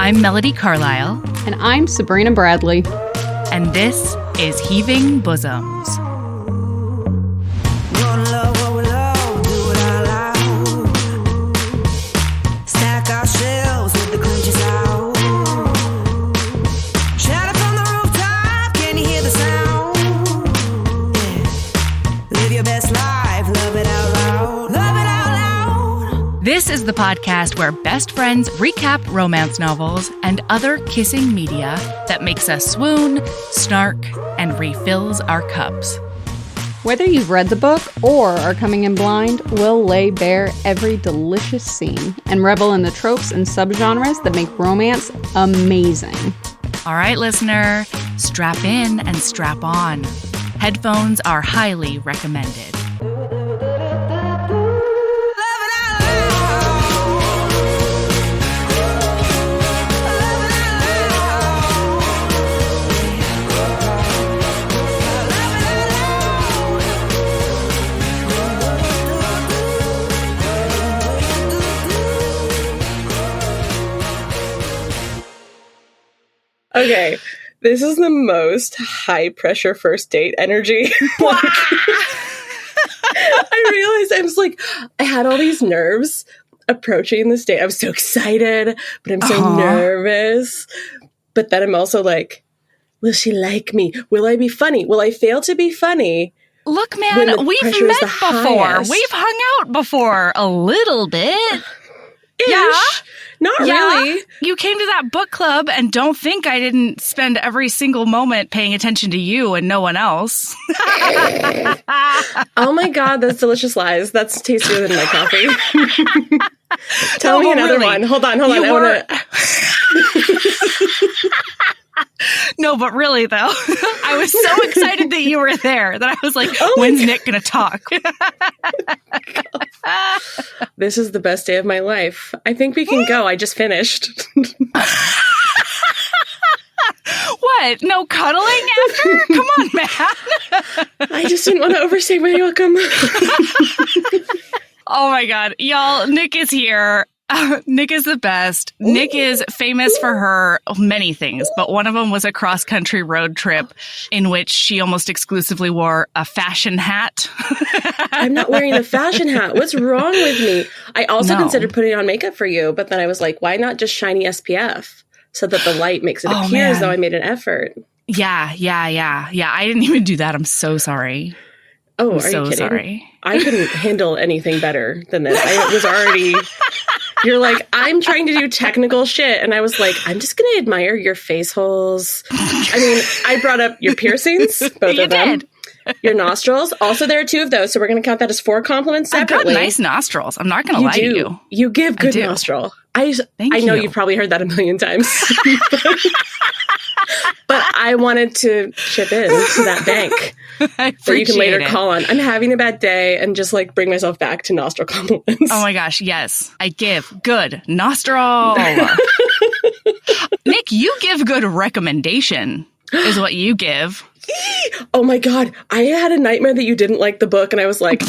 I'm Melody Carlisle. And I'm Sabrina Bradley. And this is Heaving Bosoms. This is the podcast where best friends recap romance novels and other kissing media that makes us swoon, snark, and refills our cups. Whether you've read the book or are coming in blind, we'll lay bare every delicious scene and revel in the tropes and subgenres that make romance amazing. All right, listener, strap in and strap on. Headphones are highly recommended. Okay, this is the most high-pressure first date energy. I realized I was like, I had all these nerves approaching this date. I was so excited, but I'm so nervous. But then I'm also like, will she like me? Will I be funny? Will I fail to be funny? Look, man, we've met before. Highest? We've hung out before a little bit. Ish. Yeah. Not really. You came to that book club, and don't think I didn't spend every single moment paying attention to you and no one else. Oh my God, those delicious lies. That's tastier than my coffee. Tell me another one. Hold on. I want to... No, but really, though, I was so excited that you were there that I was like, when's Nick going to talk? This is the best day of my life. I think we can go. I just finished. What? No cuddling after? Come on, man. I just didn't want to overstay my welcome. Oh, my God. Y'all, Nick is here. Nick is the best. Nick is famous for her many things, but one of them was a cross-country road trip in which she almost exclusively wore a fashion hat. I'm not wearing a fashion hat. What's wrong with me? I also considered putting on makeup for you, but then I was like, why not just shiny SPF so that the light makes it appear as though I made an effort? Yeah. I didn't even do that. I'm so sorry. Oh, I'm are so you kidding? Sorry. I couldn't handle anything better than this. I was already... You're like, I'm trying to do technical shit. And I was like, I'm just going to admire your face holes. I mean, I brought up your piercings, both of them. Your nostrils. Also, there are 2 of those. So we're going to count that as 4 compliments separately. I've got nice nostrils. I'm not going to lie to you. You give good nostril. I know you've probably heard that a million times. But I wanted to chip in to that bank where you can later call on. I'm having a bad day and just like bring myself back to nostril compliments. Oh my gosh, yes. I give good nostril. Nick, you give good recommendation is what you give. Oh my God. I had a nightmare that you didn't like the book and I was like,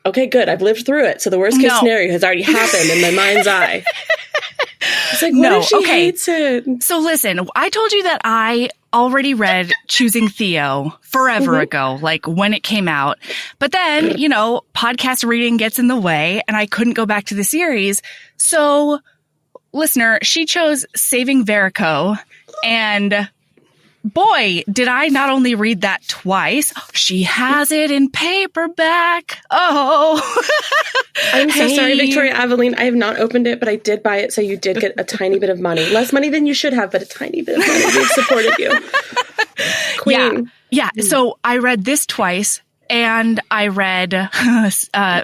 okay, good. I've lived through it. So the worst case scenario has already happened in my mind's eye. It's like, what if she hates it? So listen, I told you that I already read Choosing Theo forever ago, like when it came out. But then, podcast reading gets in the way and I couldn't go back to the series. So, listener, she chose Saving Verakko, and boy, did I not only read that twice, she has it in paperback. Oh. I'm so sorry, Victoria Aveline. I have not opened it, but I did buy it, so you did get a tiny bit of money. Less money than you should have, but a tiny bit of money. We've supported you. Queen. Yeah. So I read this twice, and I read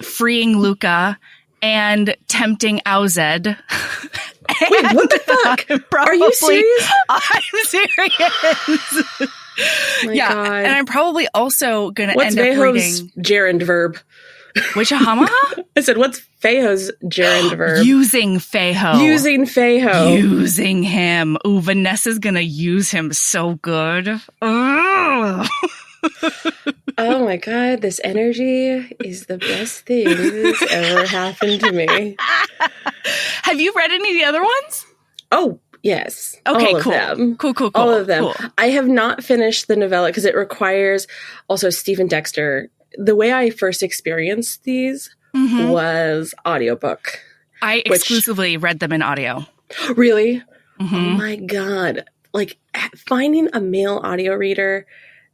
Freeing Luca and Tempting Auzed. Wait, what the fuck? Are you serious? I'm serious. God. And I'm probably also going to end up reading... gerund verb? Which hamaha? I said, what's Feho's gerund verb? Using Feho. Using Feho. Using him. Ooh, Vanessa's going to use him so good. Ugh. Oh my God, this energy is the best thing that's ever happened to me. Have you read any of the other ones? Oh, Yes. Okay, all of cool. them. Cool. All of them. Cool. I have not finished the novella because it requires also Stephen Dexter. The way I first experienced these was audiobook. I exclusively read them in audio. Really? Mm-hmm. Oh my God. Like finding a male audio reader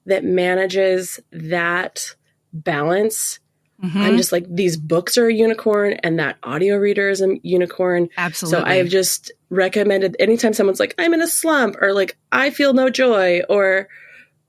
that manages that balance. I'm just like, these books are a unicorn and that audio reader is a unicorn. Absolutely. So I've just recommended anytime someone's like, I'm in a slump or like, I feel no joy or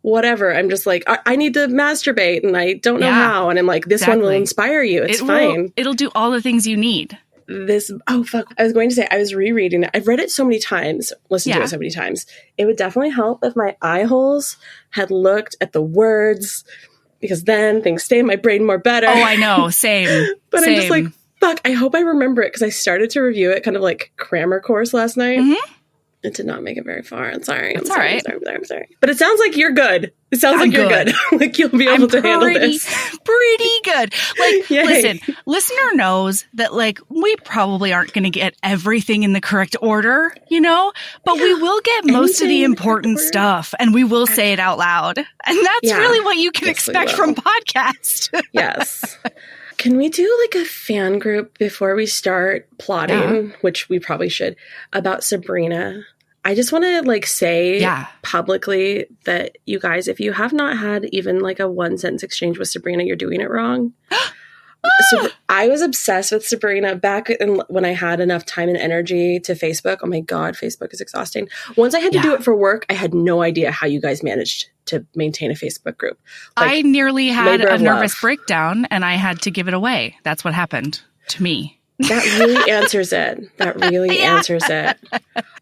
whatever. I'm just like, I need to masturbate and I don't know how. And I'm like, this one will inspire you. It's fine. It'll do all the things you need. I was going to say, I was rereading it. I've read it so many times, listened to it so many times. It would definitely help if my eye holes had looked at the words, because then things stay in my brain more better. Oh, I know. Same. But Same. I'm just like, fuck, I hope I remember it, because I started to review it kind of like grammar course last night. It did not make it very far. I'm sorry. I'm sorry. But it sounds like you're good. It sounds like you're good. Like you'll be able to handle this. Pretty good. Like, Yay. listen, listener knows that like we probably aren't going to get everything in the correct order, you know, but we will get most of the important stuff and we will say it out loud. And that's really what you can expect from podcast. Yes. Can we do like a fan group before we start plotting, which we probably should, about Sabrina? I just want to like say publicly that you guys, if you have not had even like a one sentence exchange with Sabrina, you're doing it wrong. So I was obsessed with Sabrina back when I had enough time and energy to Facebook. Oh my God, Facebook is exhausting. Once I had to do it for work, I had no idea how you guys managed to maintain a Facebook group. Like, I nearly had a nervous breakdown and I had to give it away. That's what happened to me. That really answers it. That really answers it.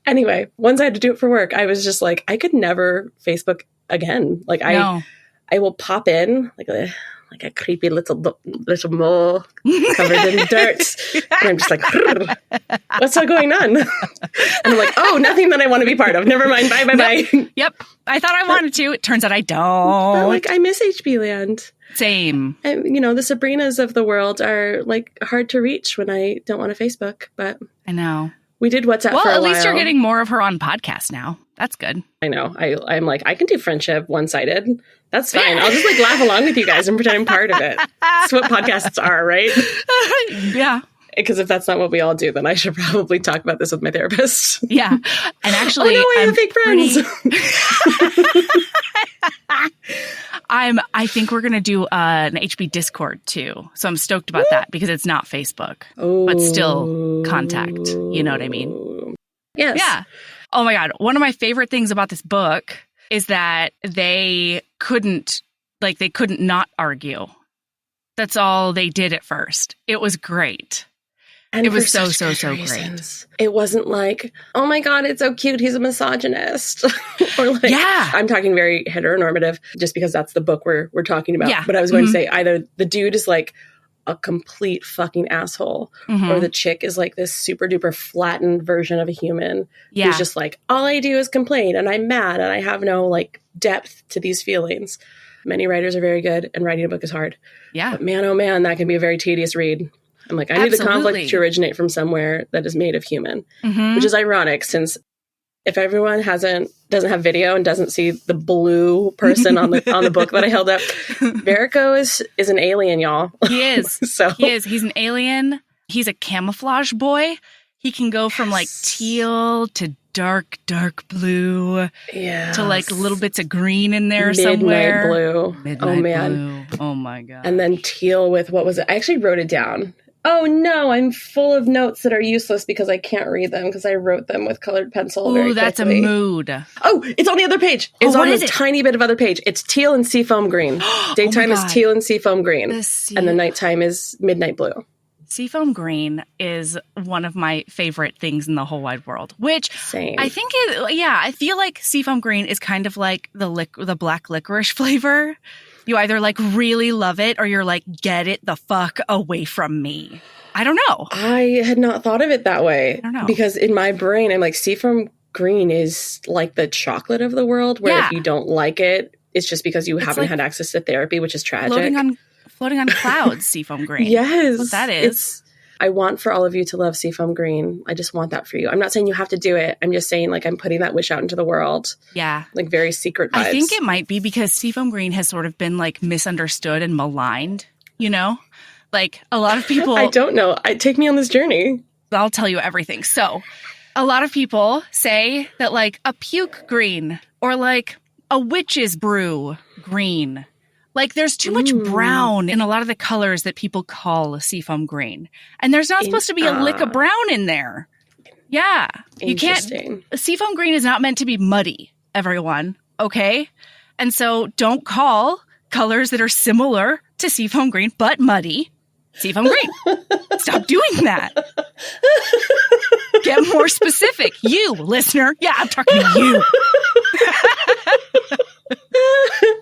Anyway, once I had to do it for work, I was just like, I could never Facebook again. Like I will pop in like a creepy little mole covered in dirt. And I'm just like, what's going on? And I'm like, oh, nothing that I want to be part of. Never mind. Bye. Yep. I thought I wanted to. It turns out I don't. But like, I miss HB Land. Same. And, you know, the Sabrinas of the world are like hard to reach when I don't want to Facebook. But I know. We did WhatsApp for a while. Well, at least you're getting more of her on podcast now. That's good. I know. I'm like, I can do friendship one-sided. That's fine. I'll just like laugh along with you guys and pretend I'm part of it. That's what podcasts are, right? Yeah. Because if that's not what we all do, then I should probably talk about this with my therapist. Yeah. And actually, I have fake friends. I think we're going to do an HB Discord too. So I'm stoked about that because it's not Facebook, but still contact. You know what I mean? Yes. Yeah. Oh my God. One of my favorite things about this book is that they couldn't not argue. That's all they did at first. It was great. And it was so great. It wasn't like, oh my God, it's so cute, he's a misogynist. Or like, I'm talking very heteronormative just because that's the book we're talking about. Yeah. But I was going to say either the dude is like a complete fucking asshole or the chick is like this super duper flattened version of a human who's just like, all I do is complain and I'm mad and I have no like depth to these feelings. Many writers are very good and writing a book is hard. Yeah. But man, oh man, that can be a very tedious read. I'm like, I need the conflict to originate from somewhere that is made of human, which is ironic since if everyone doesn't have video and doesn't see the blue person on the book that I held up, Verakko is an alien, y'all. He is. He is. He's an alien. He's a camouflage boy. He can go from like teal to dark blue to like little bits of green in there somewhere. Midnight blue. Oh my God. And then teal with, what was it? I actually wrote it down. Oh no, I'm full of notes that are useless because I can't read them because I wrote them with colored pencil very quickly. That's a mood. Oh, it's on the other page. It's on this tiny bit of other page. It's teal and seafoam green. Daytime is teal and seafoam green. And the nighttime is midnight blue. Seafoam green is one of my favorite things in the whole wide world, which I think I feel like seafoam green is kind of like the black licorice flavor. You either like really love it or you're like, get it the fuck away from me. I don't know. I had not thought of it that way. I don't know. Because in my brain, I'm like, seafoam green is like the chocolate of the world where if you don't like it, it's just because you haven't had access to therapy, which is tragic. Floating on clouds, seafoam green. Yes. That's what that is. I want for all of you to love Seafoam Green. I just want that for you. I'm not saying you have to do it. I'm just saying, like, I'm putting that wish out into the world. Yeah. Like, very secret vibes. I think it might be because Seafoam Green has sort of been, like, misunderstood and maligned, you know? Like, a lot of people... I don't know. Take me on this journey. I'll tell you everything. So, a lot of people say that, like, a puke green or, like, a witch's brew green. Like, there's too much brown in a lot of the colors that people call Seafoam Green. And there's not supposed to be a lick of brown in there. Yeah. You can't... Seafoam Green is not meant to be muddy, everyone. Okay? And so, don't call colors that are similar to Seafoam Green, but muddy, Seafoam Green. Stop doing that. Get more specific. You, listener. Yeah, I'm talking to you.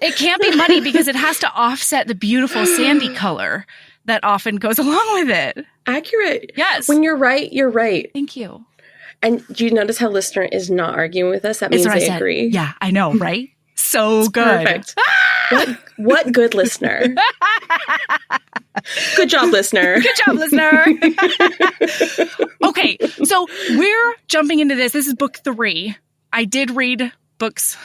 It can't be muddy because it has to offset the beautiful sandy color that often goes along with it. Accurate. Yes. When you're right, you're right. Thank you. And do you notice how listener is not arguing with us? That means they agree. Yeah, I know, right? So it's good. Perfect. What good listener? Good job, listener. Good job, listener. Okay, so we're jumping into this. This is book 3. I did read books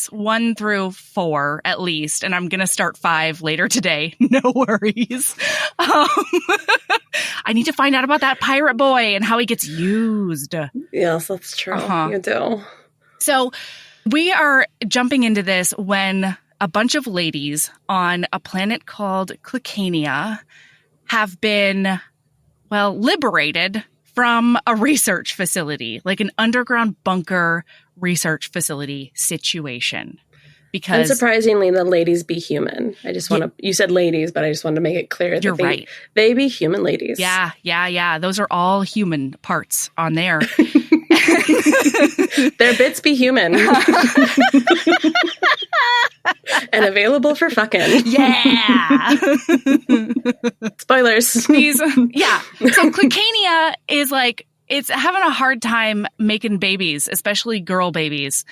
1 through 4 at least, and I'm gonna start 5 later today. No worries. I need to find out about that pirate boy and how he gets used. Yes, that's true. You do. So we are jumping into this when a bunch of ladies on a planet called Clickania have been, well, liberated from a research facility, like an underground bunker research facility situation. Because unsurprisingly, the ladies be human. I just want to, you said ladies, but I just wanted to make it clear that right. They be human ladies. Yeah. Those are all human parts on there. Their bits be human. And available for fucking. Yeah. Spoilers. So Clickania is like, it's having a hard time making babies, especially girl babies.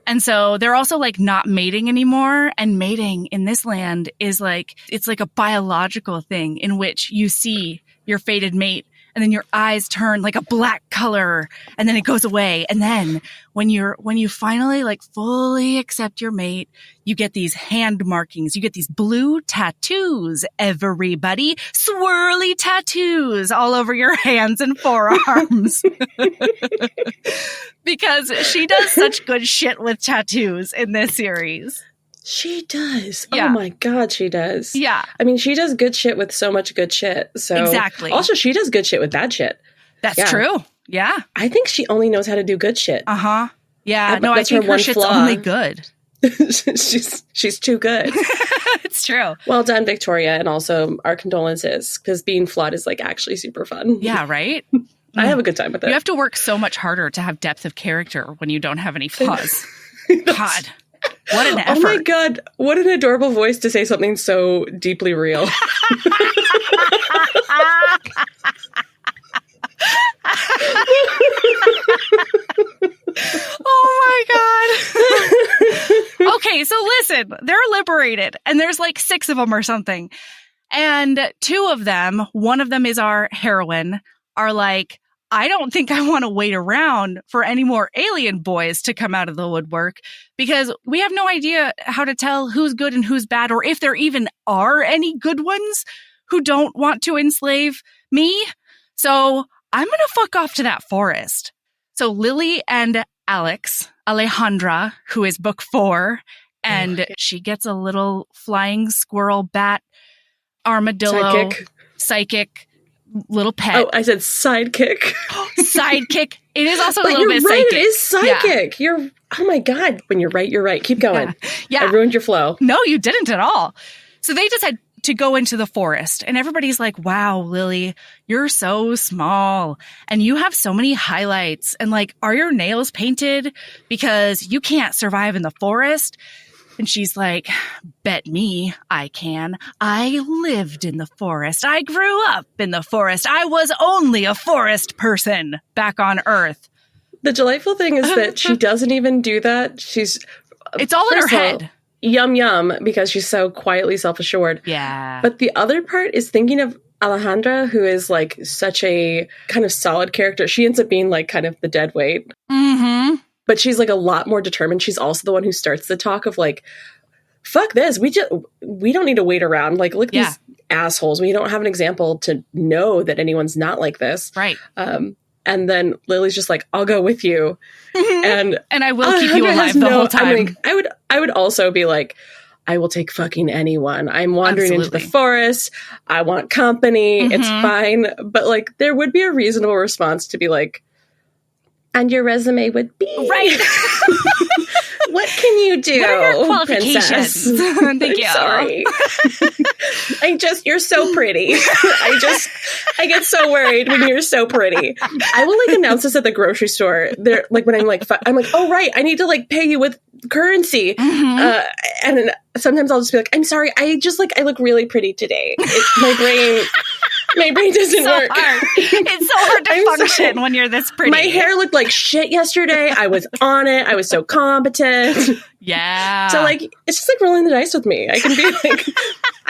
And so they're also like not mating anymore. And mating in this land is like, it's like a biological thing in which you see your fated mate and then your eyes turn like a black color and then it goes away. And then when you finally like fully accept your mate, you get these hand markings. You get these blue tattoos, everybody. Swirly tattoos all over your hands and forearms. Because she does such good shit with tattoos in this series. She does. Yeah. Oh my God, she does. Yeah. I mean, she does good shit with so much good shit. So exactly. Also, she does good shit with bad shit. That's true. Yeah. I think she only knows how to do good shit. Uh-huh. Yeah. No, I think her shit's only good. she's too good. It's true. Well done, Victoria. And also our condolences, because being flawed is like actually super fun. Yeah, right? I have a good time with it. You have to work so much harder to have depth of character when you don't have any flaws. God. What an effort. Oh my God. What an adorable voice to say something so deeply real. Oh my God. Okay, so listen, they're liberated and there's like 6 of them or something. And 2 of them, one of them is our heroine, are like, I don't think I want to wait around for any more alien boys to come out of the woodwork because we have no idea how to tell who's good and who's bad, or if there even are any good ones who don't want to enslave me. So I'm going to fuck off to that forest. So Lily and Alejandra, who is book 4, and she gets a little flying squirrel bat armadillo psychic little pet. Oh, I said sidekick. Sidekick. It is also a but little bit right, psychic. It is psychic. Yeah. Oh my God. When you're right, you're right. Keep going. Yeah. I ruined your flow. No, you didn't at all. So they decide to go into the forest and everybody's like, wow, Lily, you're so small and you have so many highlights and like, are your nails painted because you can't survive in the forest? And she's like, bet me I can. I lived in the forest. I grew up in the forest. I was only a forest person back on Earth. The delightful thing is that she doesn't even do that. It's all in her head. Yum, because she's so quietly self-assured. Yeah. But the other part is thinking of Alejandra, who is like such a kind of solid character. She ends up being like kind of the dead weight. Mm-hmm. But she's like a lot more determined. She's also the one who starts the talk of like, fuck this. We don't need to wait around. Like, look at these assholes. We don't have an example to know that anyone's not like this. Right. And then Lily's just like, I'll go with you. And I will keep you alive the whole time. I would also be like, I will take fucking anyone. I'm wandering into the forest. I want company. It's fine. But like, there would be a reasonable response to be like, and your resume would be right. What can you do? What are your qualifications? Thank you. Sorry. You're so pretty. I get so worried when you're so pretty. I will like announce this at the grocery store. There, like when I'm like, oh right, I need to like pay you with currency. And sometimes I'll just be like, I'm sorry, I look really pretty today. My brain doesn't work. It's so hard to function when you're this pretty. My hair looked like shit yesterday. I was on it. I was so competent. Yeah. So like, it's just like rolling the dice with me. I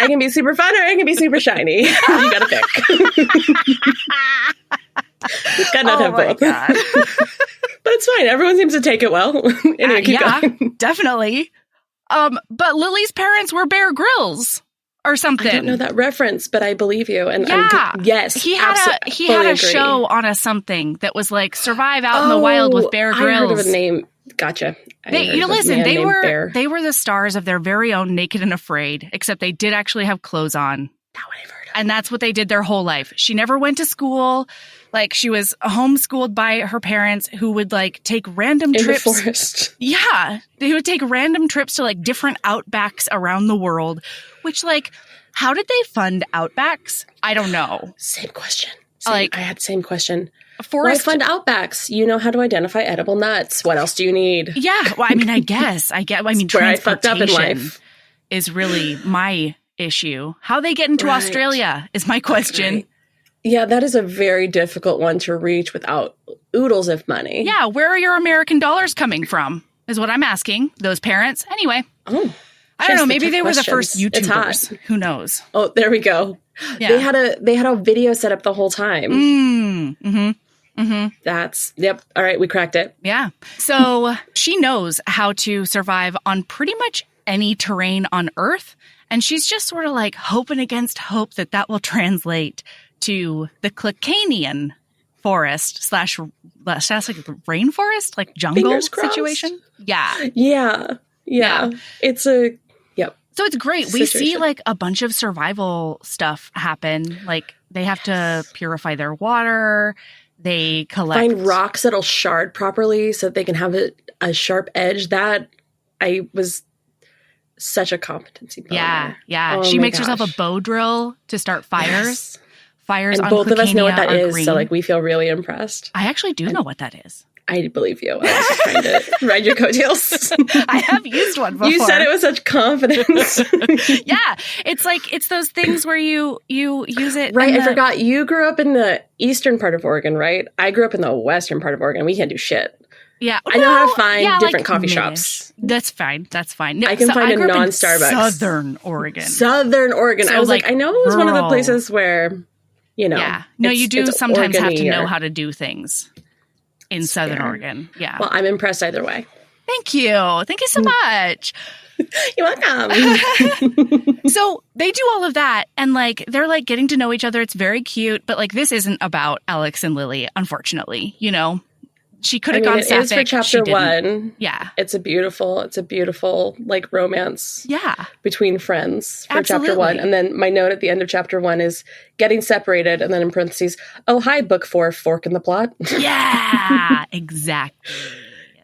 can be super fun or I can be super shiny. You gotta pick. We've got not have both. But it's fine. Everyone seems to take it well. Anyway, keep going. Definitely. But Lily's parents were Bear Grylls. Or something. I don't know that reference, but I believe you. And yes, he had a show on a something that was like survive out in the wild with Bear Grylls. I heard of a name. Gotcha. They were the stars of their very own Naked and Afraid, except they did actually have clothes on. Not what I've heard of. And that's what they did their whole life. She never went to school. Like she was homeschooled by her parents who would like take random trips. In the forest. Yeah. They would take random trips to like different outbacks around the world, which like, how did they fund outbacks? I don't know. Same question. I had the same question. Forest. Why fund outbacks? You know how to identify edible nuts. What else do you need? Yeah. Well, I mean, I mean, where I fucked up in life is really my issue. How they get into Australia is my question. Right. Yeah, that is a very difficult one to reach without oodles of money. Yeah, where are your American dollars coming from is what I'm asking those parents. Anyway. Oh, I don't know. Maybe they were the first YouTubers. Who knows? Oh, there we go. Yeah. They had a video set up the whole time. Yep. All right. We cracked it. Yeah. So she knows how to survive on pretty much any terrain on Earth. And she's just sort of like hoping against hope that will translate to the Clickanian forest / like rainforest, like jungle situation. Yeah. Yeah. It's a, yep. So it's great. We see like a bunch of survival stuff happen. Like they have to purify their water. They find rocks that'll shard properly so that they can have a sharp edge. That was such a competency. Yeah. Oh, she makes herself a bow drill to start fires. Yes. Fires and on both of us know what that is, green. so like we feel really impressed. I actually do know what that is. I believe you. I was just trying to ride your coattails. I have used one before. You said it with such confidence. Yeah, it's those things where you use it. Right, I forgot. You grew up in the eastern part of Oregon, right? I grew up in the western part of Oregon. We can't do shit. Yeah, I know how to find different coffee shops. That's fine. No, I can find a non-Starbucks. Southern Oregon. So I was like, I know it was one of the places where, you know. Yeah. No, you do sometimes have to know how to do things in Southern Oregon. Yeah. Well, I'm impressed either way. Thank you. Thank you so much. You're welcome. So they do all of that and like they're like getting to know each other. It's very cute, but like this isn't about Alex and Lily, unfortunately. You know, she could have gone sapphic. It is for chapter 1. Yeah. It's a beautiful like romance. Yeah. Between friends for chapter 1. And then my note at the end of chapter 1 is getting separated. And then in parentheses, oh, hi, book 4, fork in the plot. Yeah, exactly.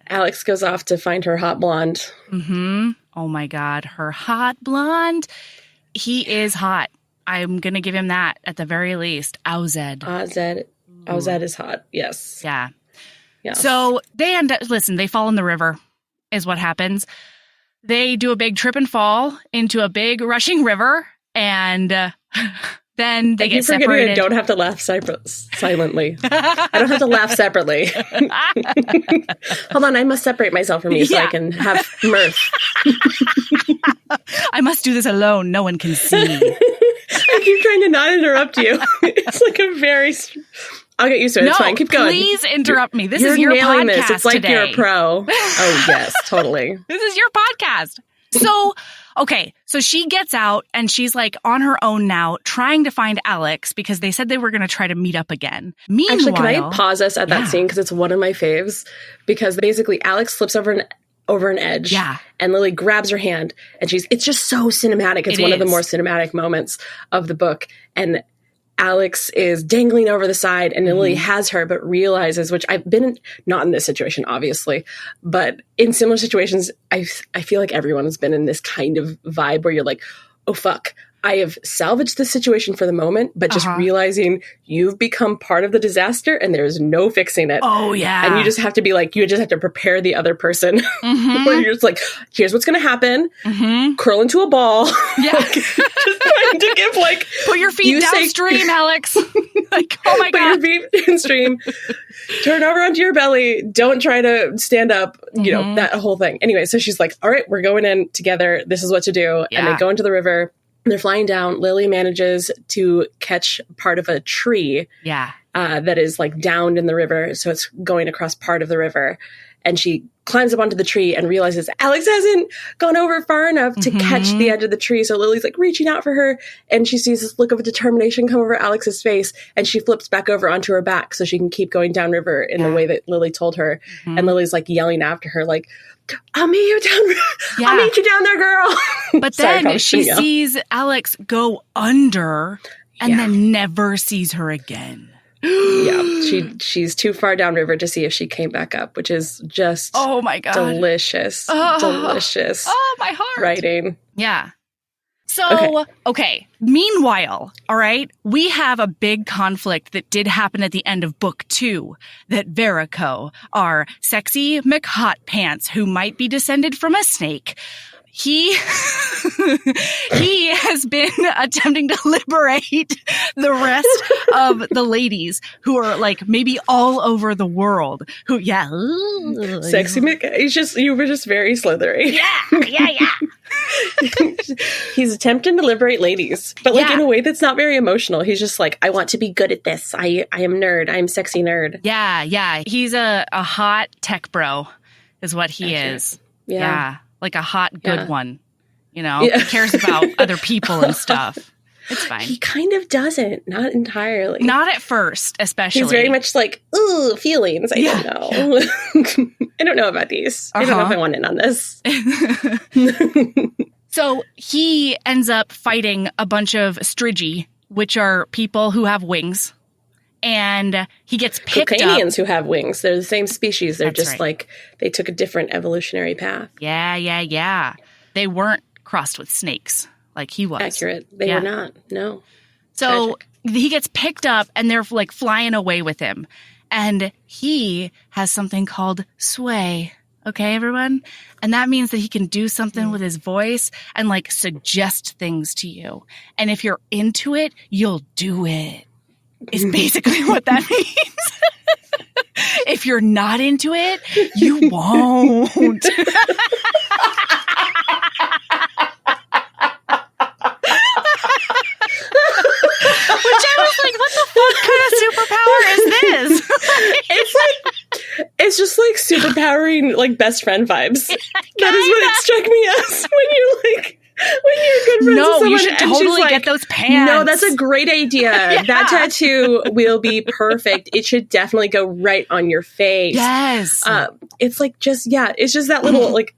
Alex goes off to find her hot blonde. Mm-hmm. Oh my God. Her hot blonde. He is hot. I'm going to give him that at the very least. Owzed. Owzed is hot. Yes. Yeah. Yeah. So they they fall in the river is what happens. They do a big trip and fall into a big rushing river and then they get separated. I don't have to laugh silently. I don't have to laugh separately. Hold on, I must separate myself from you so I can have mirth. I must do this alone. No one can see. I keep trying to not interrupt you. It's like a very... I'll get used to it. It's fine. Keep going. Please interrupt me. This You're is your nailing podcast this. It's like today. you're a pro. Oh, yes, totally. This is your podcast. So, okay. So she gets out and she's like on her own now trying to find Alex because they said they were going to try to meet up again. Meanwhile, actually, can I pause us at that scene? Because it's one of my faves. Because basically Alex slips over an edge. Yeah. And Lily grabs her hand and it's just so cinematic. It's one of the more cinematic moments of the book. And Alex is dangling over the side and Lily has her, but realizes, which I've been not in this situation, obviously, but in similar situations, I feel like everyone has been in this kind of vibe where you're like, oh, fuck. I have salvaged the situation for the moment, but just realizing you've become part of the disaster and there's no fixing it. Oh, yeah. And you just have to be like, you just have to prepare the other person. Where you're just like, here's what's going to happen. Curl into a ball. Yeah. Like, just trying to give like... Put your feet downstream, Alex. Like, oh my God. Put your feet downstream. Turn over onto your belly. Don't try to stand up. You know, that whole thing. Anyway, so she's like, all right, we're going in together. This is what to do. Yeah. And they go into the river. They're flying down. Lily manages to catch part of a tree that is like downed in the river. So it's going across part of the river. And she climbs up onto the tree and realizes Alex hasn't gone over far enough to catch the edge of the tree. So Lily's like reaching out for her. And she sees this look of determination come over Alex's face. And she flips back over onto her back so she can keep going downriver in the way that Lily told her. And Lily's like yelling after her, like, I'll meet you down. I'll meet you down there, girl. But then she sees Alex go under and then never sees her again. She's too far downriver to see if she came back up, which is just my God, delicious. Delicious. Oh, my heart. Writing. Yeah. So, okay. Meanwhile, all right, we have a big conflict that did happen at the end of book 2 that Verakko, our sexy McHotPants, who might be descended from a snake, he has been attempting to liberate the rest of the ladies who are like maybe all over the world who, Sexy Mick. You were just very slithery. Yeah. He's attempting to liberate ladies, but like in a way that's not very emotional. He's just like, I want to be good at this. I am nerd. I'm sexy nerd. Yeah. He's a hot tech bro is what he is. Yeah. Like a hot, good one. You know, he cares about other people and stuff. It's fine. He kind of doesn't. Not entirely. Not at first, especially. He's very much like, ooh, feelings. I don't know. I don't know about these. I don't know if I want in on this. So he ends up fighting a bunch of Strigi, which are people who have wings. And he gets picked up. Cocanians who have wings. They're the same species. They're just like, they took a different evolutionary path. Yeah. They weren't crossed with snakes like he was. Accurate. They were not. No. So he gets picked up and they're like flying away with him. And he has something called sway. Okay, everyone? And that means that he can do something with his voice and like suggest things to you. And if you're into it, you'll do it. Is basically what that means. If you're not into it, you won't. Which I was like, what the fuck kind of superpower is this? It's just like superpowering like best friend vibes. That is what it struck me as when you're like, when you're good friends with someone. You should totally get those pants. No, that's a great idea. That tattoo will be perfect. It should definitely go right on your face. Yes. It's like it's just that little like,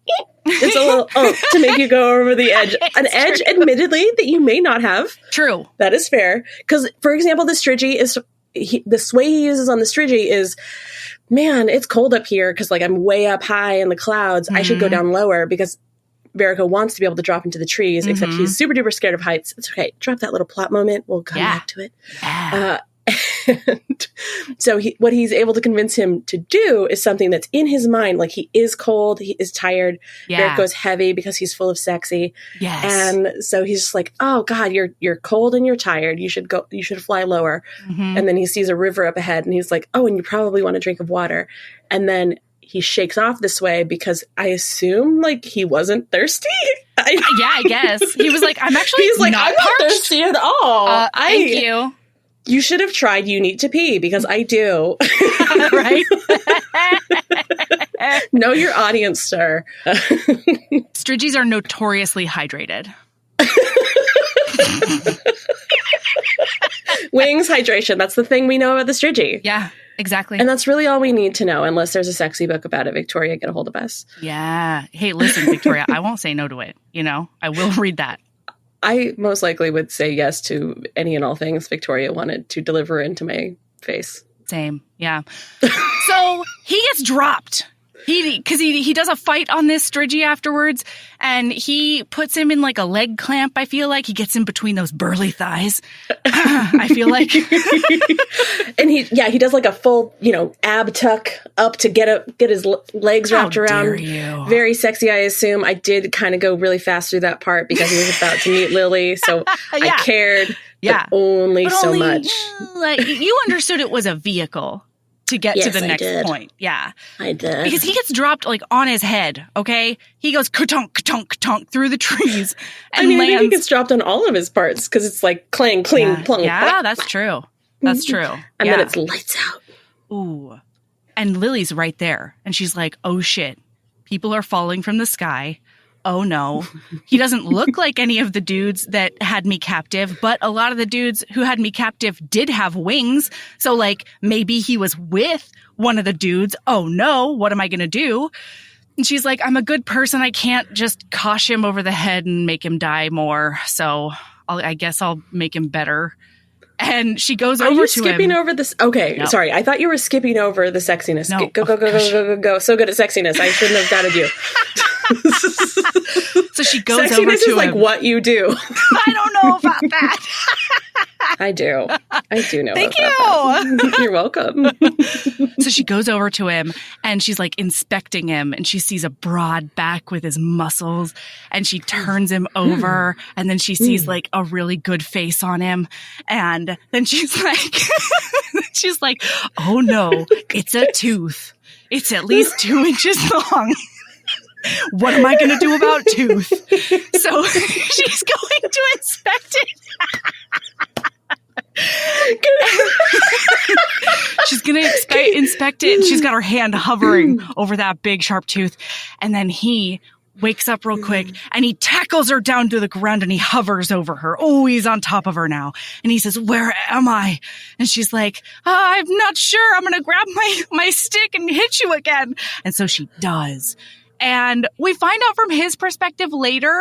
it's a little to make you go over the edge. An edge, admittedly, that you may not have. True. That is fair. Because, for example, the Strigi is, the sway he uses on the Strigi is, man, it's cold up here because like I'm way up high in the clouds. I should go down lower because Verakko wants to be able to drop into the trees, except he's super duper scared of heights. It's okay. Drop that little plot moment. We'll come back to it. Yeah. And so what he's able to convince him to do is something that's in his mind. Like he is cold. He is tired. Verakko's heavy because he's full of sexy. Yes. And so he's just like, oh God, you're cold and you're tired. You should fly lower. And then he sees a river up ahead and he's like, oh, and you probably want a drink of water. And then he shakes off this way because I assume like he wasn't thirsty. Yeah, I guess. He was like, I'm actually He's like, not I'm parched. not thirsty at all. Thank you. You should have tried You Need to Pee because I do. Right? Know your audience, sir. Strigies are notoriously hydrated. Wings, hydration. That's the thing we know about the Strigy. Yeah, exactly. And that's really all we need to know, unless there's a sexy book about it. Victoria, get a hold of us. Yeah. Hey, listen, Victoria, I won't say no to it. You know, I will read that. I most likely would say yes to any and all things Victoria wanted to deliver into my face. Same. Yeah. So he gets dropped. Because he does a fight on this Strigy afterwards, and he puts him in like a leg clamp, I feel like. He gets in between those burly thighs, I feel like. And he does like a full, ab tuck up to get his legs wrapped around. Dare you. Very sexy, I assume. I did kind of go really fast through that part because he was about to meet Lily, so Yeah. I cared, Yeah. but only so much. Like, you understood it was a vehicle to get to the I next did. point. Yeah. I did. Because he gets dropped like on his head, okay? He goes ka-tonk, ka-tonk, ka-tonk through the trees and I think he lands. gets dropped on all of his parts because it's like clang, cling, Yeah, plunk. yeah, that's true. That's true. And Yeah. then it's lights out. Ooh. And Lily's right there. And she's like, oh shit, people are falling from the sky. Oh no. He doesn't look like any of the dudes that had me captive, but a lot of the dudes who had me captive did have wings. So like maybe he was with one of the dudes. Oh no, what am I going to do? And she's like, I'm a good person. I can't just cosh him over the head and make him die more. So I guess I'll make him better. And she goes over to him. Are you skipping over this? Okay, No. sorry. I thought you were skipping over the sexiness. No. Go. So good at sexiness. I shouldn't have doubted you. So she goes Sexiness over to is like him. what you do. I don't know about that. I do. I do know. Thank about you. that. You're welcome. So she goes over to him and she's like inspecting him, and she sees a broad back with his muscles, and she turns him over, and then she sees like a really good face on him, and then she's like, oh no, it's a tooth. It's at least 2 inches long. What am I going to do about tooth? So she's going to inspect it. She's going to inspect it, and she's got her hand hovering over that big sharp tooth. And then he wakes up real quick and he tackles her down to the ground and he hovers over her. Oh, he's on top of her now. And he says, where am I? And she's like, I'm not sure. I'm going to grab my stick and hit you again. And so she does. And we find out from his perspective later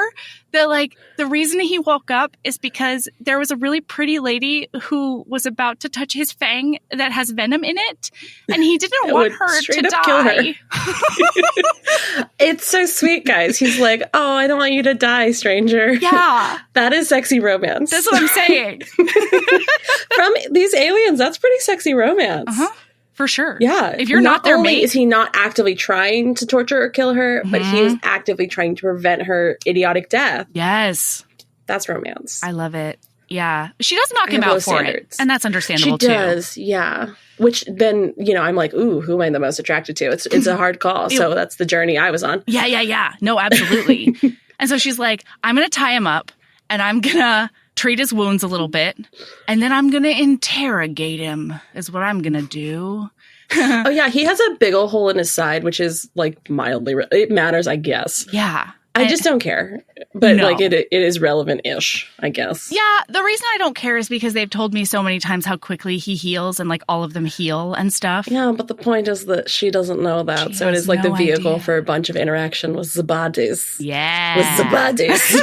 that like the reason he woke up is because there was a really pretty lady who was about to touch his fang that has venom in it, and he didn't want would her straight to up kill her. die. It's so sweet, guys. He's like, oh, I don't want you to die, stranger. Yeah, That is sexy romance. that's what I'm saying. From these aliens, that's pretty sexy romance. For sure. Yeah. If you're not their only mate, is he not actively trying to torture or kill her, but he is actively trying to prevent her idiotic death. yes, That's romance. I love it. Yeah, she does knock I him have low out for standards. it, and that's She understandable does, yeah. Which then, I'm like, ooh, who am I the most attracted to? It's a hard call. So that's the journey I was on. too. Yeah. No, absolutely. And so she's like, I'm going to tie him up, and I'm going to treat his wounds a little bit, and then I'm going to interrogate him is what I'm going to do. Oh, yeah. He has a big ol' hole in his side, which is like mildly, it matters, I guess. Yeah. I just don't care. But No. like it is relevant-ish, I guess. Yeah, the reason I don't care is because they've told me so many times how quickly he heals, and like all of them heal and stuff. Yeah, but the point is that she doesn't know that. She So it has is like no the vehicle idea. for a bunch of interaction with the bodies. Yeah. With the bodies.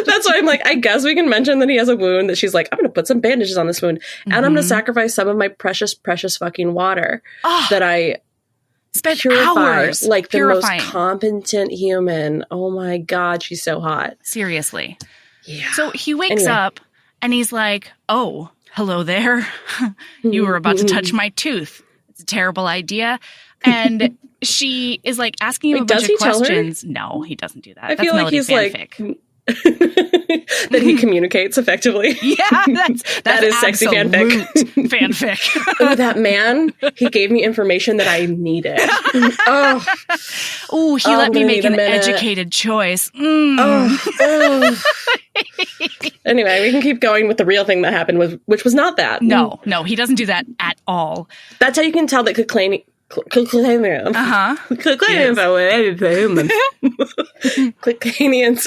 That's why I'm like, I guess we can mention that he has a wound, that she's like, I'm going to put some bandages on this wound, and I'm going to sacrifice some of my precious, precious fucking water Oh, that I spent purify hours like the purifying. most competent human. Oh my God, she's so hot. Seriously. Yeah. So he wakes Anyway. up and he's like, oh, hello there. You were about to touch my tooth. It's a terrible idea. And she is like asking him Wait, a bunch does of he tell her? questions. No, he doesn't do that. I That's feel like Melody he's fanfic. like, that he communicates effectively. Yeah, that is sexy fanfic. Fanfic. Oh, that man, he gave me information that I needed. Oh, he let me make an educated choice. Anyway, we can keep going with the real thing that happened, which was not that. No, he doesn't do that at all. That's how you can tell that Clickanians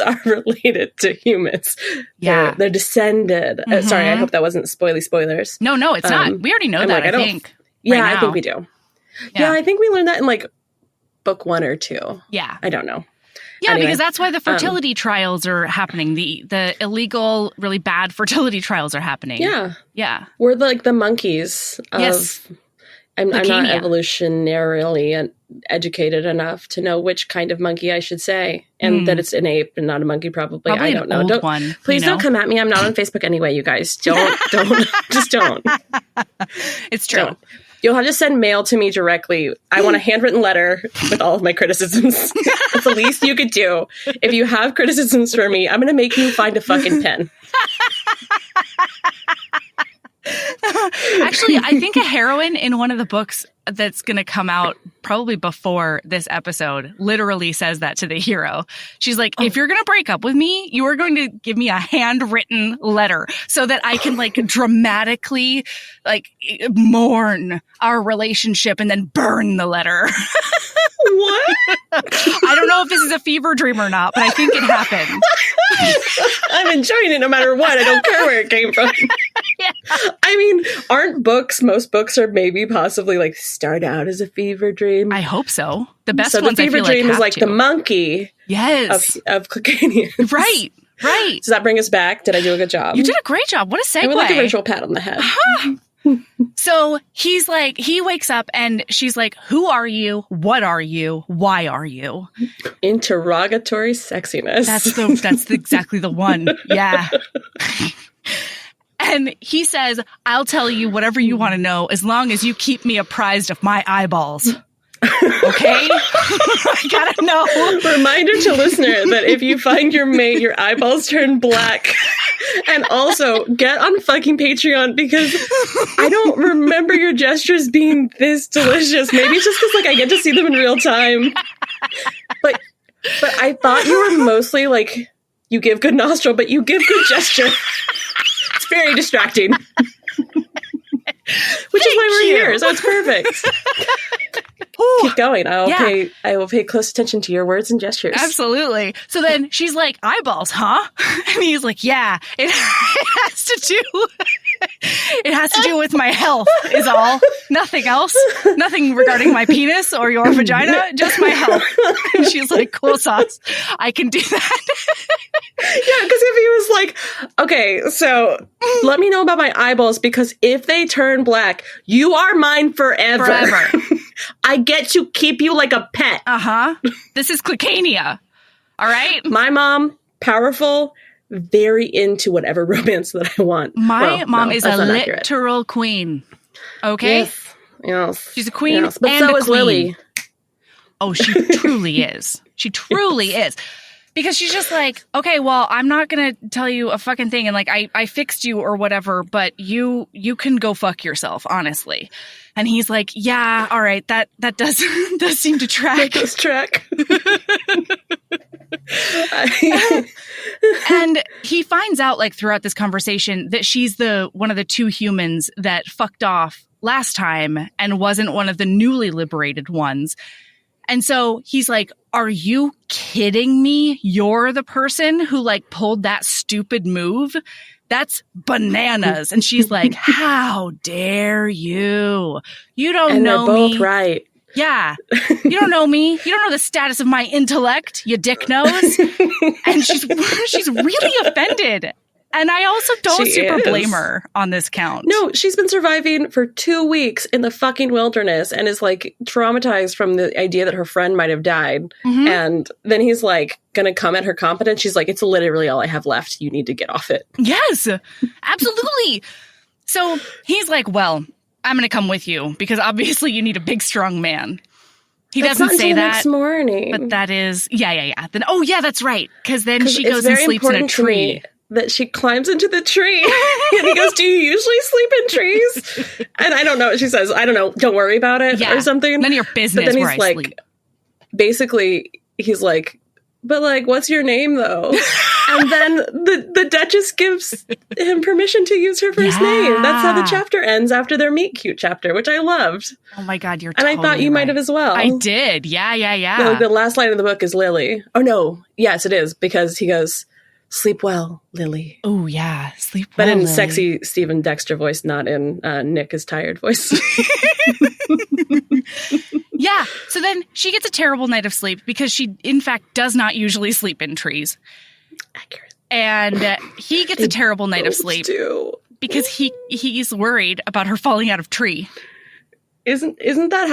are related to humans. Yeah. They're descended. Sorry, I hope that wasn't spoilers. No, it's not. We already know that, I think. Yeah, right I think we do. Yeah, I think we learned that in like book 1 or 2. Yeah. I don't know. Yeah, Anyway, because that's why the fertility trials are happening. The illegal, really bad fertility trials are happening. Yeah. Yeah. We're like the monkeys of... Yes. I'm not evolutionarily educated enough to know which kind of monkey I should say, and that it's an ape and not a monkey. Probably I don't know. Please don't come at me. I'm not on Facebook anyway. You guys don't just don't. It's true. Don't. You'll have to send mail to me directly. I want a handwritten letter with all of my criticisms. That's the least you could do. If you have criticisms for me, I'm going to make you find a fucking pen. Actually, I think a heroine in one of the books that's going to come out probably before this episode literally says that to the hero. She's like, if you're going to break up with me, you are going to give me a handwritten letter so that I can like dramatically like mourn our relationship and then burn the letter. What? I don't know if this is a fever dream or not, but I think it happened. I'm enjoying it no matter what. I don't care where it came from. Yeah. I mean, most books are maybe possibly like start out as a fever dream. I hope so. The best so ones the fever I feel dream like is like the monkey yes. of Clickanians. Right. Does that bring us back? Did I do a good job? You did a great job. What a segue. I would like a virtual pat on the head. So he's like, he wakes up and she's like, who are you? What are you? Why are you? Interrogatory sexiness. That's exactly the one. Yeah. And he says, I'll tell you whatever you want to know as long as you keep me apprised of my eyeballs. Okay? I gotta know. Reminder to listener that if you find your mate, your eyeballs turn black. And also, get on fucking Patreon because I don't remember your gestures being this delicious. Maybe it's just because like I get to see them in real time. But I thought you were mostly like, you give good nostril, but you give good gesture. It's very distracting. Which is why we're here, so it's perfect. Keep going. I will pay close attention to your words and gestures. Absolutely. So then she's like, eyeballs, huh? And he's like, yeah, it has to do with my health is all. Nothing else. Nothing regarding my penis or your vagina, just my health. And she's like, cool sauce. I can do that. Yeah, because if he was like, okay, so let me know about my eyeballs because if they turn black, you are mine forever. I get to keep you like a pet. Uh-huh. This is Clickania. All right? My mom, powerful, very into whatever romance that I want. My mom is a literal queen. Okay? Yes. She's a queen but and so a is queen. Lily. Oh, she truly is. She truly is. Because she's just like, okay, well, I'm not going to tell you a fucking thing. And like, I fixed you or whatever, but you can go fuck yourself, honestly. And he's like, yeah, all right. That does seem to track. That does track. And he finds out like throughout this conversation that she's one of the two humans that fucked off last time and wasn't one of the newly liberated ones. And so he's like, are you kidding me? You're the person who like pulled that stupid move? That's bananas. And she's like, how dare you? You don't know me. And they're both right. Yeah. You don't know me. You don't know the status of my intellect, you dick nose. And she's really offended. And I also don't blame her on this count. No, she's been surviving for 2 weeks in the fucking wilderness and is like traumatized from the idea that her friend might have died. Mm-hmm. And then he's like going to come at her competence. She's like, it's literally all I have left. You need to get off it. Yes, absolutely. So he's like, well, I'm going to come with you because obviously you need a big, strong man. He That's doesn't not say until the that. next morning. But that is, yeah. Then, that's right. Because then she goes it's and very sleeps in a important to me tree. that she climbs into the tree. And he goes, do you usually sleep in trees? And I don't know what she says. I don't know. Don't worry about it or something. None of your business. But then where he's I like, sleep. basically, he's like, but like, what's your name though? And then the Duchess gives him permission to use her first name. That's how the chapter ends after their meet cute chapter, which I loved. Oh my God, you're and totally I thought you right. might have as well. I did. Yeah. The last line of the book is Lily. Oh no, yes, it is, because he goes, sleep well, Lily. Oh yeah, sleep but well, in Lily. sexy Stephen Dexter voice, not in Nick is tired voice. Yeah. So then she gets a terrible night of sleep because she, in fact, does not usually sleep in trees. Accurate. And he gets a terrible night of sleep because he's worried about her falling out of tree. Isn't that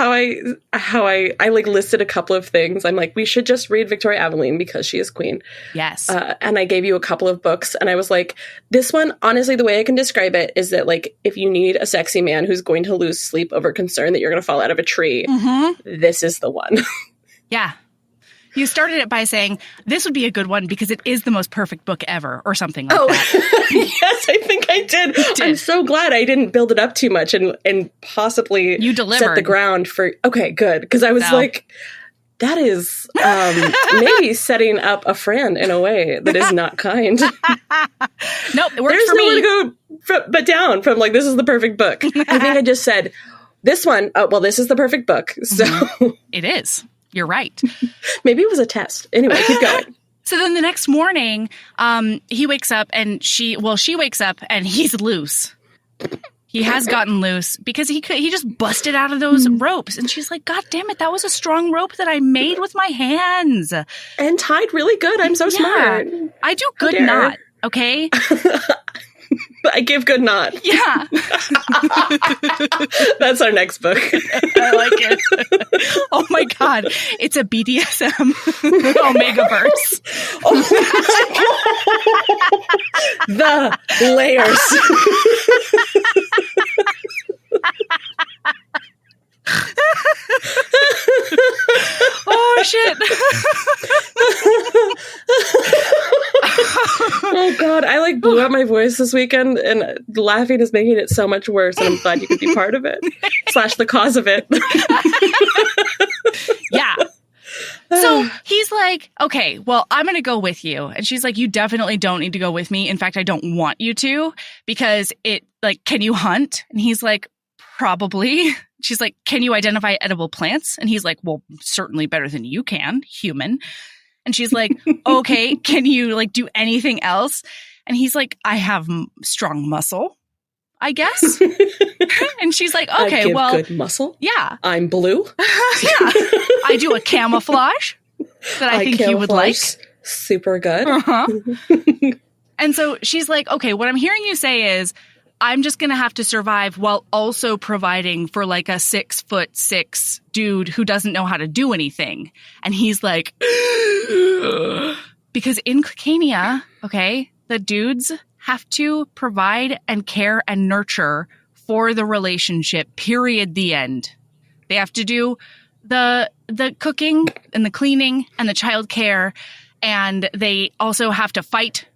how I like listed a couple of things? I'm like, we should just read Victoria Aveline because she is queen. Yes. And I gave you a couple of books and I was like, this one, honestly, the way I can describe it is that like, if you need a sexy man who's going to lose sleep over concern that you're going to fall out of a tree, this is the one. Yeah. You started it by saying, this would be a good one because it is the most perfect book ever, or something like that. Yes, I think I did. I'm so glad I didn't build it up too much and possibly you delivered. Set the ground for, okay, good. Because I was like, that is maybe setting up a friend in a way that is not kind. Nope, it works There's for me. There's nowhere to go but down from like, this is the perfect book. I think I just said, this one, this is the perfect book. So It is. You're right. Maybe it was a test. Anyway, keep going. So then the next morning, he wakes up and she wakes up and he's loose. He has gotten loose because he just busted out of those ropes. And she's like, God damn it, that was a strong rope that I made with my hands. And tied really good. I'm so smart. I do good knot, okay? I give good knot. Yeah. That's our next book. I like it. Oh my God. It's a BDSM Omegaverse. Oh the layers. Oh shit. Oh God, I like blew out my voice this weekend and laughing is making it so much worse and I'm glad you could be part of it. / the cause of it. Yeah. So he's like, okay, well, I'm going to go with you. And she's like, you definitely don't need to go with me. In fact, I don't want you to because can you hunt? And he's like, probably. She's like, can you identify edible plants? And he's like, well, certainly better than you can, human. And she's like, okay, can you do anything else? And he's like, I have strong muscle, I guess. And she's like, okay, I give well, good muscle. Yeah. I'm blue. Yeah. I do a camouflage that I think you would like. Super good. And so she's like, okay, what I'm hearing you say is I'm just going to have to survive while also providing for like a 6'6" dude who doesn't know how to do anything. And he's like, because in Clicania, okay, the dudes have to provide and care and nurture for the relationship, period, the end. They have to do the cooking and the cleaning and the childcare, and they also have to fight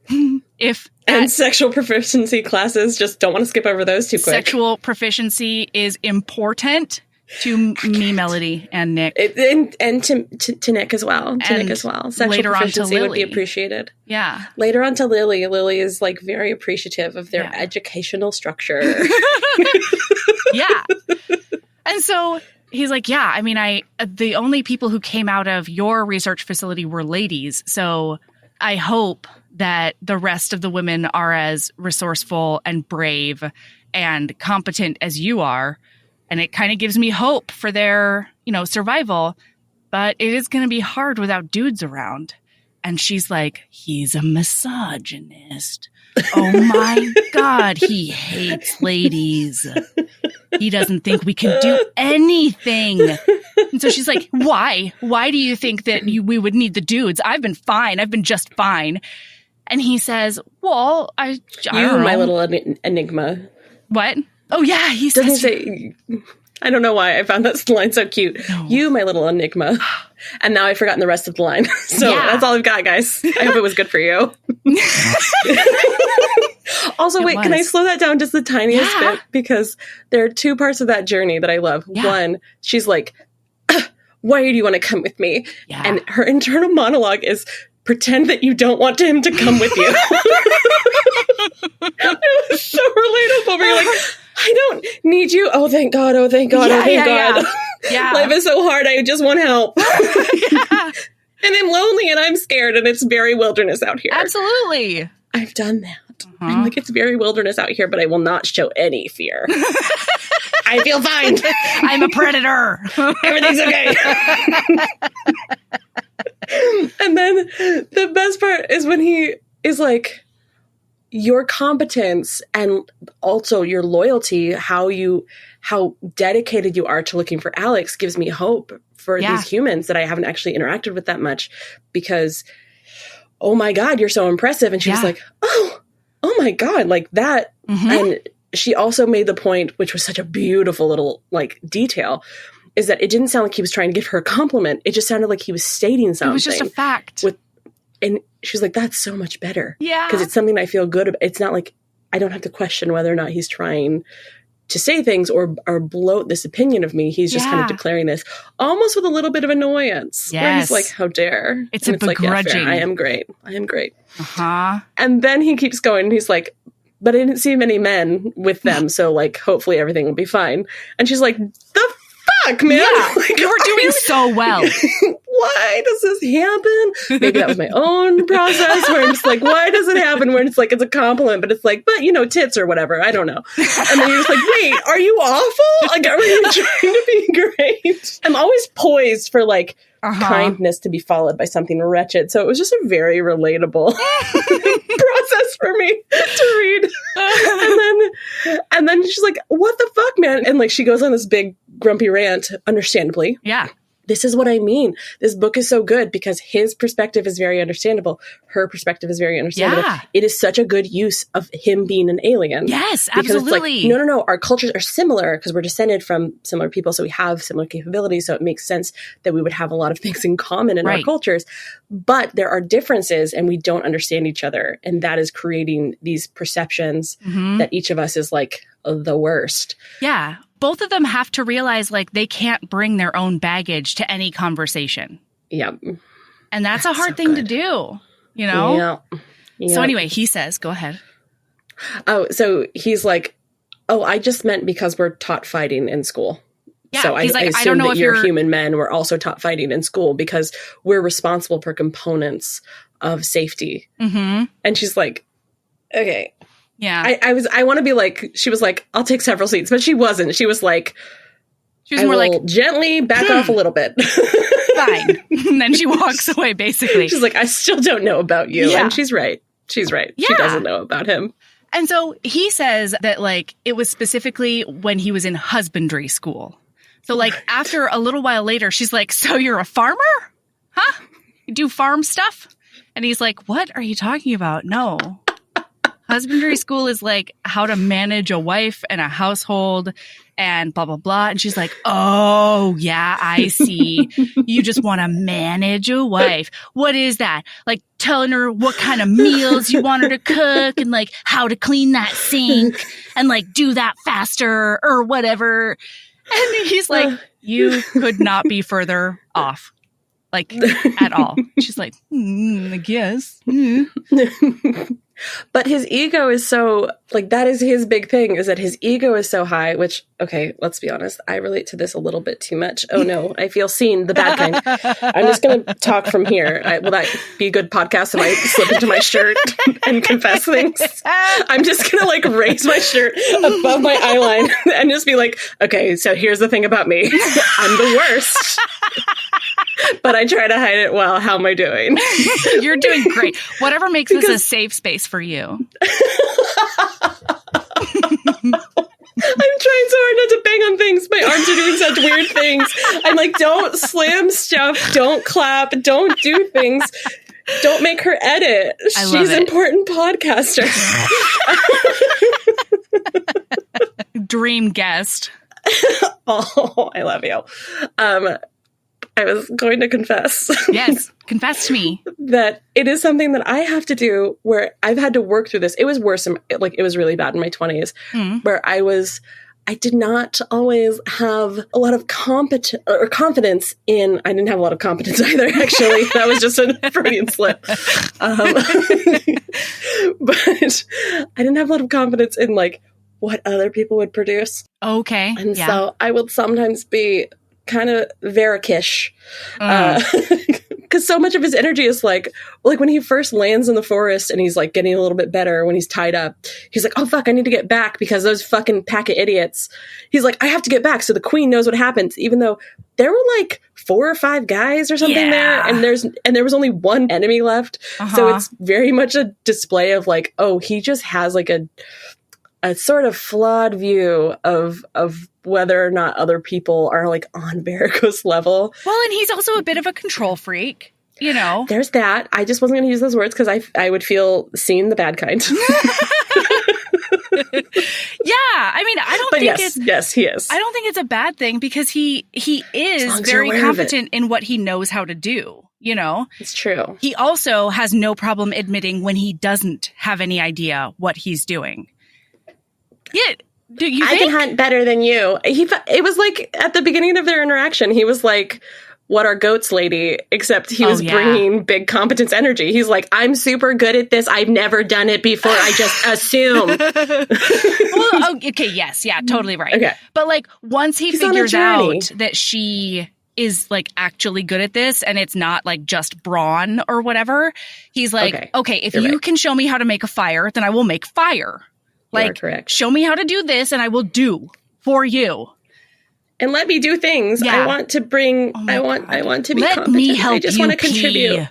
and sexual proficiency classes. Just don't want to skip over those too quick. Sexual proficiency is important to me, Melody, and Nick. And to Nick as well. Nick as well. Sexual proficiency would be appreciated. Yeah. Later on to Lily. Lily is like very appreciative of their educational structure. Yeah. And so he's like, yeah, I mean, the only people who came out of your research facility were ladies. So I hope that the rest of the women are as resourceful and brave and competent as you are. And it kind of gives me hope for their, survival. But it is going to be hard without dudes around. And she's like, he's a misogynist. Oh my God, he hates ladies. He doesn't think we can do anything. And so she's like, why? Why do you think that we would need the dudes? I've been fine. I've been just fine. And he says, well, I don't know. My little enigma. What? Oh, yeah. He says. Doesn't say, I don't know why I found that line so cute. No. You, my little enigma. And now I've forgotten the rest of the line. So that's all I've got, guys. I hope it was good for you. Also, wait, can I slow that down just the tiniest bit? Because there are two parts of that journey that I love. Yeah. One, she's like, why do you want to come with me? Yeah. And her internal monologue is, pretend that you don't want him to come with you. It was so relatable. Where you're like, I don't need you. Oh, thank God. Oh, thank God. God. Yeah. Life is so hard. I just want help. And I'm lonely and I'm scared and it's very wilderness out here. Absolutely. I've done that. I'm like, it's very wilderness out here, but I will not show any fear. I feel fine. I'm a predator. Everything's okay. And then the best part is when he is like, your competence and also your loyalty, how dedicated you are to looking for Alex gives me hope for these humans that I haven't actually interacted with that much, because, oh my God, you're so impressive. And she was like, oh my God, like that. Mm-hmm. And she also made the point, which was such a beautiful little like detail, is that it didn't sound like he was trying to give her a compliment. It just sounded like he was stating something. It was just a fact. And she was like, that's so much better. Yeah. Because it's something I feel good about. It's not like I don't have to question whether or not he's trying to say things or bloat this opinion of me. He's just kind of declaring this almost with a little bit of annoyance. Yes. Where he's like, how dare. It's a begrudging. Like, I am great. Uh-huh. And then he keeps going. And he's like, but I didn't see many men with them. So like, hopefully everything will be fine. And she's like, the fuck, man. Yeah, like, you were doing so well. Why does this happen? Maybe that was my own process where I'm just like, why does it happen? Where it's like, it's a compliment, but it's like, but tits or whatever. I don't know. And then you're just like, wait, are you awful? Like, are you trying to be great? I'm always poised for like kindness to be followed by something wretched. So it was just a very relatable process for me to read. And then she's like, what the fuck, man? And like, she goes on this big grumpy rant, understandably. Yeah. This is what I mean. This book is so good because his perspective is very understandable. Her perspective is very understandable. Yeah. It is such a good use of him being an alien. Yes, absolutely. It's like, no. Our cultures are similar because we're descended from similar people. So we have similar capabilities. So it makes sense that we would have a lot of things in common in our cultures. But there are differences and we don't understand each other. And that is creating these perceptions that each of us is like the worst. Yeah. Both of them have to realize like they can't bring their own baggage to any conversation. Yep. And that's a hard thing to do, Yeah. So anyway, he says, go ahead. Oh, so he's like, oh, I just meant because we're taught fighting in school. Yeah, so he's I assume that you're human men were also taught fighting in school because we're responsible for components of safety. Mm-hmm. And she's like, okay. Yeah. I want to be like, she was like, I'll take several seats, but she wasn't. She was like, she was more like, gently back off a little bit. Fine. And then she walks away, basically. She's like, I still don't know about you. Yeah. And she's right. She's right. Yeah. She doesn't know about him. And so he says that like, it was specifically when he was in husbandry school. So like after a little while later, she's like, so you're a farmer? Huh? You do farm stuff? And he's like, what are you talking about? No. Husbandry school is like how to manage a wife and a household and blah, blah, blah. And she's like, oh, yeah, I see. You just want to manage a wife. What is that? Like telling her what kind of meals you want her to cook and like how to clean that sink and like do that faster or whatever. And he's like, you could not be further off. Like at all. She's like, I guess. But his ego is so, like, that is his big thing, is that his ego is so high, which, okay, let's be honest, I relate to this a little bit too much. Oh no, I feel seen, the bad kind. I'm just going to talk from here. Will that be a good podcast if I slip into my shirt and confess things? I'm just going to, like, raise my shirt above my eyeline and just be like, okay, so here's the thing about me. I'm the worst. But I try to hide it well. How am I doing? You're doing great. Whatever makes this a safe space for you. I'm trying so hard not to bang on things. My arms are doing such weird things. I'm like, don't slam stuff. Don't clap. Don't do things. Don't make her edit. She's an important podcaster. Dream guest. Oh, I love you. I was going to confess. Yes, confess to me. That it is something that I have to do where I've had to work through this. It was worse. It was really bad in my 20s where I did not always have a lot of confidence in, I didn't have a lot of competence either, actually. That was just a Freudian slip. But I didn't have a lot of confidence in like what other people would produce. Okay. And so I would sometimes be kind of Verakkish. Because so much of his energy is like when he first lands in the forest and he's like getting a little bit better when he's tied up, he's like, oh fuck, I need to get back because those fucking pack of idiots. He's like, I have to get back so the queen knows what happens, even though there were like 4 or 5 guys or something there, and there was only one enemy left. So it's very much a display of like, oh, he just has like a sort of flawed view of whether or not other people are like on Verakko's level. Well, and he's also a bit of a control freak, you know. There's that. I just wasn't going to use those words because I would feel seen the bad kind. Yeah, I mean, I don't think yes, he is. I don't think it's a bad thing because he is very competent in what he knows how to do. You know, it's true. He also has no problem admitting when he doesn't have any idea what he's doing. Yeah. Do you think? I can hunt better than you. It was like at the beginning of their interaction, he was like, what are goats, lady? Except he was bringing big competence energy. He's like, I'm super good at this. I've never done it before. I just assume. Well, okay. Yes. Yeah, totally right. Okay. But like once he figures out that she is like actually good at this and it's not like just brawn or whatever, he's like, okay, if you can show me how to make a fire, then I will make fire. Like, show me how to do this and I will do for you. And let me do things. Yeah. I want to bring, I want to be competent. Me help I just want to contribute.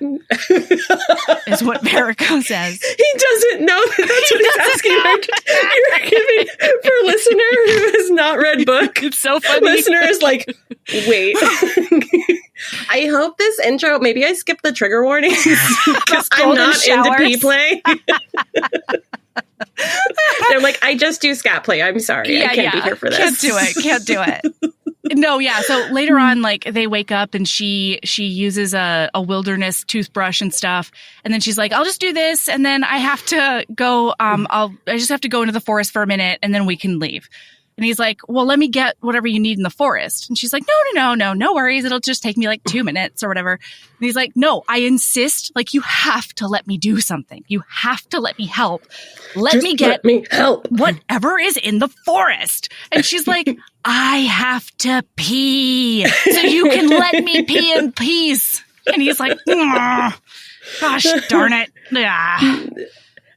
Is what Verakko says. He doesn't know that that's what he's asking her to do. You're giving, for a listener who has not read book. It's so funny. Listener is like, wait. I hope this intro, maybe I skipped the trigger warnings because I'm not into P-play. They're like, I just do scat play. I'm sorry. I can't be here for this. Can't do it. No, yeah. So later on, like they wake up and she uses a wilderness toothbrush and stuff. And then she's like, I'll just do this. And then I have to go, I just have to go into the forest for a minute and then we can leave. And he's like, well, let me get whatever you need in the forest. And she's like, no worries. It'll just take me like 2 minutes or whatever. And he's like, no, I insist. Like, you have to let me do something. You have to let me help. Let me help whatever is in the forest. And she's like, I have to pee so you can let me pee in peace. And he's like, gosh darn it.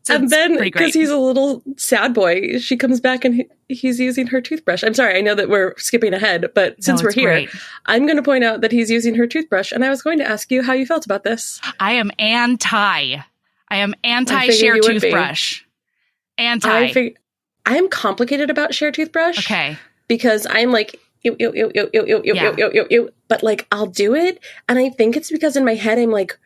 So and then, because he's a little sad boy, she comes back and he's using her toothbrush. I'm sorry, I know that we're skipping ahead, but since we're here, I'm going to point out that he's using her toothbrush. And I was going to ask you how you felt about this. I am anti share toothbrush. Anti. I'm complicated about share toothbrush. Okay. Because I'm like, ew, but like, I'll do it. And I think it's because in my head, I'm like,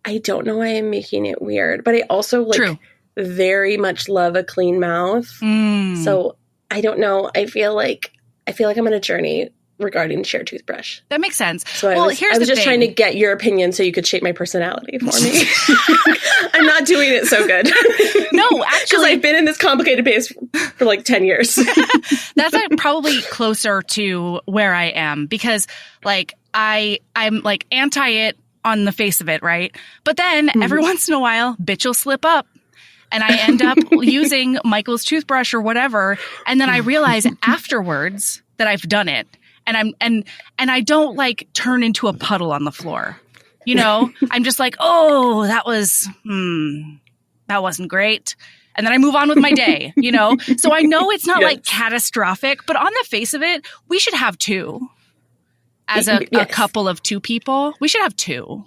I don't know why I'm making it weird, but I also like very much love a clean mouth. So I don't know. I feel like I'm on a journey regarding share toothbrush. That makes sense. So I was just trying to get your opinion so you could shape my personality for me. I'm not doing it so good. No, actually. Because I've been in this complicated phase for like 10 years. That's probably closer to where I am because like I'm like anti it on the face of it, right? But then every once in a while, bitch will slip up. And I end up using Michael's toothbrush or whatever. And then I realize afterwards that I've done it. And I don't like turn into a puddle on the floor. You know, I'm just like, oh, that wasn't great. And then I move on with my day, you know? So I know it's not like catastrophic, but on the face of it, we should have 2. As a couple of 2 people, we should have 2.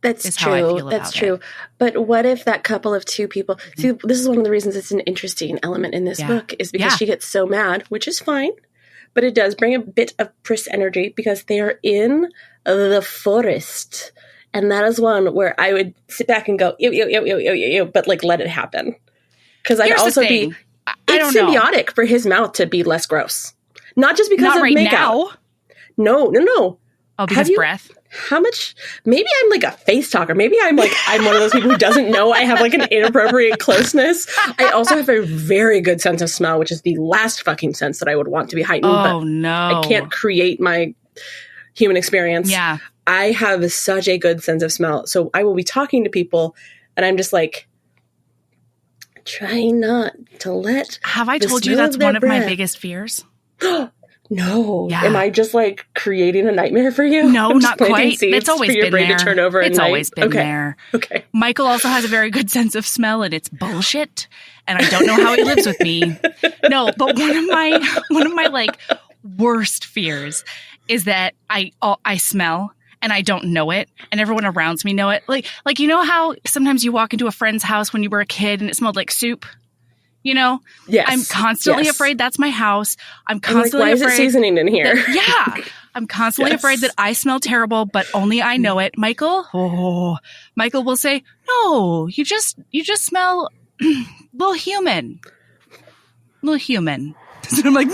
That's true. That's true. But what if that couple of 2 people? See, this is one of the reasons it's an interesting element in this book is because she gets so mad, which is fine, but it does bring a bit of Pris energy because they are in the forest, and that is one where I would sit back and go ew, but like let it happen because I'd also be. It's symbiotic for his mouth to be less gross. Not just because Not of right makeup. now. No. Oh, because breath. How much? Maybe I'm like a face talker. Maybe I'm one of those people who doesn't know I have like an inappropriate closeness. I also have a very good sense of smell, which is the last fucking sense that I would want to be heightened. Oh, but no. I can't create my human experience. Yeah. I have such a good sense of smell. So I will be talking to people and I'm just like, trying not to let. Have I told you that's one of my biggest fears? No. Yeah. Am I just like creating a nightmare for you? No, not quite. It's always for your been brain there. to turn over It's at always night? been there. Okay. Michael also has a very good sense of smell, and it's bullshit. And I don't know how he lives with me. No, but one of my like worst fears is that I smell and I don't know it, and everyone around me know it. Like you know how sometimes you walk into a friend's house when you were a kid and it smelled like soup. You know, yes. I'm constantly afraid that's my house. I'm constantly afraid. Why is it seasoning in here? I'm constantly afraid that I smell terrible, but only I know it. Michael will say, "No, you just smell little human." And I'm like,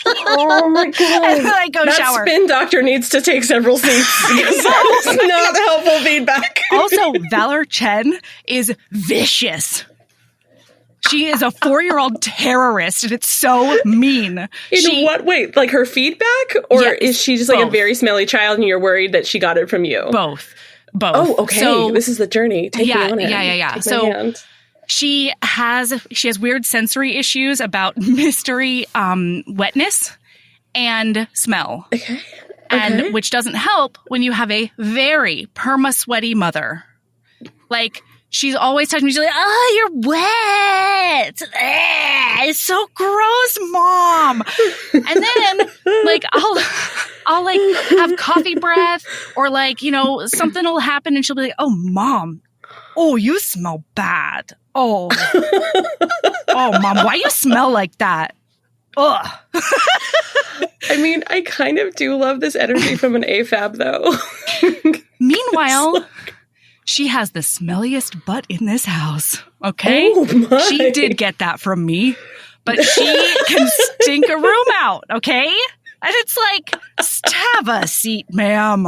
oh my God. And then I go that shower. Spin doctor needs to take several seats because that was not helpful feedback. Also, Valor Chen is vicious. She is a 4-year-old terrorist, and it's so mean. In what way? Like her feedback? Or is she just like both. A very smelly child and you're worried that she got it from you? Both. Oh, okay. So, this is the journey. Take me on it. Yeah. Take So my hand. she has weird sensory issues about mystery wetness and smell. Okay. And which doesn't help when you have a very perma-sweaty mother. Like, she's always touching me. She's like, "Oh, you're wet. It's so gross, Mom." And then, like, I'll like have coffee breath, or like, you know, something will happen, and she'll be like, "Oh, Mom, oh, you smell bad. Oh, Mom, why you smell like that? Ugh." I mean, I kind of do love this energy from an AFAB, though. Meanwhile, she has the smelliest butt in this house, okay? Oh my. She did get that from me, but she can stink a room out, okay? And it's like, have a seat, ma'am.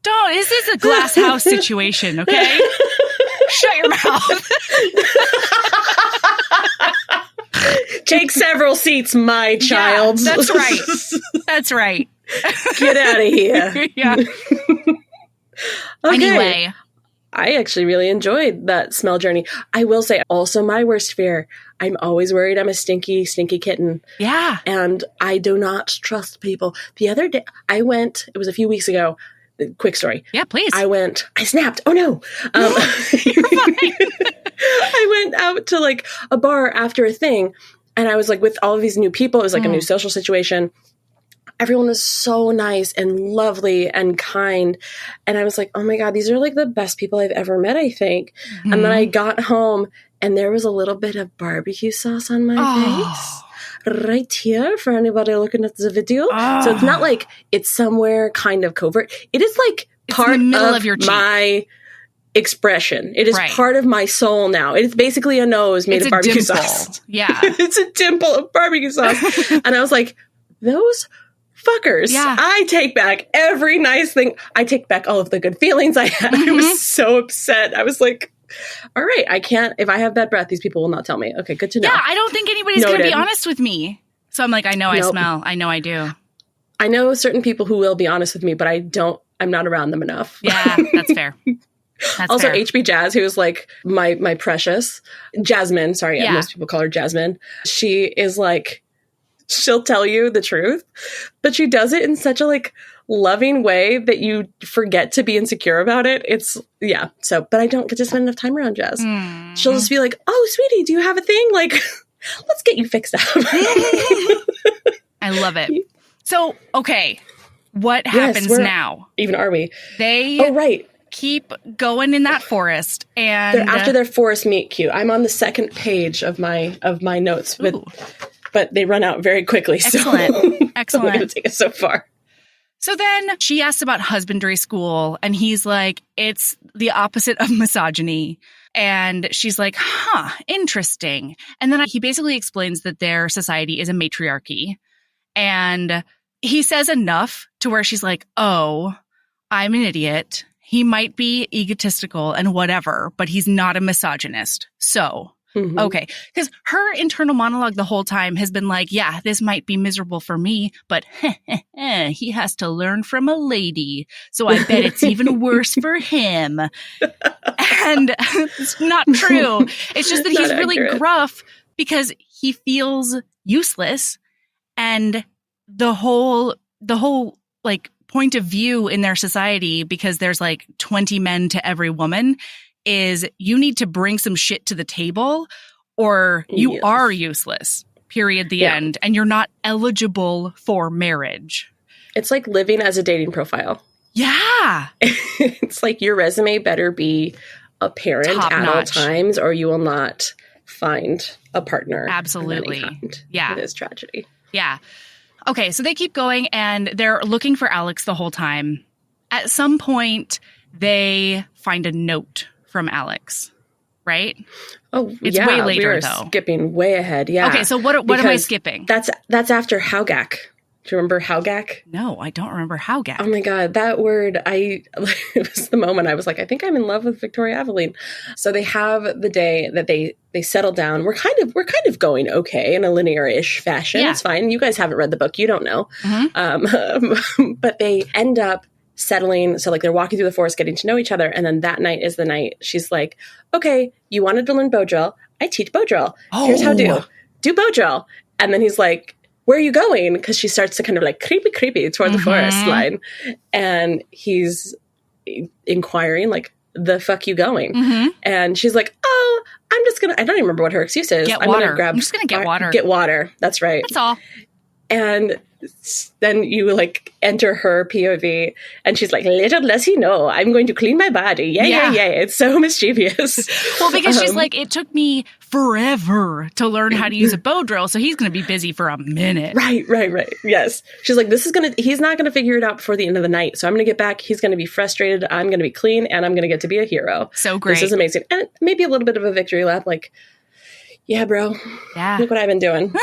This is a glass house situation, okay? Shut your mouth. Take several seats, my child. Yeah, that's right. That's right. Get out of here. Yeah. Okay. Anyway. I actually really enjoyed that smell journey. I will say also my worst fear. I'm always worried I'm a stinky kitten. Yeah. And I do not trust people. The other day I went, it was a few weeks ago. Quick story. Yeah, please. I snapped. Oh no. You're fine. I went out to like a bar after a thing and I was like with all of these new people. It was like a new social situation. Everyone was so nice and lovely and kind. And I was like, oh my God, these are like the best people I've ever met, I think. Mm-hmm. And then I got home and there was a little bit of barbecue sauce on my face. Right here for anybody looking at the video. So it's not like it's somewhere kind of covert. It is like part in the middle of your cheek. My expression. It is part of my soul now. It is basically a nose made of barbecue sauce. Yeah. It's a dimple of barbecue sauce. And I was like, those fuckers. Yeah. I take back every nice thing. I take back all of the good feelings I had. I was so upset. I was like, all right, I can't, if I have bad breath, these people will not tell me. Okay, good to know. Yeah, I don't think anybody's going to be honest with me. So I'm like, I know I smell. I know I do. I know certain people who will be honest with me, but I'm not around them enough. Yeah, that's fair. Also, fair. HB Jazz, who is like my precious Jasmine. Sorry, most people call her Jasmine. She is like, she'll tell you the truth, but she does it in such a like loving way that you forget to be insecure about it. So, but I don't get to spend enough time around Jazz. She'll just be like, "Oh, sweetie, do you have a thing? Like, let's get you fixed up." I love it. So, okay, what happens now? Even are we? They keep going in that forest, and they're after their forest meet cute. I'm on the second page of my notes, but they run out very quickly. Excellent. So Excellent. I'm going to take us so far. So then she asks about husbandry school, and he's like, it's the opposite of misogyny. And she's like, interesting. And then he basically explains that their society is a matriarchy. And he says enough to where she's like, oh, I'm an idiot. He might be egotistical and whatever, but he's not a misogynist. So, okay. Because her internal monologue the whole time has been like, yeah, this might be miserable for me, but he has to learn from a lady. So I bet it's even worse for him. And it's not true. It's just that he's really gruff because he feels useless. And the whole like point of view in their society, because there's like 20 men to every woman, is you need to bring some shit to the table or you are useless, period, the end. And you're not eligible for marriage. It's like living as a dating profile. Yeah. It's like your resume better be apparent Top at all notch. times or you will not find a partner. Absolutely. Of any kind. Yeah. It is tragedy. Yeah. Okay, so they keep going and they're looking for Alex the whole time. At some point, they find a note from Alex, right? Oh, It's way later, we're though. Skipping way ahead. Yeah. Okay, so what am I Because skipping? That's after Haugak. Do you remember Haugak? No, I don't remember how Oh my God, that word, it was the moment I was like, I think I'm in love with Victoria Aveline. So they have the day that they settle down. We're kind of going okay in a linear-ish fashion. Yeah. It's fine. You guys haven't read the book. You don't know. But they end up settling. So like they're walking through the forest, getting to know each other. And then that night is the night she's like, okay, you wanted to learn bow drill. I teach bow drill. Here's how do bow drill. And then he's like, where are you going? Because she starts to kind of like creepy toward the forest line. And he's inquiring like, the fuck you going? And she's like, oh, I'm just going to, I don't even remember what her excuse is. Get I'm water. Grab, I'm just going to get water. Get water. That's right. That's all. And then you like enter her POV and she's like, little does he know, I'm going to clean my body. Yeah. It's so mischievous. Well, because she's like, it took me forever to learn how to use a bow drill. So he's going to be busy for a minute. Right. Yes. She's like, he's not going to figure it out before the end of the night. So I'm going to get back. He's going to be frustrated. I'm going to be clean and I'm going to get to be a hero. So great. This is amazing. And maybe a little bit of a victory lap. Like, yeah, bro. Yeah. Look what I've been doing.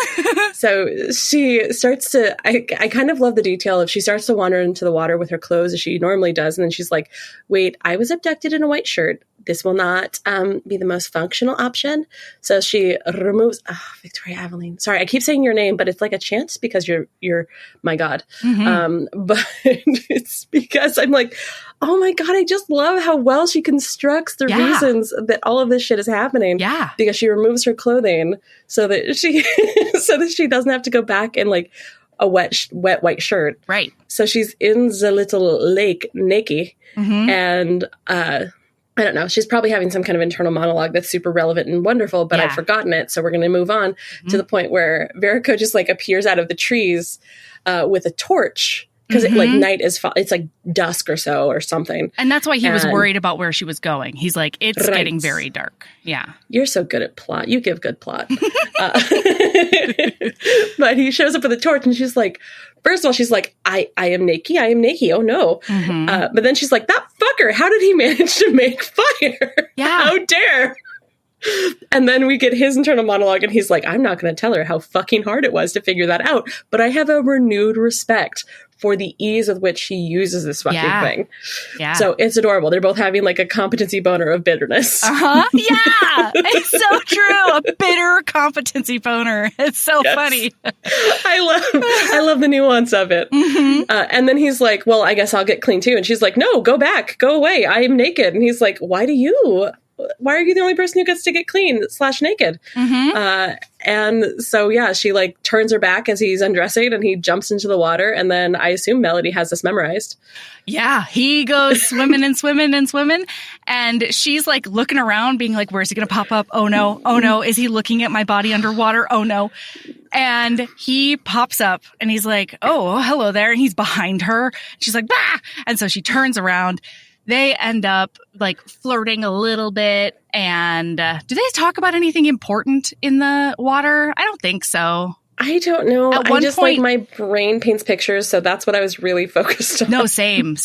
So she starts to, I kind of love the detail of she starts to wander into the water with her clothes as she normally does. And then she's like, wait, I was abducted in a white shirt. This will not be the most functional option. So she removes, Victoria Aveline. Sorry, I keep saying your name, but it's like a chant because you're my God. But it's because I'm like, oh my God, I just love how well she constructs the reasons that all of this shit is happening. Yeah. Because she removes her clothing so that she doesn't have to go back in like a wet white shirt. Right. So she's in the little lake naked and I don't know. She's probably having some kind of internal monologue that's super relevant and wonderful, but I've forgotten it. So we're going to move on to the point where Verakko just like appears out of the trees with a torch because like night is, it's like dusk or so or something. And that's why he was worried about where she was going. He's like, it's getting very dark. Yeah. You're so good at plot. You give good plot. But he shows up with a torch and she's like, first of all, she's like, I am naked. I am naked. Oh, no. But then she's like, that fucker, how did he manage to make fire? Yeah. How dare? And then we get his internal monologue and he's like, I'm not going to tell her how fucking hard it was to figure that out. But I have a renewed respect for the ease with which he uses this fucking thing. Yeah. So it's adorable. They're both having like a competency boner of bitterness. Yeah. It's so true. A bitter competency boner. It's so funny. I love the nuance of it. And then he's like, well, I guess I'll get clean too. And she's like, no, go back, go away. I am naked. And he's like, why are you the only person who gets to get clean / naked? And so, yeah, she like turns her back as he's undressing and he jumps into the water. And then I assume Melody has this memorized. Yeah, he goes swimming and swimming and swimming. And she's like looking around being like, where's he going to pop up? Oh no. Oh no. Is he looking at my body underwater? Oh no. And he pops up and he's like, oh, hello there. And he's behind her. She's like, bah! And so she turns around. They end up like flirting a little bit. And do they talk about anything important in the water? I don't think so. I don't know. At one point, like my brain paints pictures. So that's what I was really focused on. No, same.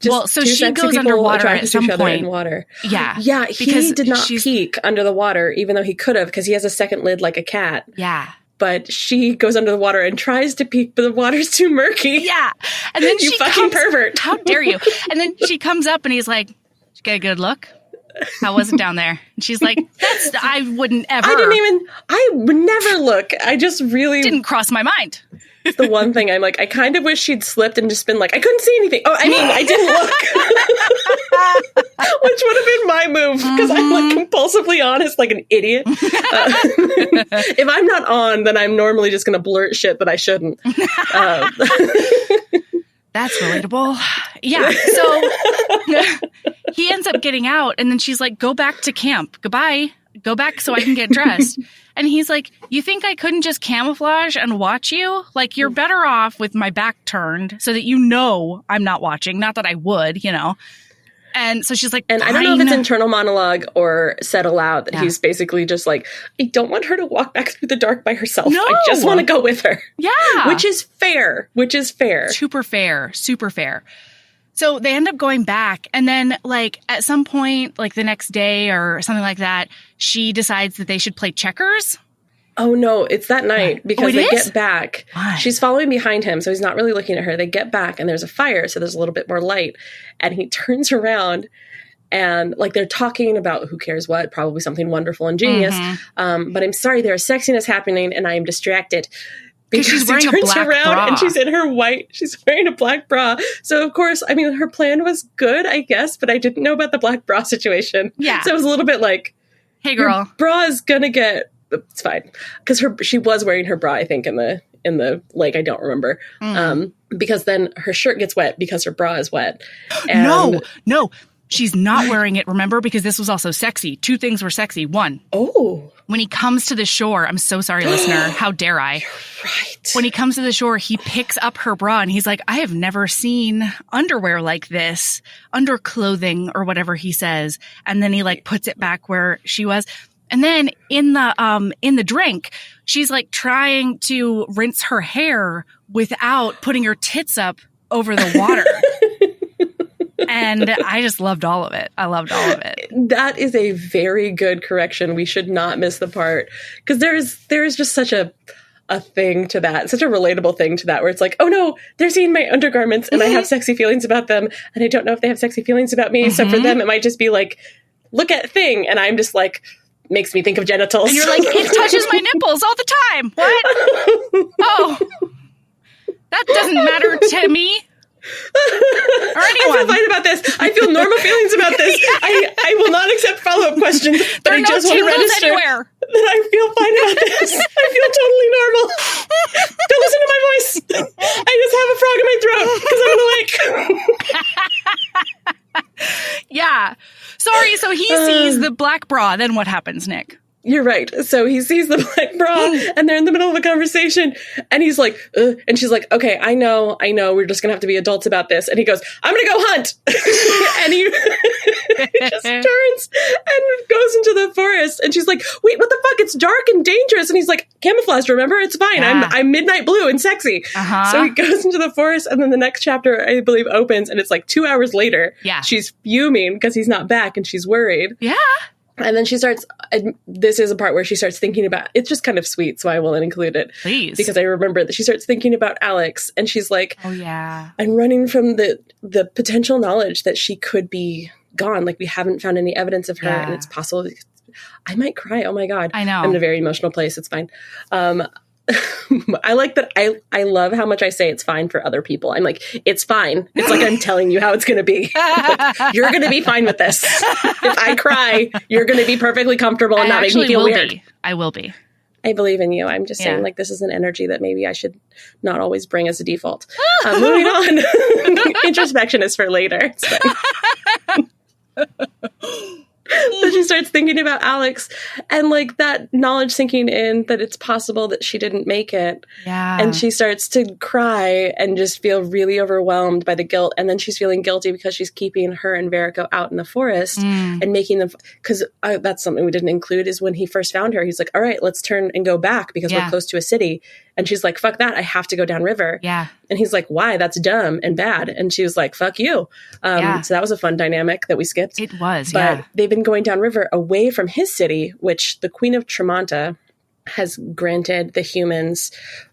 Well, so she goes underwater at some point. In water. Yeah. Yeah. He did not peek under the water, even though he could have, because he has a second lid like a cat. Yeah. but she goes under the water and tries to peek, but the water's too murky. Yeah. And then You fucking pervert. How dare you? And then she comes up and he's like, did you get a good look? How was it down there? And she's like, I wouldn't ever. I would never look. I just really didn't cross my mind. It's the one thing I'm like, I kind of wish she'd slipped and just been like, I couldn't see anything. Oh, I mean, I didn't look. Which would have been my move, because I'm like compulsively honest, like an idiot. If I'm not on, then I'm normally just going to blurt shit that I shouldn't. That's relatable. Yeah. So he ends up getting out, and then she's like, go back to camp. Goodbye. Go back so I can get dressed. And he's like, you think I couldn't just camouflage and watch you? Like, you're better off with my back turned so that you know I'm not watching. Not that I would, you know. And so she's like, and I don't know if it's internal monologue or said aloud that he's basically just like, I don't want her to walk back through the dark by herself. No. I just want to go with her. Yeah. Which is fair. Super fair. Super fair. So they end up going back, and then, like, at some point, like the next day or something like that, she decides that they should play checkers. Oh, no, it's that night, because they get back. Why? She's following behind him, so he's not really looking at her. They get back, and there's a fire, so there's a little bit more light. And he turns around, and, like, they're talking about who cares what, probably something wonderful and genius. But I'm sorry, there's sexiness happening, and I am distracted. Because she's wearing turns a black around bra. And she's in her white. She's wearing a black bra. So, of course, I mean, her plan was good, I guess, but I didn't know about the black bra situation. Yeah. So it was a little bit like, hey, girl, your bra is gonna get. It's fine, because she was wearing her bra, I think, in the lake. I don't remember. Because then her shirt gets wet because her bra is wet. And No. She's not wearing it, remember? Because this was also sexy. Two things were sexy. One. Oh. When he comes to the shore, I'm so sorry, listener. How dare I? You're right. When he comes to the shore, he picks up her bra and he's like, I have never seen underwear like this, underclothing or whatever he says. And then he like puts it back where she was. And then in the drink, she's like trying to rinse her hair without putting her tits up over the water. And I just loved all of it. I loved all of it. That is a very good correction. We should not miss the part, because there is just such a thing to that, such a relatable thing to that, where it's like, oh no, they're seeing my undergarments and I have sexy feelings about them, and I don't know if they have sexy feelings about me. So for them, it might just be like, look at thing, and I'm just like, makes me think of genitals. And you're like, it touches my nipples all the time. What? Oh, that doesn't matter to me. Or anyone. I feel fine about this. I feel normal feelings about this. I will not accept follow-up questions. But there are I no just want to tingles register anywhere. that I feel fine about this. I feel totally normal. Don't listen to my voice. I just have a frog in my throat because I'm in the lake. Yeah. Sorry. So he sees the black bra. Then what happens, Nick? You're right. So he sees the black bra and they're in the middle of a conversation and he's like, and she's like, okay, I know. We're just going to have to be adults about this. And he goes, I'm going to go hunt. And he just turns and goes into the forest. And she's like, wait, what the fuck? It's dark and dangerous. And he's like, camouflage, remember? It's fine. Yeah. I'm midnight blue and sexy. So he goes into the forest and then the next chapter, I believe, opens and it's like 2 hours later. Yeah. She's fuming because he's not back and she's worried. Yeah. And then she starts, this is a part where she starts thinking about, it's just kind of sweet, so I will include it. Please. Because I remember that she starts thinking about Alex, and she's like, oh, yeah. I'm running from the potential knowledge that she could be gone. Like, we haven't found any evidence of her, and it's possible. I might cry. Oh, my God. I know. I'm in a very emotional place. It's fine. I like that. I love how much I say it's fine for other people. I'm like, it's fine. It's like I'm telling you how it's going to be. Like, you're going to be fine with this. If I cry, you're going to be perfecally comfortable and not make me feel weird. I will be. I believe in you. I'm just saying, like, this is an energy that maybe I should not always bring as a default. Moving on. Introspection is for later. It's fine. So she starts thinking about Alex and like that knowledge sinking in that it's possible that she didn't make it. Yeah. And she starts to cry and just feel really overwhelmed by the guilt. And then she's feeling guilty because she's keeping her and Verakko out in the forest and making them, because that's something we didn't include, is when he first found her, he's like, all right, let's turn and go back because we're close to a city. And she's like, fuck that. I have to go downriver. Yeah. And he's like, why? That's dumb and bad. And she was like, fuck you. So that was a fun dynamic that we skipped. It was, but they've been going downriver away from his city, which the Queen of Tremonta has granted the humans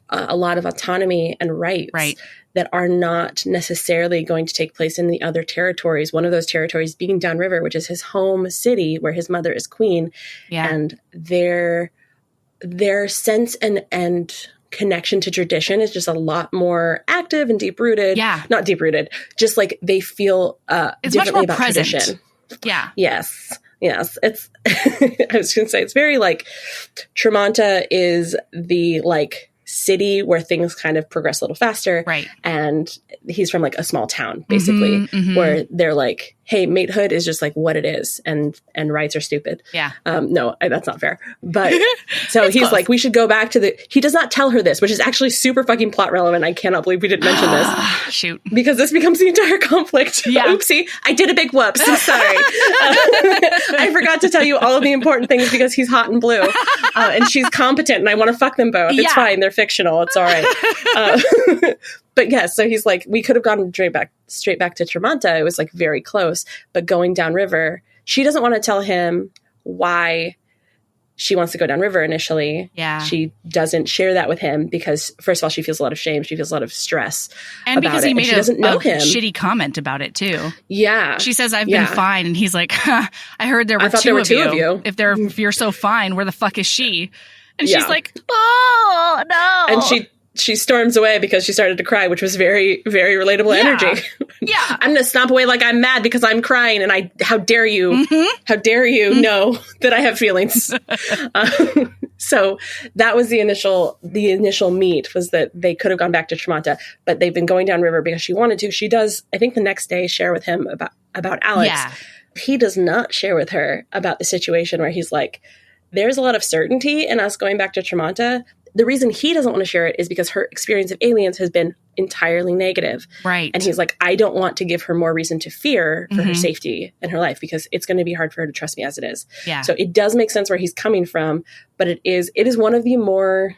a lot of autonomy and rights that are not necessarily going to take place in the other territories. One of those territories being Downriver, which is his home city where his mother is queen. Yeah. And their sense and connection to tradition is just a lot more active and deep-rooted. Yeah. Not deep-rooted, just like they feel it's differently much more about present. Tradition. Yeah. Yes. It's, I was going to say, it's very like Tremonta is the like city where things kind of progress a little faster. Right. And he's from like a small town, basically, where they're like, hey, matehood is just like what it is, and rights are stupid. Yeah. No, that's not fair. But so he's close. like, we should go back to he does not tell her this, which is actually super fucking plot relevant. I cannot believe we didn't mention this. Shoot. Because this becomes the entire conflict. Yeah. Oopsie. I did a big whoops. I'm sorry. I forgot to tell you all of the important things because he's hot and blue. And she's competent and I want to fuck them both. It's fine. They're fictional. It's all right. But yes, so he's like, we could have gone straight back to Tremonta. It was like very close, but going downriver, she doesn't want to tell him why she wants to go downriver initially. Yeah. She doesn't share that with him because first of all, she feels a lot of shame. She feels a lot of stress. And because he made she doesn't know him. Shitty comment about it too. Yeah. She says, I've been fine. And he's like, I heard there were two of you. If you're so fine, where the fuck is she? And she's like, oh, no. And she storms away because she started to cry, which was very, very relatable energy. Yeah. I'm going to stomp away like I'm mad because I'm crying. And how dare you know that I have feelings. So that was the initial meet, was that they could have gone back to Tremonta, but they've been going downriver because she wanted to. She does, I think the next day, share with him about Alex. Yeah. He does not share with her about the situation where he's like, there's a lot of certainty in us going back to Tremonta. The reason he doesn't want to share it is because her experience of aliens has been entirely negative. Right. And he's like, I don't want to give her more reason to fear for her safety and her life because it's going to be hard for her to trust me as it is. Yeah. So it does make sense where he's coming from, but it is one of the more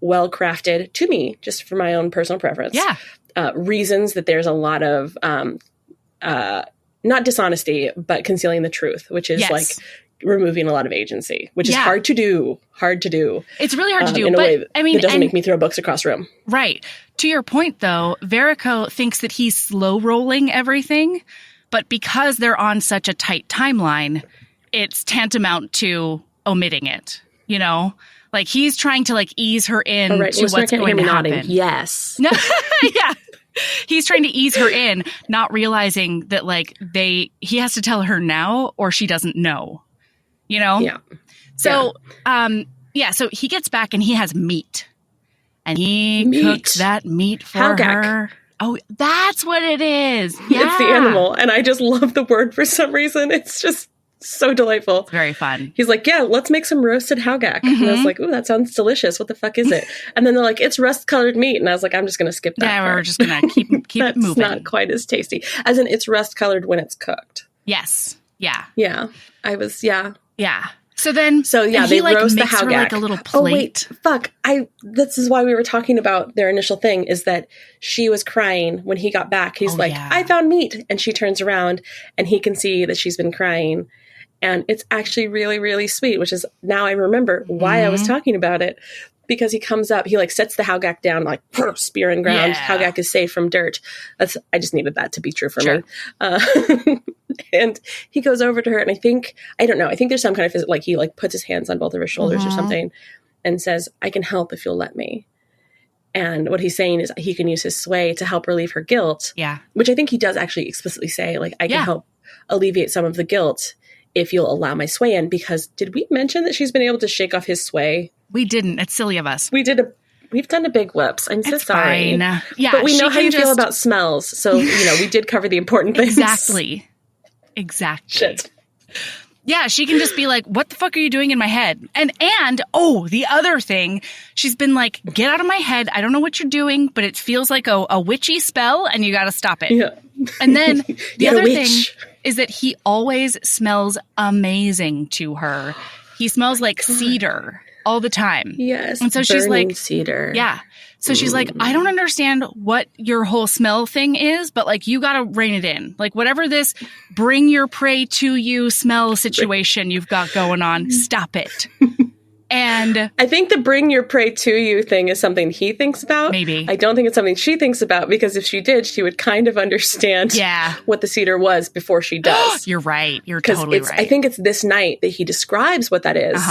well-crafted, to me, just for my own personal preference, reasons that there's a lot of, not dishonesty, but concealing the truth, which is like removing a lot of agency, which is hard to do. It's really hard to do. In a but, way I mean, that doesn't make me throw books across room. Right. To your point, though, Verakko thinks that he's slow rolling everything, but because they're on such a tight timeline, it's tantamount to omitting it. You know, like he's trying to like ease her in to what's going to happen. Yes. Yeah. He's trying to ease her in, not realizing that like he has to tell her now or she doesn't know. You know? Yeah. So, so he gets back and he has meat. And he cooks that meat for her. Oh, that's what it is. Yeah. It's the animal. And I just love the word for some reason. It's just so delightful. It's very fun. He's like, yeah, let's make some roasted haugak. And I was like, ooh, that sounds delicious. What the fuck is it? And then they're like, it's rust-colored meat. And I was like, I'm just going to skip that part. We're just going to keep it moving. That's not quite as tasty. As in, it's rust-colored when it's cooked. Yes. Yeah. Yeah. Yeah. So then, they like, roast the makes her, haugak. like a little plate. Oh wait, fuck! This is why we were talking about their initial thing. Is that she was crying when he got back. He's I found meat, and she turns around, and he can see that she's been crying, and it's actually really, really sweet. Which is now I remember why I was talking about it. Because he comes up, he like sets the haugak down, like spear in ground. Yeah. Haugak is safe from dirt. I just needed that to be true for me. And he goes over to her, and I think there's some kind of like he like puts his hands on both of her shoulders or something, and says, "I can help if you'll let me." And what he's saying is he can use his sway to help relieve her guilt. Yeah, which I think he does actually explicitly say, like, I can help alleviate some of the guilt if you'll allow my sway in. Because did we mention that she's been able to shake off his sway? We didn't. It's silly of us. We've done a big whoops. I'm so sorry. Fine. Yeah, but we know how you feel about smells. So, we did cover the important things. Exactly. Shit. Yeah, she can just be like, what the fuck are you doing in my head? And the other thing, she's been like, get out of my head. I don't know what you're doing, but it feels like a witchy spell and you got to stop it. Yeah. And then the other thing is that he always smells amazing to her. He smells like cedar all the time. Yes. And so she's like, cedar. Yeah. So she's like, I don't understand what your whole smell thing is, but like, you got to rein it in. Like, whatever this bring your prey to you smell situation you've got going on, stop it. And I think the bring your prey to you thing is something he thinks about. Maybe. I don't think it's something she thinks about, because if she did, she would kind of understand what the cedar was before she does. You're right. You're totally right. I think it's this night that he describes what that is.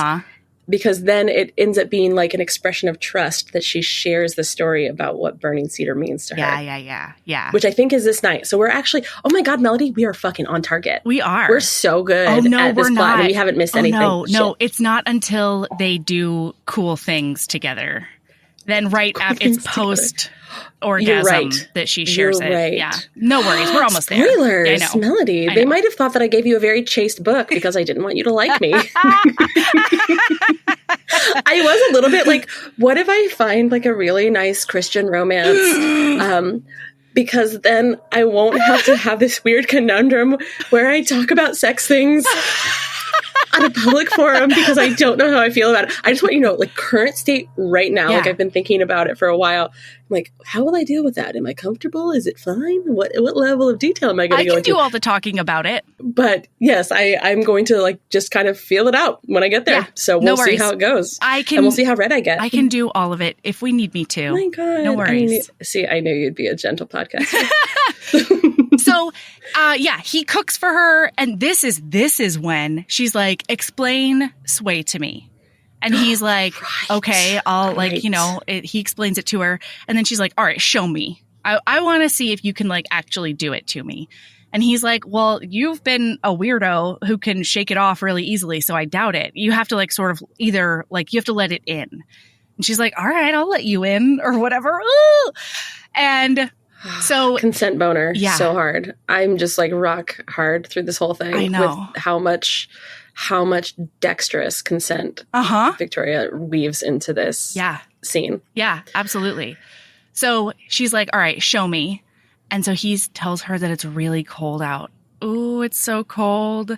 Because then it ends up being like an expression of trust that she shares the story about what burning cedar means to her. Yeah. Which I think is this night. So we're actually, oh my God, Melody, we are fucking on target. We are. We're so good at this plot, not. And we haven't missed anything. No, it's not until they do cool things together. Then it's post orgasm that she shares it. Right. Yeah. No worries. We're almost there. Spoilers, I know. Melody. They might have thought that I gave you a very chaste book because I didn't want you to like me. I was a little bit like, what if I find like a really nice Christian romance? Because then I won't have to have this weird conundrum where I talk about sex things on a public forum because I don't know how I feel about it. I just want you to know, like, current state right now, like I've been thinking about it for a while. I'm like, how will I deal with that? Am I comfortable? Is it fine? What level of detail am I going to go into? I can do all the talking about it. But yes, I'm going to like just kind of feel it out when I get there. So we'll see how it goes. And we'll see how red I get. I can do all of it if we need me to. Oh my God. No worries. I knew you'd be a gentle podcaster. So, he cooks for her, and this is when she's like, explain sway to me. And he's like, okay, I'll he explains it to her. And then she's like, all right, show me. I want to see if you can like actually do it to me. And he's like, well, you've been a weirdo who can shake it off really easily. So I doubt it. You have to like sort of either like, you have to let it in. And she's like, all right, I'll let you in or whatever. Ooh! And so consent boner so hard. I'm just like rock hard through this whole thing. I know. With how much dexterous consent Victoria weaves into this scene. Yeah, absolutely. So she's like, all right, show me. And so he tells her that it's really cold out. Ooh, it's so cold.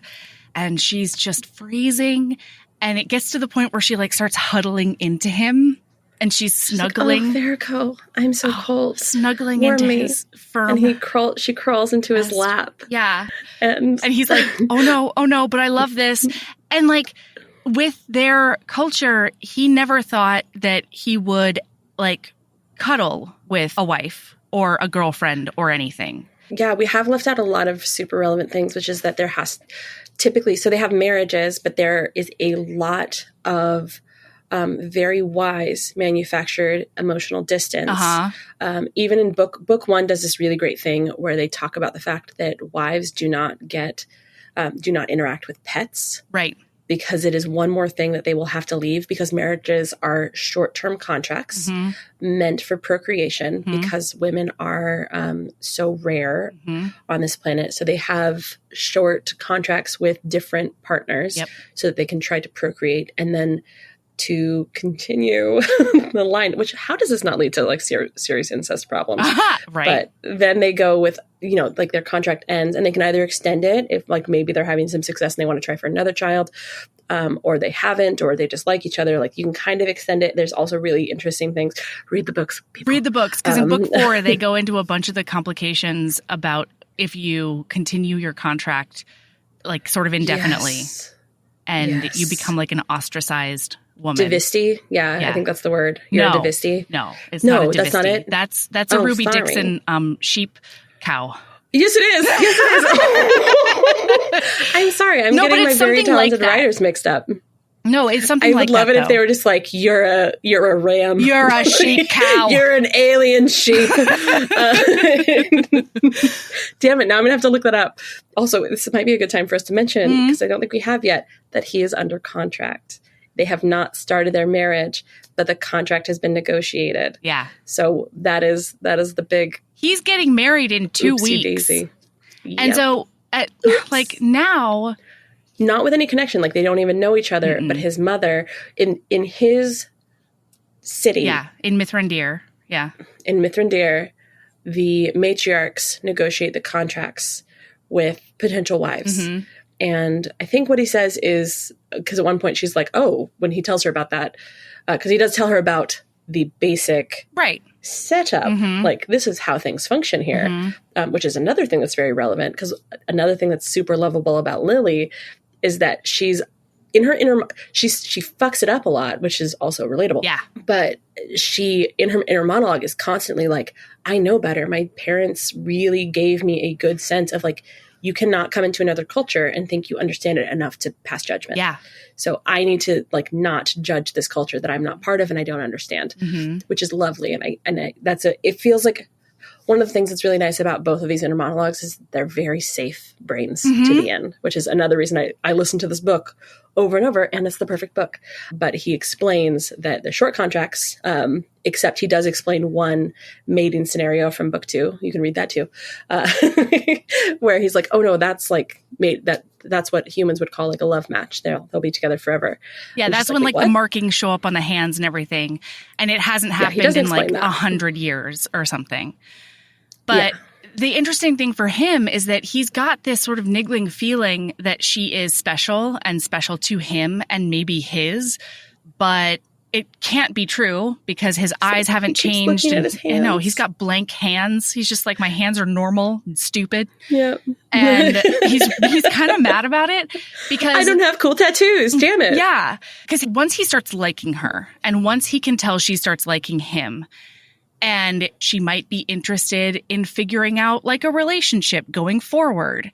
And she's just freezing. And it gets to the point where she like starts huddling into him. And she's snuggling. Like, Verakko, I'm so cold. Snuggling into his firm. And she crawls into his lap. Yeah. And he's like, oh no, but I love this. And like with their culture, he never thought that he would like cuddle with a wife or a girlfriend or anything. Yeah, we have left out a lot of super relevant things, which is that there has typically, so they have marriages, but there is a lot of very wise manufactured emotional distance. Even in book one does this really great thing where they talk about the fact that wives do not interact with pets. Right. Because it is one more thing that they will have to leave, because marriages are short-term contracts meant for procreation because women are so rare on this planet. So they have short contracts with different partners so that they can try to procreate and then to continue the line, which how does this not lead to like serious incest problems? Right. But then they go with, like their contract ends and they can either extend it if like maybe they're having some success and they want to try for another child, or they haven't, or they just like each other. Like you can kind of extend it. There's also really interesting things. Read the books, people. Read the books. Because in book 4, they go into a bunch of the complications about if you continue your contract, like sort of indefinitely and you become like an ostracized woman. Divisty? Yeah, I think that's the word. You're a divisty? No, it's not a divisty. That's not it? That's a Ruby Dixon sheep cow. Yes, it is. I'm sorry. I'm getting my very talented writers mixed up. No, it's something like that. I would love it if they were just like, you're a ram. You're a sheep cow. You're an alien sheep. Damn it. Now I'm going to have to look that up. Also, this might be a good time for us to mention, because I don't think we have yet, that he is under contract. They have not started their marriage, but the contract has been negotiated. Yeah. So that is the big. He's getting married in 2 weeks. Daisy. Yep. And so like now, not with any connection, like they don't even know each other, but his mother in his city. Yeah, in Mithrandir. Yeah. In Mithrandir, the matriarchs negotiate the contracts with potential wives. And I think what he says is, because at one point she's like, oh, when he tells her about that, because he does tell her about the basic setup, like this is how things function here, which is another thing that's very relevant, because another thing that's super lovable about Lily is that she's in her inner, she fucks it up a lot, which is also relatable. Yeah. But she, in her inner monologue, is constantly like, I know better. My parents really gave me a good sense of like, you cannot come into another culture and think you understand it enough to pass judgment. Yeah. So I need to like not judge this culture that I'm not part of and I don't understand, which is lovely. And it feels like one of the things that's really nice about both of these inner monologues is they're very safe brains to the end, which is another reason I listen to this book over and over, and it's the perfect book. But he explains that they're short contracts, except he does explain one mating scenario from book 2. You can read that too, where he's like, oh no, that's like that's what humans would call like a love match. They'll be together forever. Yeah, and that's when like the markings show up on the hands and everything, and it hasn't happened in like 100 years or something. But the interesting thing for him is that he's got this sort of niggling feeling that she is special and special to him and maybe his, but it can't be true because his eyes haven't changed. Looking at his hands. No, he's got blank hands. He's just like, my hands are normal and stupid. Yeah. And he's kind of mad about it because I don't have cool tattoos. Damn it. Yeah. Because once he starts liking her and once he can tell she starts liking him, and she might be interested in figuring out like a relationship going forward,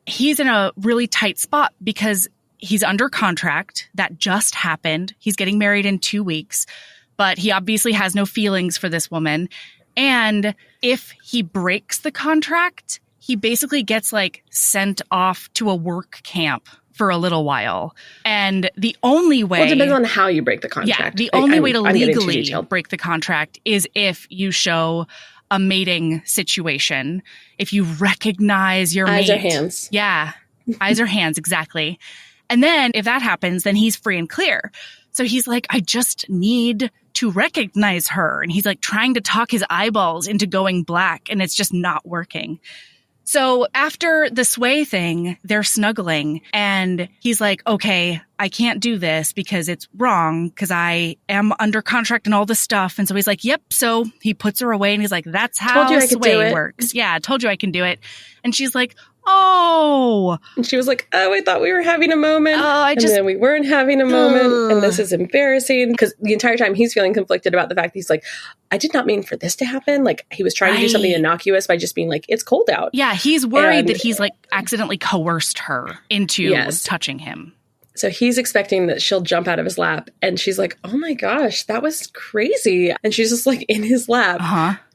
he's in a really tight spot because he's under contract. That just happened. He's getting married in 2 weeks, but he obviously has no feelings for this woman. And if he breaks the contract, he basically gets like sent off to a work camp for a little while. And the only way... Well, it depends on how you break the contract. Yeah, the only way to legally break the contract is if you show a mating situation. If you recognize your mate. Eyes or hands. Yeah, eyes or hands, exactly. And then if that happens, then he's free and clear. So he's like, I just need to recognize her. And he's like trying to talk his eyeballs into going black, and it's just not working. So after the sway thing, they're snuggling and he's like, okay, I can't do this because it's wrong because I am under contract and all this stuff. And so he's like, yep. So he puts her away and he's like, that's how sway works. Yeah, I told you I can do it. And she's like, oh. And she was like, oh, I thought we were having a moment. Oh, and then we weren't having a moment. And this is embarrassing. Because the entire time he's feeling conflicted about the fact that he's like, I did not mean for this to happen. Like he was trying to do something innocuous by just being like, it's cold out. Yeah, he's worried that he's like accidentally coerced her into touching him. So he's expecting that she'll jump out of his lap. And she's like, oh my gosh, that was crazy. And she's just like in his lap.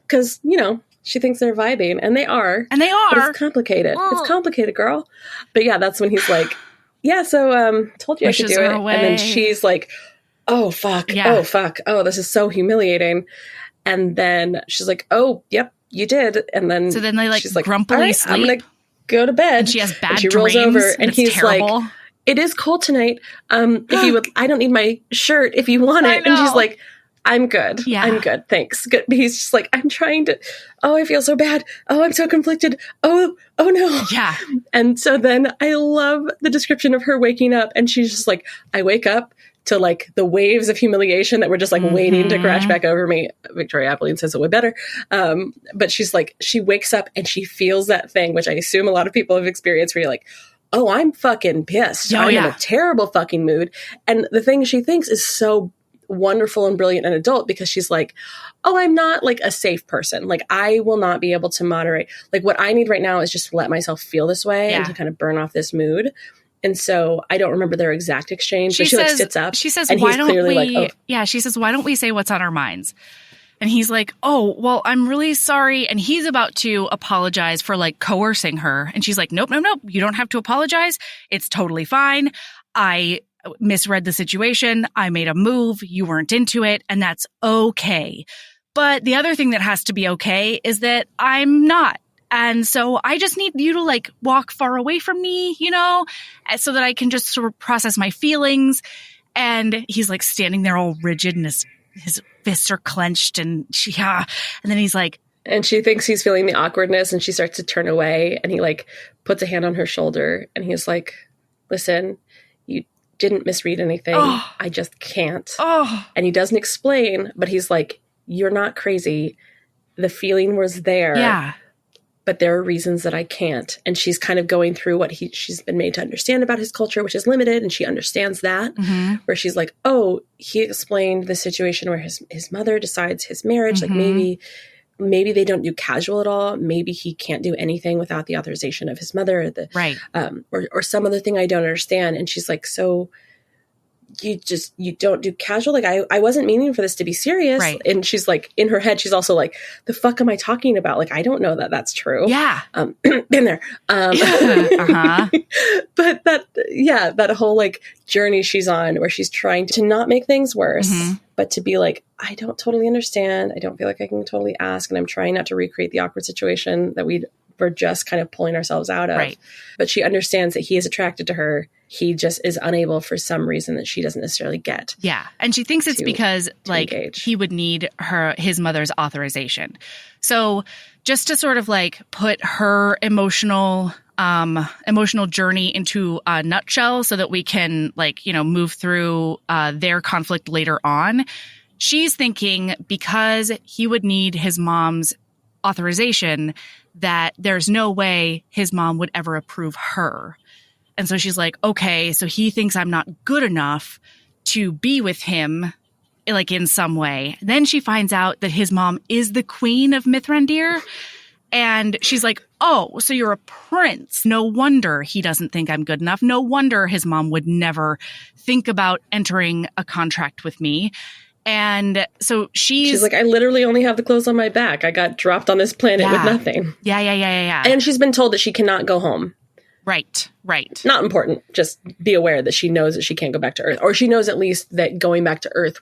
Because, you know, she thinks they're vibing, and they are. And they are. But it's complicated. It's complicated, girl. But yeah, that's when he's like, yeah, so told you I could do it. Away. And then she's like, oh, fuck. Yeah. Oh, fuck. Oh, this is so humiliating. And then she's like, oh, yep, you did. And then so then they like she's like, grumpily right, sleep. I'm going to go to bed. And she has bad and she dreams. Rolls over, and he's terrible. like, it is cold tonight. If you would, I don't need my shirt if you want it. And she's like, I'm good. Yeah. I'm good. Thanks. Good. But he's just like, I'm trying to, oh, I feel so bad. Oh, I'm so conflicted. Oh no. Yeah. And so then I love the description of her waking up, and she's just like, I wake up to like the waves of humiliation that were just like waiting to crash back over me. Victoria Aveline says it way better. But she's like, she wakes up and she feels that thing, which I assume a lot of people have experienced, where you're like, oh, I'm fucking pissed. I'm in a terrible fucking mood. And the thing she thinks is so wonderful and brilliant and adult, because she's like, oh, I'm not like a safe person. Like I will not be able to moderate. Like what I need right now is just to let myself feel this way and to kind of burn off this mood. And so I don't remember their exact exchange, but she like sits up. She says, and why he's don't clearly we, like, oh. Yeah, she says, why don't we say what's on our minds? And he's like, oh, well, I'm really sorry. And he's about to apologize for like coercing her. And she's like, nope. You don't have to apologize. It's totally fine. I misread the situation. I made a move. You weren't into it. And that's okay. But the other thing that has to be okay is that I'm not. And so I just need you to like walk far away from me, you know, so that I can just sort of process my feelings. And he's like standing there all rigid, and his fists are clenched, and and then he's like, and she thinks he's feeling the awkwardness, and she starts to turn away, and he like puts a hand on her shoulder, and he's like, listen, you didn't misread anything. Oh. I just can't. Oh. And he doesn't explain, but he's like, you're not crazy. The feeling was there. Yeah. but there are reasons that I can't. And she's kind of going through what she's been made to understand about his culture, which is limited. And she understands that, where she's like, oh, he explained the situation where his mother decides his marriage. Like maybe they don't do casual at all. Maybe he can't do anything without the authorization of his mother, or some other thing I don't understand. And she's like, so you don't do casual. Like I wasn't meaning for this to be serious. Right. And she's like, in her head, she's also like, the fuck am I talking about? Like, I don't know that that's true. Yeah. Been there. But that whole like journey she's on where she's trying to not make things worse, but to be like, I don't totally understand. I don't feel like I can totally ask. And I'm trying not to recreate the awkward situation that we're just kind of pulling ourselves out of. Right. But she understands that he is attracted to her. He just is unable for some reason that she doesn't necessarily get. Yeah. And she thinks it's because like engage. He would need his mother's authorization. So just to sort of like put her emotional journey into a nutshell so that we can like, move through their conflict later on. She's thinking because he would need his mom's authorization that there's no way his mom would ever approve her. And so she's like, okay, so he thinks I'm not good enough to be with him, like in some way. Then she finds out that his mom is the queen of Mithrandir. And she's like, oh, so you're a prince. No wonder he doesn't think I'm good enough. No wonder his mom would never think about entering a contract with me. And so she's like, I literally only have the clothes on my back. I got dropped on this planet with nothing. Yeah. And she's been told that she cannot go home. Right. Not important. Just be aware that she knows that she can't go back to Earth. Or she knows at least that going back to Earth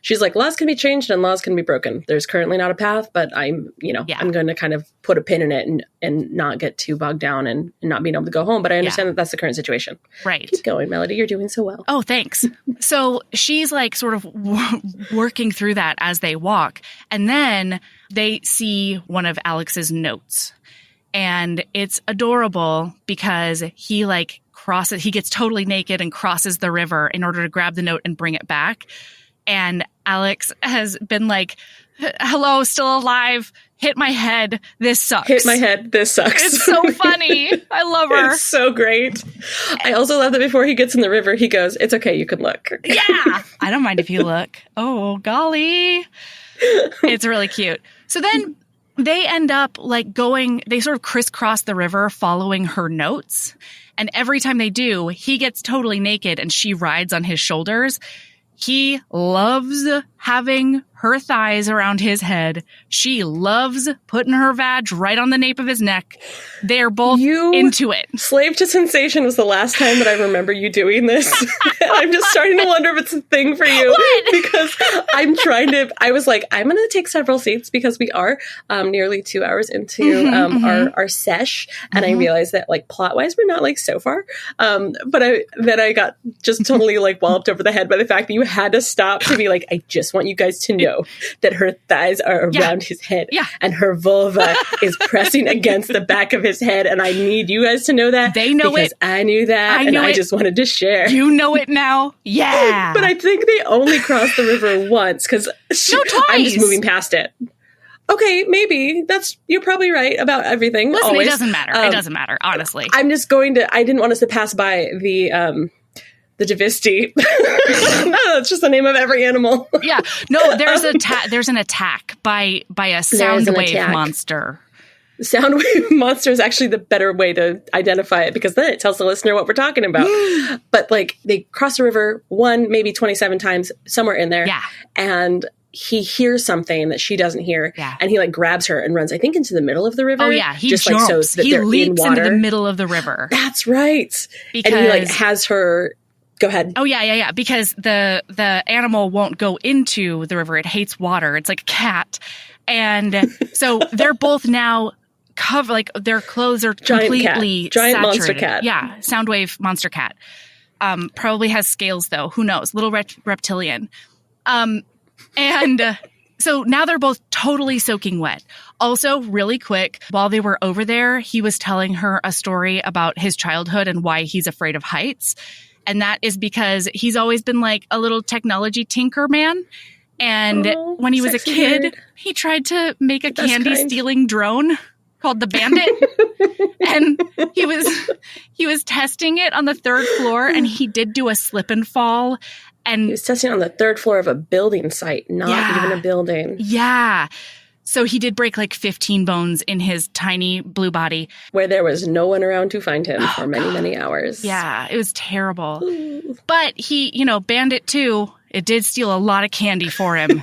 she's like, laws can be changed and laws can be broken. There's currently not a path, but I'm going to kind of put a pin in it and not get too bogged down and not being able to go home. But I understand that that's the current situation. Right. Keep going, Melody. You're doing so well. Oh, thanks. So she's like sort of working through that as they walk. And then they see one of Alex's notes. And it's adorable because he gets totally naked and crosses the river in order to grab the note and bring it back. And Alex has been like, hello, still alive. Hit my head. This sucks. Hit my head. This sucks. It's so funny. I love her. It's so great. I also love that before he gets in the river, he goes, it's okay. You can look. Yeah. I don't mind if you look. Oh, golly. It's really cute. So then they end up they sort of crisscross the river following her notes. And every time they do, he gets totally naked and she rides on his shoulders. He loves having her thighs around his head. She loves putting her vag right on the nape of his neck. They're both into it. Slave to Sensation was the last time that I remember you doing this. I'm just starting to wonder if it's a thing for you. What? Because I was like, I'm going to take several seats because we are nearly 2 hours into our sesh. And I realized that like plot wise, we're not like so far. But I got just totally like walloped over the head by the fact that you had to stop to be like, I just want you guys to know that her thighs are around his head and her vulva is pressing against the back of his head. And I need you guys to know that. They know because it. I knew that. I just wanted to share. You know it now. Yeah. But I think they only crossed the river once because I'm just moving past it. Okay, maybe you're probably right about everything. Listen, always. It doesn't matter. It doesn't matter, honestly. I didn't want us to pass by the Javisti. No, that's just the name of every animal. Yeah. No, there's an attack by a Soundwave monster. Soundwave monster is actually the better way to identify it because then it tells the listener what we're talking about. But like they cross the river maybe 27 times, somewhere in there. Yeah. And he hears something that she doesn't hear. Yeah. And he like grabs her and runs, I think, into the middle of the river. Oh yeah. He just jumps. Like so that he leaps into the middle of the river. That's right. Because, and he like has her go ahead. Oh yeah. Because the animal won't go into the river. It hates water. It's like a cat. And so they're both now covered, like their clothes are completely giant saturated. Monster cat. Yeah, Soundwave monster cat. Probably has scales though. Who knows? Little reptilian. And so now they're both totally soaking wet. Also, really quick, while they were over there, he was telling her a story about his childhood and why he's afraid of heights. And that is because he's always been like a little technology tinker man. And when he was a kid, he tried to make a candy stealing drone. called the Bandit. And he was testing it on the 3rd floor, and he did do a slip and fall. And he was testing on the 3rd floor of a building site, not even a building. Yeah. So he did break like 15 bones in his tiny blue body. Where there was no one around to find him for many, many hours. Yeah, it was terrible. Ooh. But he, Bandit 2, it did steal a lot of candy for him.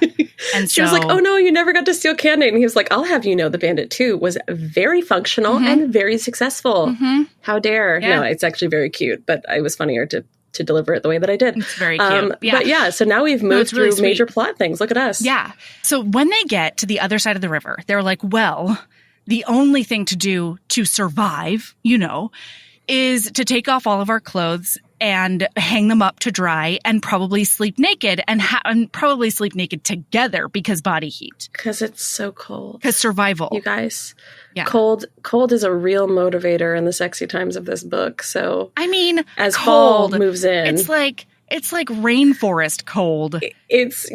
And she was like, oh no, you never got to steal candy. And he was like, I'll have you know the Bandit 2 was very functional and very successful. How dare. Yeah. No, it's actually very cute, but it was funnier to deliver it the way that I did. It's very cute. But yeah, so now we've moved through major plot things. Look at us. Yeah. So when they get to the other side of the river, they're like, well, the only thing to do to survive, is to take off all of our clothes and hang them up to dry and probably sleep naked and probably sleep naked together because body heat. Because it's so cold. Because survival. You guys. Yeah. Cold is a real motivator in the sexy times of this book. So I mean, as fall moves in, it's like rainforest cold. It's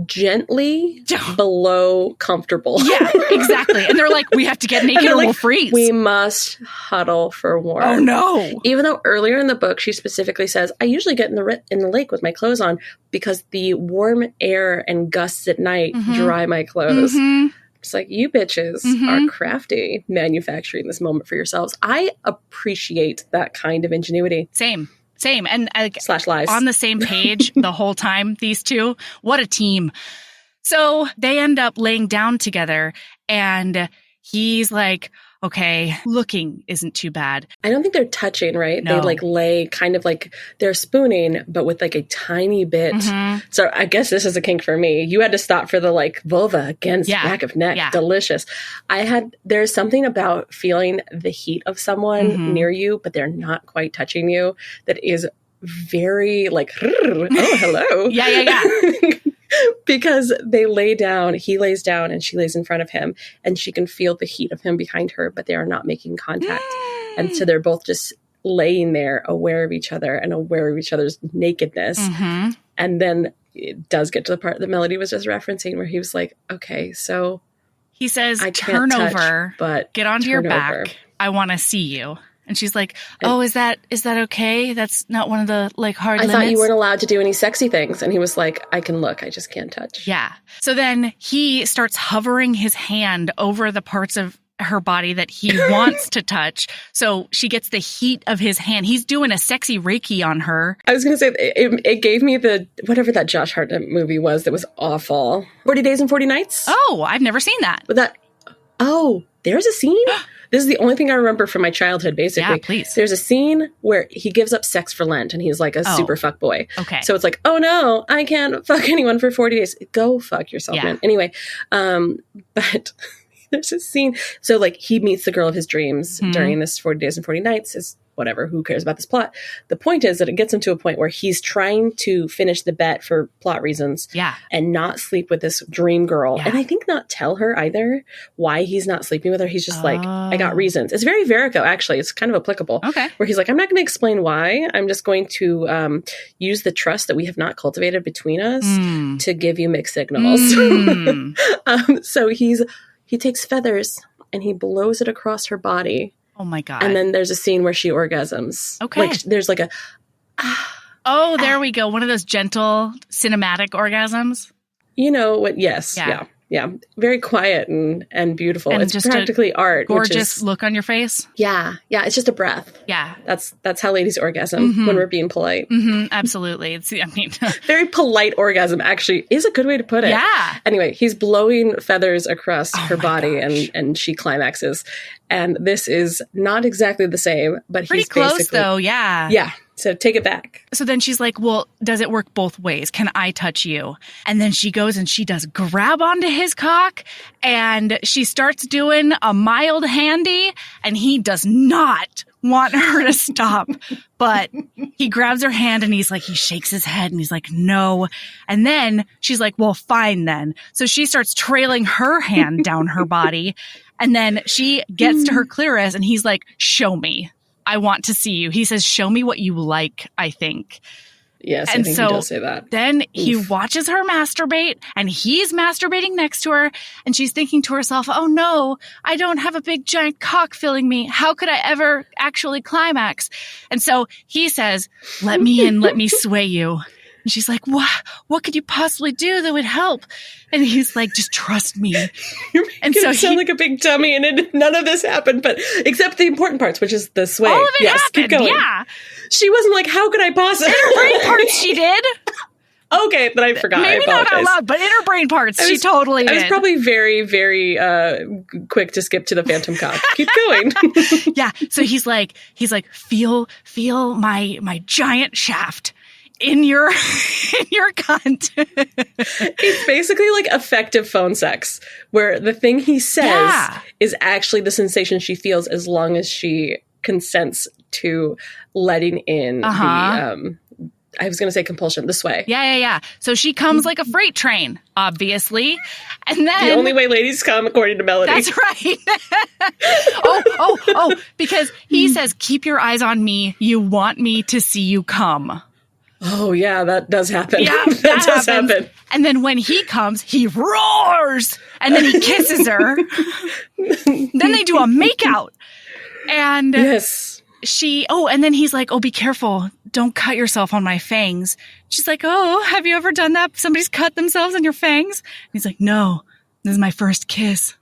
gently below comfortable. Yeah, exactly. And they're like, we have to get naked or we'll freeze. We must huddle for warmth. Oh no! Even though earlier in the book she specifically says, I usually get in the lake with my clothes on because the warm air and gusts at night dry my clothes. It's like, you bitches are crafty, manufacturing this moment for yourselves. I appreciate that kind of ingenuity. Same. And slash lies. On the same page the whole time, these two. What a team. So they end up laying down together and he's like, okay, looking isn't too bad. I don't think they're touching, right? No. They lay kind of like they're spooning, but with a tiny bit. So I guess this is a kink for me. You had to stop for the vulva against back of neck. Yeah. Delicious. There's something about feeling the heat of someone near you, but they're not quite touching you. That is very oh, hello. Yeah. Because they lay down, he lays down and she lays in front of him and she can feel the heat of him behind her, but they are not making contact. And so they're both just laying there aware of each other and aware of each other's nakedness. And then it does get to the part that Melody was just referencing where he was like, okay, so he says, I turn can't over, but get onto your back. I want to see you. And she's like, oh, is that okay? That's not one of the hard limits? I thought you weren't allowed to do any sexy things. And he was like, I can look, I just can't touch. Yeah. So then he starts hovering his hand over the parts of her body that he wants to touch. So she gets the heat of his hand. He's doing a sexy Reiki on her. I was going to say, it gave me whatever that Josh Hartnett movie was that was awful. 40 Days and 40 Nights? Oh, I've never seen that. There's a scene? This is the only thing I remember from my childhood, basically. Yeah, please. There's a scene where he gives up sex for Lent and he's like a super fuck boy. Okay. So it's like, oh no, I can't fuck anyone for 40 days. Go fuck yourself, man. Anyway, but there's a scene. So he meets the girl of his dreams during this 40 Days and 40 Nights. Is whatever, who cares about this plot? The point is that it gets him to a point where he's trying to finish the bet for plot reasons and not sleep with this dream girl. And I think not tell her either why he's not sleeping with her. He's just I got reasons. It's very Verakko, actually. It's kind of applicable. Okay. Where he's like, I'm not going to explain why. I'm just going to use the trust that we have not cultivated between us to give you mixed signals. So he takes feathers and he blows it across her body. Oh my God. And then there's a scene where she orgasms. Okay. There's oh, there we go. One of those gentle cinematic orgasms. You know what? Yes. Yeah. Very quiet and beautiful. And it's just practically art. Gorgeous look on your face. Yeah. Yeah. It's just a breath. Yeah. That's how ladies orgasm when we're being polite. Absolutely. Very polite orgasm actually is a good way to put it. Yeah. Anyway, he's blowing feathers across her body and she climaxes. And this is not exactly the same, but pretty he's close basically, though. Yeah. Yeah. So take it back. So then she's like, well, does it work both ways? Can I touch you? And then she goes and she does grab onto his cock and she starts doing a mild handy and he does not want her to stop. But he grabs her hand and he shakes his head and he's like, no. And then she's like, well, fine then. So she starts trailing her hand down her body. And then she gets to her clitoris and he's like, show me. I want to see you. He says, show me what you like, I think. Yes, And I think so he does say that. then he Oof. watches her masturbate, and he's masturbating next to her, and she's thinking to herself, oh no, I don't have a big giant cock filling me. How could I ever actually climax? And so he says, let me in, let me sway you. And she's like, what could you possibly do that would help? And he's like, just trust me. And so sound like a big dummy, and none of this happened, but except the important parts, which is the sway. All of it yes, happened, keep going. yeah. She wasn't like, how could I possibly? In her brain parts, she did. Okay, then I forgot. Maybe I not out loud, but in her brain parts, she totally did. I was probably very, very quick to skip to the phantom cock. Keep going. Yeah. So he's like, feel my giant shaft in your cunt. It's basically like effective phone sex, where the thing he says is actually the sensation she feels as long as she consents to letting in the I was going to say compulsion, the sway. Yeah. So she comes like a freight train, obviously. And then the only way ladies come, according to Melody. That's right. Because he says, keep your eyes on me. You want me to see you come. Oh, yeah, that does happen. Yeah, that does happen. And then when he comes, he roars. And then he kisses her. Then they do a makeout. And yes. And then he's like, oh, be careful. Don't cut yourself on my fangs. She's like, oh, have you ever done that? Somebody's cut themselves on your fangs? And he's like, no, this is my first kiss.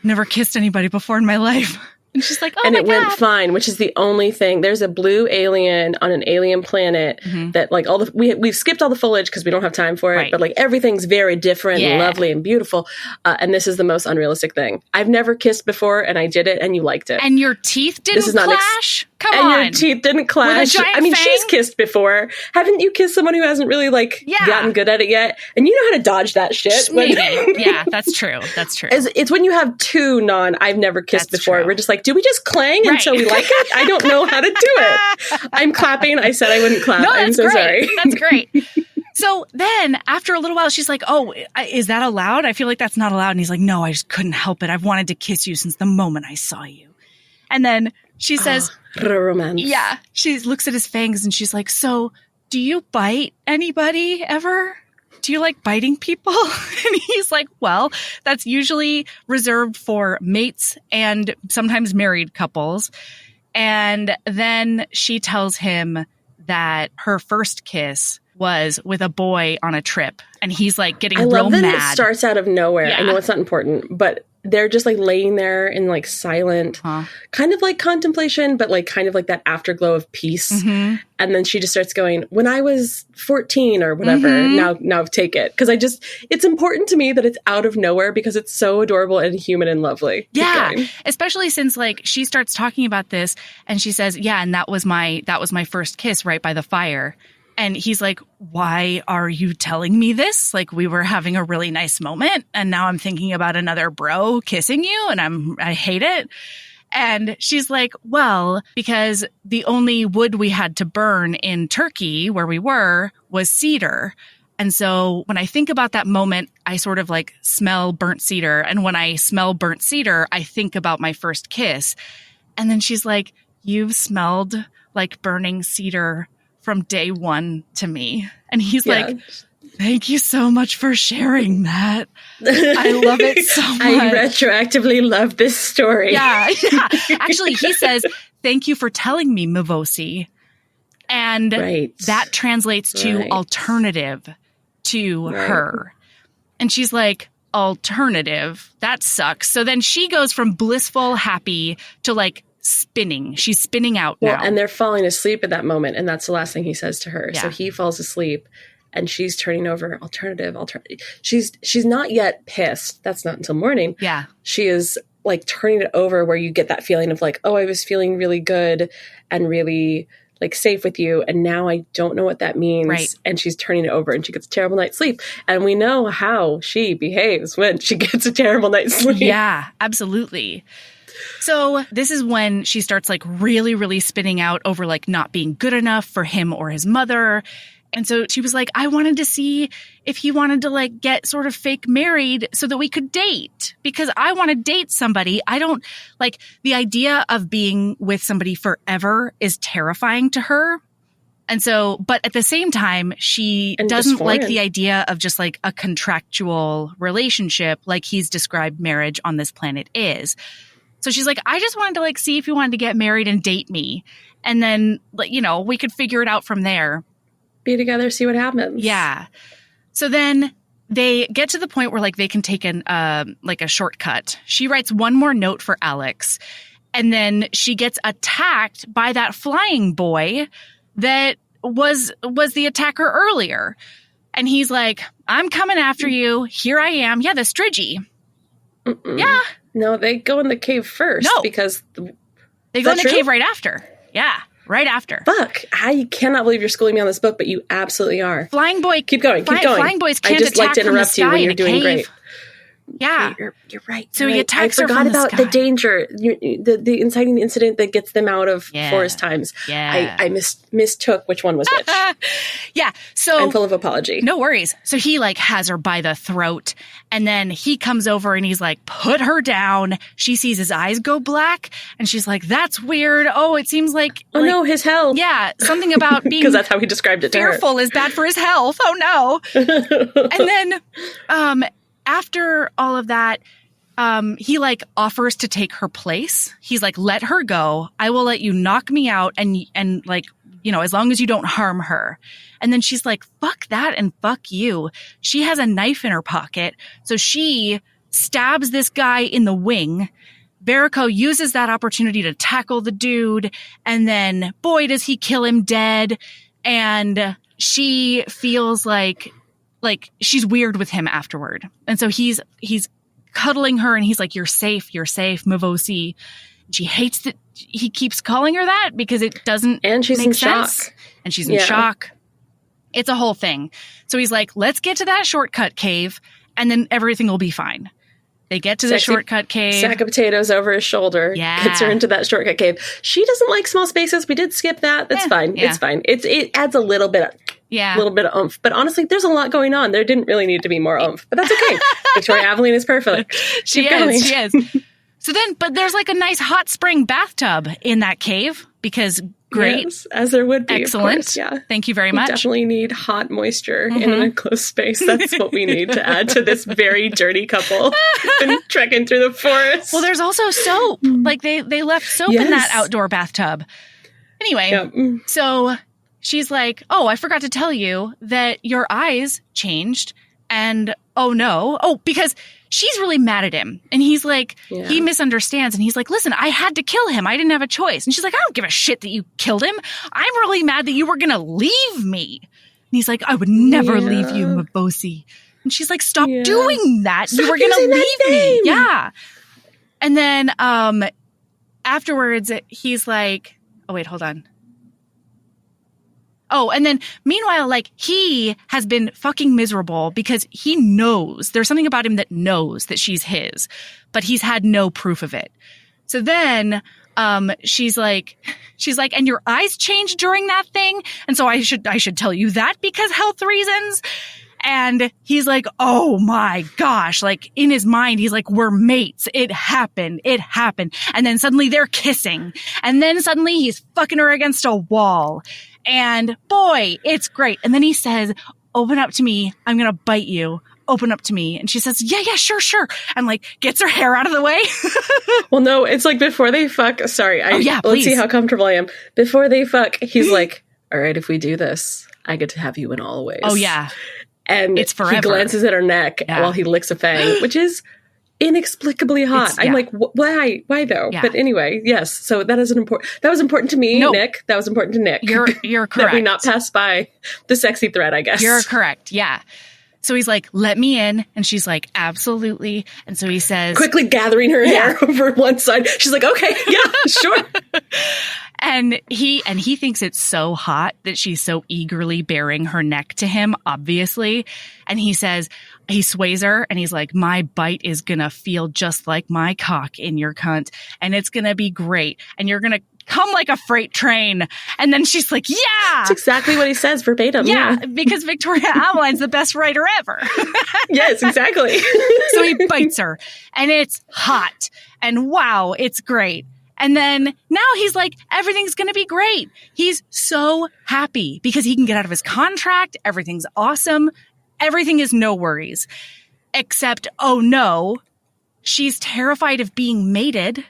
Never kissed anybody before in my life. And she's like, oh, and my it God. went fine, which is the only thing. There's a blue alien on an alien planet that like we've skipped all the foliage because we don't have time for it, Right. but like everything's very different and lovely and beautiful. And this is the most unrealistic thing. I've never kissed before, and I did it, and you liked it. And your teeth didn't clash? Come and on. your teeth didn't clash. giant I mean, fang? she's kissed before. Haven't you kissed someone who hasn't really like gotten good at it yet? And you know how to dodge that shit. Maybe. Yeah, that's true. That's true. It's when you have two I've never kissed That's before. true. We're just like, do we just clang Right. until we like it? I don't know how to do it. I'm clapping. I said I wouldn't clap. No, I'm that's so great. sorry. That's great. So then after a little while, she's like, oh, is that allowed? I feel like that's not allowed. And he's like, no, I just couldn't help it. I've wanted to kiss you since the moment I saw you. And then she says, romance. yeah, she looks at his fangs and she's like, so do you bite anybody ever? Do you like biting people? And he's like, well, that's usually reserved for mates and sometimes married couples. And then she tells him that her first kiss was with a boy on a trip. And he's like getting real mad. I love that it starts out of nowhere. Yeah. I know it's not important, but they're just like laying there in like silent, kind of like contemplation, but like kind of like that afterglow of peace. Mm-hmm. And then she just starts going, when I was 14 or whatever, now take it. Because it's important to me that it's out of nowhere because it's so adorable and human and lovely. Yeah. Especially since like she starts talking about this and she says, yeah, and that was my first kiss right by the fire. And he's like, why are you telling me this? Like, we were having a really nice moment and now I'm thinking about another bro kissing you and I hate it. And she's like, well, because the only wood we had to burn in Turkey where we were was cedar. And so when I think about that moment, I sort of like smell burnt cedar. And when I smell burnt cedar, I think about my first kiss. And then she's like, you've smelled like burning cedar from day one to me. And he's like, thank you so much for sharing that. I love it so much. I retroactively love this story. Yeah. Actually, he says, thank you for telling me, Mavosi. And that translates to alternative to her. And she's like, alternative? That sucks. So then she goes from blissful, happy to like spinning. She's spinning out now. And they're falling asleep at that moment. And that's the last thing he says to her. Yeah. So he falls asleep and she's turning over alternative. She's not yet pissed. That's not until morning. Yeah. She is like turning it over where you get that feeling of like, oh, I was feeling really good and really like safe with you. And now I don't know what that means. Right. And she's turning it over and she gets a terrible night's sleep. And we know how she behaves when she gets a terrible night's sleep. Yeah, absolutely. So this is when she starts like really, really spinning out over like not being good enough for him or his mother. And so she was like, I wanted to see if he wanted to like get sort of fake married so that we could date because I want to date somebody. I don't like the idea of being with somebody forever is terrifying to her. And so, but at the same time, she doesn't like the idea of just like a contractual relationship like he's described marriage on this planet is. So she's like, I just wanted to like see if you wanted to get married and date me. And then, like, you know, we could figure it out from there. Be together, see what happens. Yeah. So then they get to the point where like they can take like a shortcut. She writes one more note for Alex. And then she gets attacked by that flying boy that was the attacker earlier. And he's like, I'm coming after you. Here I am. Yeah, the Strigi. Mm-mm. Yeah. No, they go in the cave first. No. Because... They go in the cave right after. Yeah, right after. Fuck. I cannot believe you're schooling me on this book, but you absolutely are. Flying boy. Keep going. Flying boys can't attack from the sky when in you're a doing cave. great. Yeah. You're right. So he attacks her from the I forgot about sky. the danger, the inciting incident that gets them out of Forest Times. Yeah. I mistook which one was which. Yeah. So I'm full of apology. No worries. So he like has her by the throat and then he comes over and he's like, put her down. She sees his eyes go black and she's like, that's weird. Oh, it seems like. Oh no, his health. Yeah. Something about being. Because that's how he described it to her. Fearful is bad for his health. Oh no. And then, after all of that, he like offers to take her place. He's like, let her go. I will let you knock me out and like, you know, as long as you don't harm her. And then she's like, fuck that and fuck you. She has a knife in her pocket. So she stabs this guy in the wing. Verakko uses that opportunity to tackle the dude. And then, boy, does he kill him dead. And she feels like she's weird with him afterward. And so he's cuddling her and he's like, you're safe, Mavosi. She hates that he keeps calling her that because it doesn't and she's make in sense. Shock. And she's in shock. It's a whole thing. So he's like, let's get to that shortcut cave and then everything will be fine. They get to the shortcut cave. Sack of potatoes over his shoulder. Yeah. Gets her into that shortcut cave. She doesn't like small spaces. We did skip that. That's fine. Yeah. It's fine. It adds a little bit of oomph. But honestly, there's a lot going on. There didn't really need to be more oomph. But that's okay. Victoria Aveline is perfect. She is. So then, but there's like a nice hot spring bathtub in that cave because great. Yes, as there would be. Excellent. Of course, yeah. Thank you very much. We definitely need hot moisture in an enclosed space. That's what we need to add to this very dirty couple and trekking through the forest. Well, there's also soap. Like they left soap in that outdoor bathtub. Anyway, so she's like, oh, I forgot to tell you that your eyes changed. And oh no. Oh, because she's really mad at him. And he's like, he misunderstands. And he's like, listen, I had to kill him. I didn't have a choice. And she's like, I don't give a shit that you killed him. I'm really mad that you were going to leave me. And he's like, I would never leave you, Mavosi. And she's like, stop doing that. You were going to leave me. Yeah. And then afterwards, he's like, oh, wait, hold on. Oh, and then meanwhile, like he has been fucking miserable because he knows there's something about him that knows that she's his, but he's had no proof of it. So then, she's like, and your eyes changed during that thing. And so I should tell you that because health reasons. And he's like, oh my gosh, like in his mind, he's like, we're mates. It happened. And then suddenly they're kissing. And then suddenly he's fucking her against a wall. And boy, it's great. And then he says, open up to me. I'm going to bite you. Open up to me. And she says, yeah, sure. And like gets her hair out of the way. Well, no, it's like before they fuck. Sorry. Please. Let's see how comfortable I am. Before they fuck, he's like, all right, if we do this, I get to have you in all ways. Oh, yeah. And it's forever. He glances at her neck while he licks a fang, which is inexplicably hot. I'm like, why though? Yeah. But anyway, yes. So that was important to me, Nick. That was important to Nick. You're correct. That we not pass by the sexy thread, I guess. You're correct. Yeah. So he's like, let me in. And she's like, absolutely. And so he says, quickly gathering her hair over one side. She's like, okay, yeah, sure. And he thinks it's so hot that she's so eagerly baring her neck to him, obviously. And he says, he sways her and he's like, my bite is going to feel just like my cock in your cunt. And it's going to be great. And you're going to come like a freight train. And then she's like, yeah. That's exactly what he says verbatim. Yeah, because Victoria Aveline's the best writer ever. Yes, exactly. So he bites her and it's hot and wow, it's great. And then now he's like, everything's going to be great. He's so happy because he can get out of his contract. Everything's awesome. Everything is no worries. Except, oh no, she's terrified of being mated.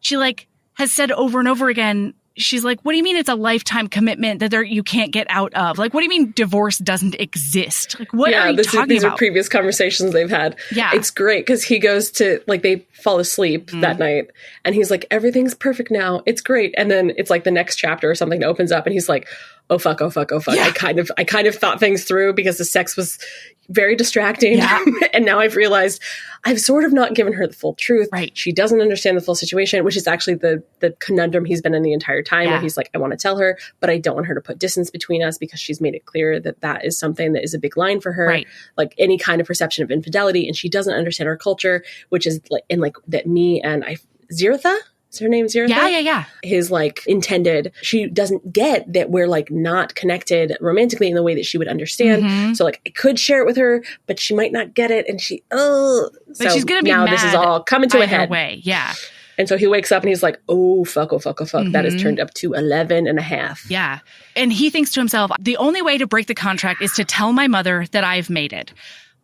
She like has said over and over again, she's like, what do you mean it's a lifetime commitment that you can't get out of? Like, what do you mean divorce doesn't exist? Like, what are you talking about? These are previous conversations they've had. Yeah. It's great because he goes to, like, they fall asleep that night and he's like, everything's perfect now. It's great. And then it's like the next chapter or something opens up and he's like, oh fuck, oh fuck, oh fuck. Yeah. I kind of thought things through because the sex was very distracting. Yeah. And now I've realized I've sort of not given her the full truth. Right. She doesn't understand the full situation, which is actually the conundrum he's been in the entire time where he's like, I want to tell her, but I don't want her to put distance between us because she's made it clear that that is something that is a big line for her. Right. Like any kind of perception of infidelity. And she doesn't understand our culture, which is like, and like that me and Ziratha? Is her name Ziratha? Yeah. His like intended. She doesn't get that we're like not connected romantically in the way that she would understand. So like I could share it with her, but she might not get it. And so she's gonna be now mad this is all coming to a head. Way. Yeah. And so he wakes up and he's like, oh, fuck, oh, fuck, oh, fuck. That has turned up to 11 and a half. Yeah. And he thinks to himself, the only way to break the contract is to tell my mother that I've mated.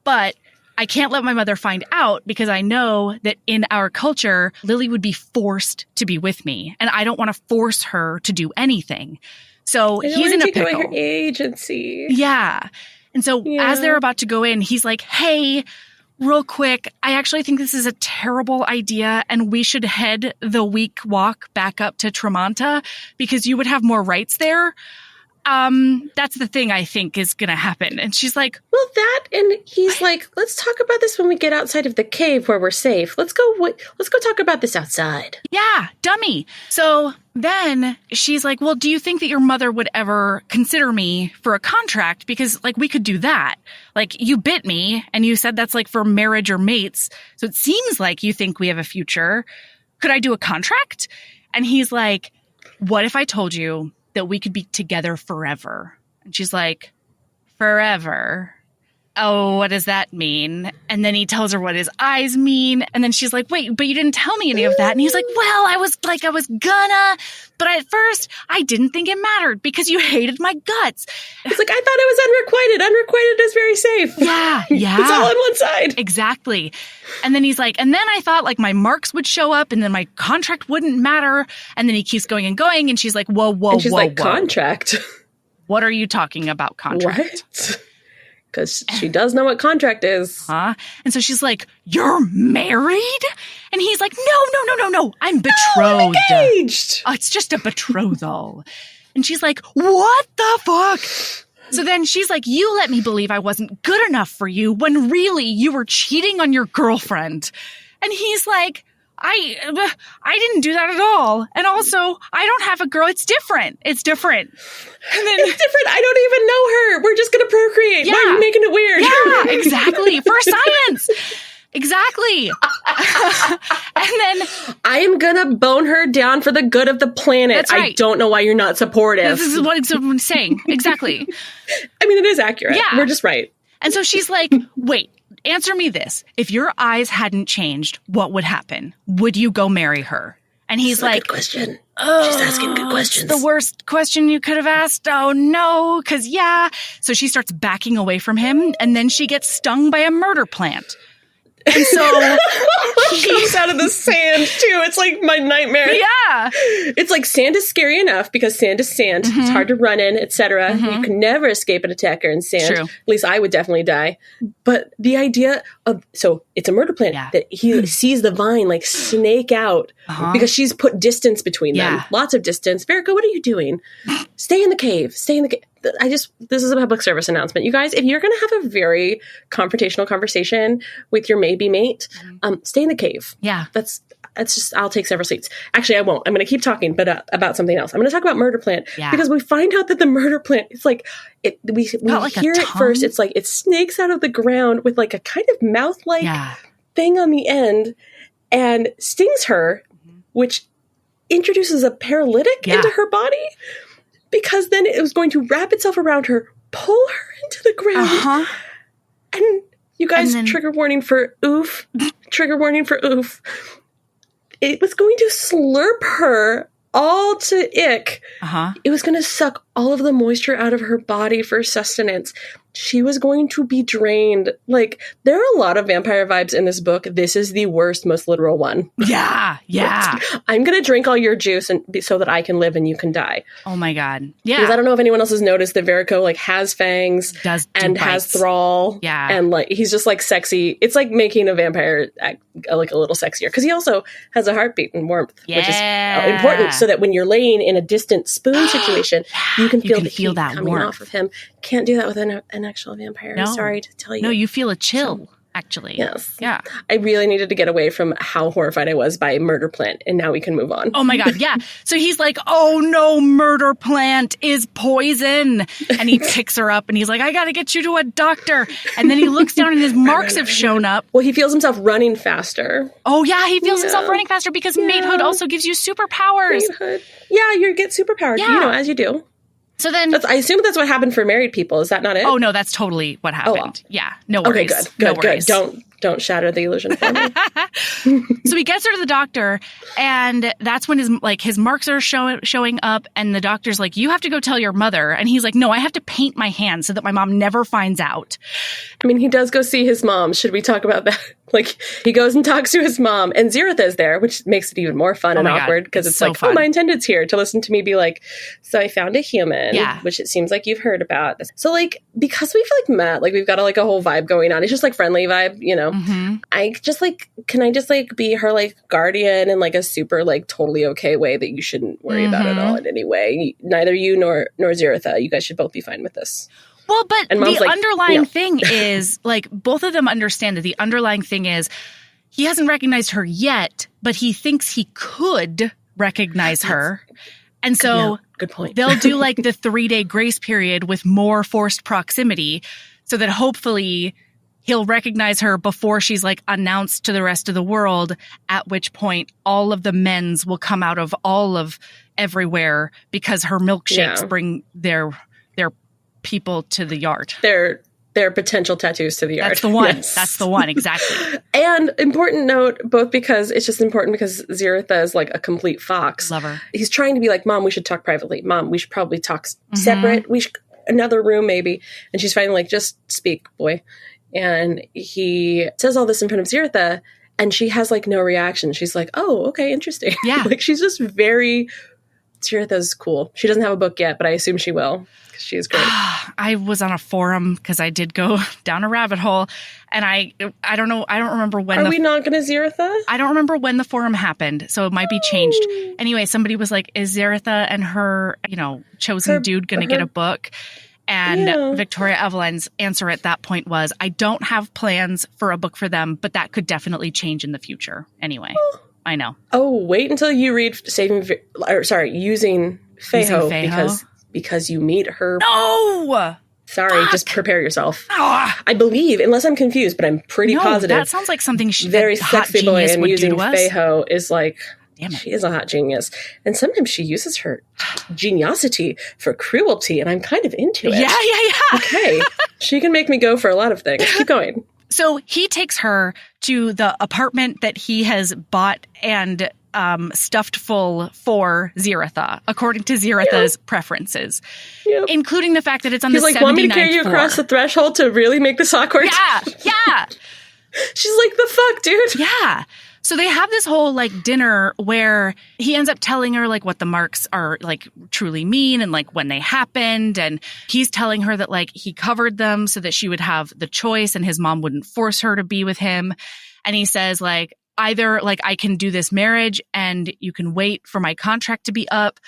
But I can't let my mother find out because I know that in our culture, Lily would be forced to be with me. And I don't want to force her to do anything. So he's in a pickle. Her agency. Yeah. And so as they're about to go in, he's like, hey, real quick, I actually think this is a terrible idea and we should head the week walk back up to Tremonta because you would have more rights there. That's the thing I think is going to happen. And she's like, well, that, and he's like, let's talk about this when we get outside of the cave where we're safe. Let's go talk about this outside. Yeah, dummy. So then she's like, well, do you think that your mother would ever consider me for a contract? Because like we could do that. Like you bit me and you said that's like for marriage or mates. So it seems like you think we have a future. Could I do a contract? And he's like, what if I told you that we could be together forever? And she's like, forever? Oh, what does that mean? And then he tells her what his eyes mean. And then she's like, wait, but you didn't tell me any of that. And he's like, well, I was gonna, but at first I didn't think it mattered because you hated my guts. It's like, I thought it was unrequited. Unrequited is very safe. Yeah. It's all on one side. Exactly. And then he's like, and then I thought like my marks would show up and then my contract wouldn't matter. And then he keeps going and going. And she's like, whoa, and she's like, contract? What are you talking about, contract? What? Because she does know what contract is. Huh? And so she's like, you're married? And he's like, no. I'm betrothed. No, I'm engaged. Oh, it's just a betrothal. And she's like, what the fuck? So then she's like, you let me believe I wasn't good enough for you when really you were cheating on your girlfriend. And he's like, I didn't do that at all. And also, I don't have a girl. It's different. And then, it's different. I don't even know her. We're just going to procreate. Yeah. Why are you making it weird? Yeah, exactly. For science. Exactly. And then I am going to bone her down for the good of the planet. That's right. I don't know why you're not supportive. This is what I'm saying. Exactly. I mean, it is accurate. Yeah. We're just right. And so she's like, wait. Answer me this. If your eyes hadn't changed, what would happen? Would you go marry her? And he's like, good question. She's asking good questions. It's the worst question you could have asked. Oh, no, because yeah. So she starts backing away from him, and then she gets stung by a murder plant. And so he comes out of the sand, too. It's like my nightmare. Yeah. It's like sand is scary enough because sand is sand. It's hard to run in, etc. You can never escape an attacker in sand. True. At least I would definitely die. But the idea of, so it's a murder plant that he sees the vine like snake out because she's put distance between them. Lots of distance. Verakko, what are you doing? Stay in the cave. Stay in the cave. This is a public service announcement. You guys, if you're going to have a very confrontational conversation with your maybe mate, stay in the cave. Yeah. That's just, I'll take several seats. Actually, I won't. I'm going to keep talking, but about something else. I'm going to talk about murder plant because we find out that the murder plant, it's like, we like hear it first. It's like, it snakes out of the ground with like a kind of mouth-like thing on the end and stings her, which introduces a paralytic into her body. Because then it was going to wrap itself around her, pull her into the ground. And you guys, trigger warning for oof. Trigger warning for oof. it was going to slurp her all to ick. Uh-huh. It was going to suck all of the moisture out of her body for sustenance. She was going to be drained. Like, there are a lot of vampire vibes in this book. This is the worst, most literal one. Yeah. I'm going to drink all your juice so that I can live and you can die. Oh my God. Yeah. Because I don't know if anyone else has noticed that Verakko like has fangs and bites. has thrall. Yeah. And like he's just like sexy. It's like making a vampire act, like a little sexier. Because he also has a heartbeat and warmth, which is important so that when you're laying in a distant spoon situation, you can feel the heat coming warmth off of him. Can't do that with an actual vampire. No. I'm sorry to tell you. No, you feel a chill, actually. Yes. Yeah. I really needed to get away from how horrified I was by Murder Plant, and now we can move on. Oh my God, yeah. So he's like, oh no, Murder Plant is poison. And he picks her up and he's like, I gotta get you to a doctor. And then he looks down and his marks have shown up. Well, he feels himself running faster. Oh yeah, he feels himself running faster because matehood also gives you superpowers. Matehood. Yeah, you get superpowers, as you do. So then, I assume that's what happened for married people. Is that not it? Oh no, that's totally what happened. Oh, well. Yeah, no worries. Okay, good. No worries. Don't shatter the illusion for me. So he gets her to the doctor, and that's when his marks are showing up, and the doctor's like, "You have to go tell your mother," and he's like, "No, I have to paint my hand so that my mom never finds out." I mean, he does go see his mom. Should we talk about that? Like, he goes and talks to his mom, and Ziritha is there, which makes it even more fun and awkward because it's so like, fun. Oh, my intended's here to listen to me be like, so I found a human, which it seems like you've heard about. So, like, because we've like met, like we've got a whole vibe going on. It's just like friendly vibe, you know. Mm-hmm. I just like, can I just like be her like guardian in like a super like totally okay way that you shouldn't worry about at all in any way. Neither you nor Ziritha, you guys should both be fine with this. Well, but the underlying thing is like both of them understand that the underlying thing is he hasn't recognized her yet, but he thinks he could recognize her. And so good point. They'll do like the 3-day grace period with more forced proximity so that hopefully he'll recognize her before she's like announced to the rest of the world, at which point all of the men's will come out of all of everywhere because her milkshakes bring their people to the yard. Their potential tattoos to the yard. That's the one. Yes. That's the one. Exactly. And important note, both because it's just important because Ziritha is like a complete fox. Love her. He's trying to be like, Mom, we should talk privately. Mom, we should probably talk separate. We should another room maybe. And she's finally like, just speak, boy. And he says all this in front of Ziritha, and she has like no reaction. She's like, oh, okay, interesting. Yeah. Like she's just Ziritha's cool. She doesn't have a book yet, but I assume she will. She is great. I was on a forum because I did go down a rabbit hole, and I don't know. I don't remember when. Are we not going to Ziritha? I don't remember when the forum happened, so it might be changed. Anyway, somebody was like, "Is Ziritha and her, chosen dude going to get a book?" And Victoria Aveline's answer at that point was, "I don't have plans for a book for them, but that could definitely change in the future." Anyway, I know. Oh, wait until you read Using Feiho because you meet her. No! Sorry, just prepare yourself. I believe, unless I'm confused, but I'm pretty positive. That sounds like something very sexy boy and Using Feiho is like, damn it. She is a hot genius. And sometimes she uses her geniosity for cruelty, and I'm kind of into it. Yeah. Okay. She can make me go for a lot of things. Keep going. So he takes her to the apartment that he has bought and stuffed full for Ziritha, according to Ziritha's preferences, including the fact that it's on the 79th floor. He's like, want me to carry you across the threshold to really make this awkward? Yeah. She's like, the fuck, dude? Yeah. So they have this whole like dinner where he ends up telling her like what the marks are like truly mean and like when they happened. And he's telling her that like he covered them so that she would have the choice and his mom wouldn't force her to be with him. And he says like, either like I can do this marriage and you can wait for my contract to be up.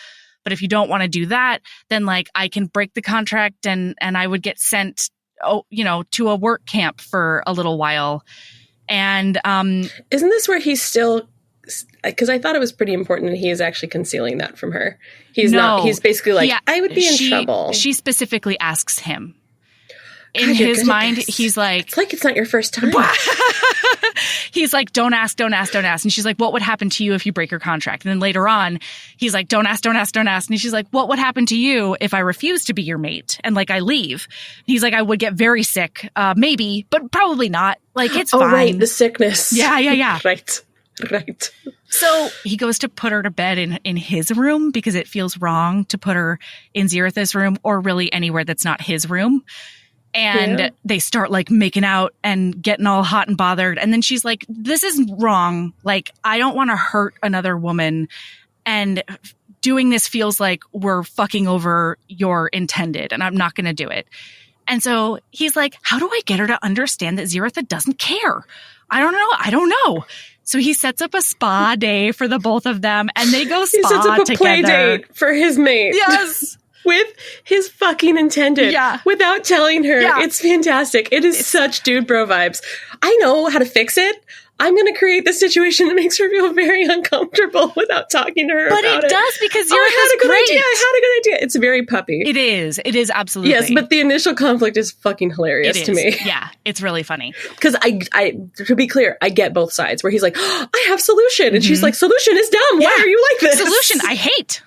But if you don't want to do that, then like I can break the contract and I would get sent, to a work camp for a little while. And isn't this where he's still, because I thought it was pretty important that he is actually concealing that from her. He's basically like, I would be in trouble. She specifically asks him. In his mind, he's like... It's like it's not your first time. He's like, don't ask. And she's like, what would happen to you if you break your contract? And then later on, he's like, don't ask. And she's like, what would happen to you if I refuse to be your mate? And like, I leave. He's like, I would get very sick. Maybe, but probably not. Like, it's fine. Oh, right. The sickness. Yeah. Right. Right. So he goes to put her to bed in his room because it feels wrong to put her in Ziritha's room or really anywhere that's not his room. And they start like making out and getting all hot and bothered. And then she's like, this is wrong. Like, I don't want to hurt another woman. And doing this feels like we're fucking over your intended and I'm not going to do it. And so he's like, how do I get her to understand that Ziritha doesn't care? I don't know. So he sets up a spa day for the both of them and they go spa together. He sets up a together. play date for his mate. Yes. With his fucking intended. Yeah. Without telling her. Yeah. It's fantastic. It's such dude bro vibes. I know how to fix it. I'm going to create this situation that makes her feel very uncomfortable without talking to her about it. But it does because Ziritha's I had a good great. idea. I had a good idea. It's very puppy. It is absolutely. Yes, but the initial conflict is fucking hilarious to me. Yeah, it's really funny. Because I, to be clear, I get both sides where he's like, oh, I have solution. And she's like, solution is dumb. Why are you like this? Solution, I hate.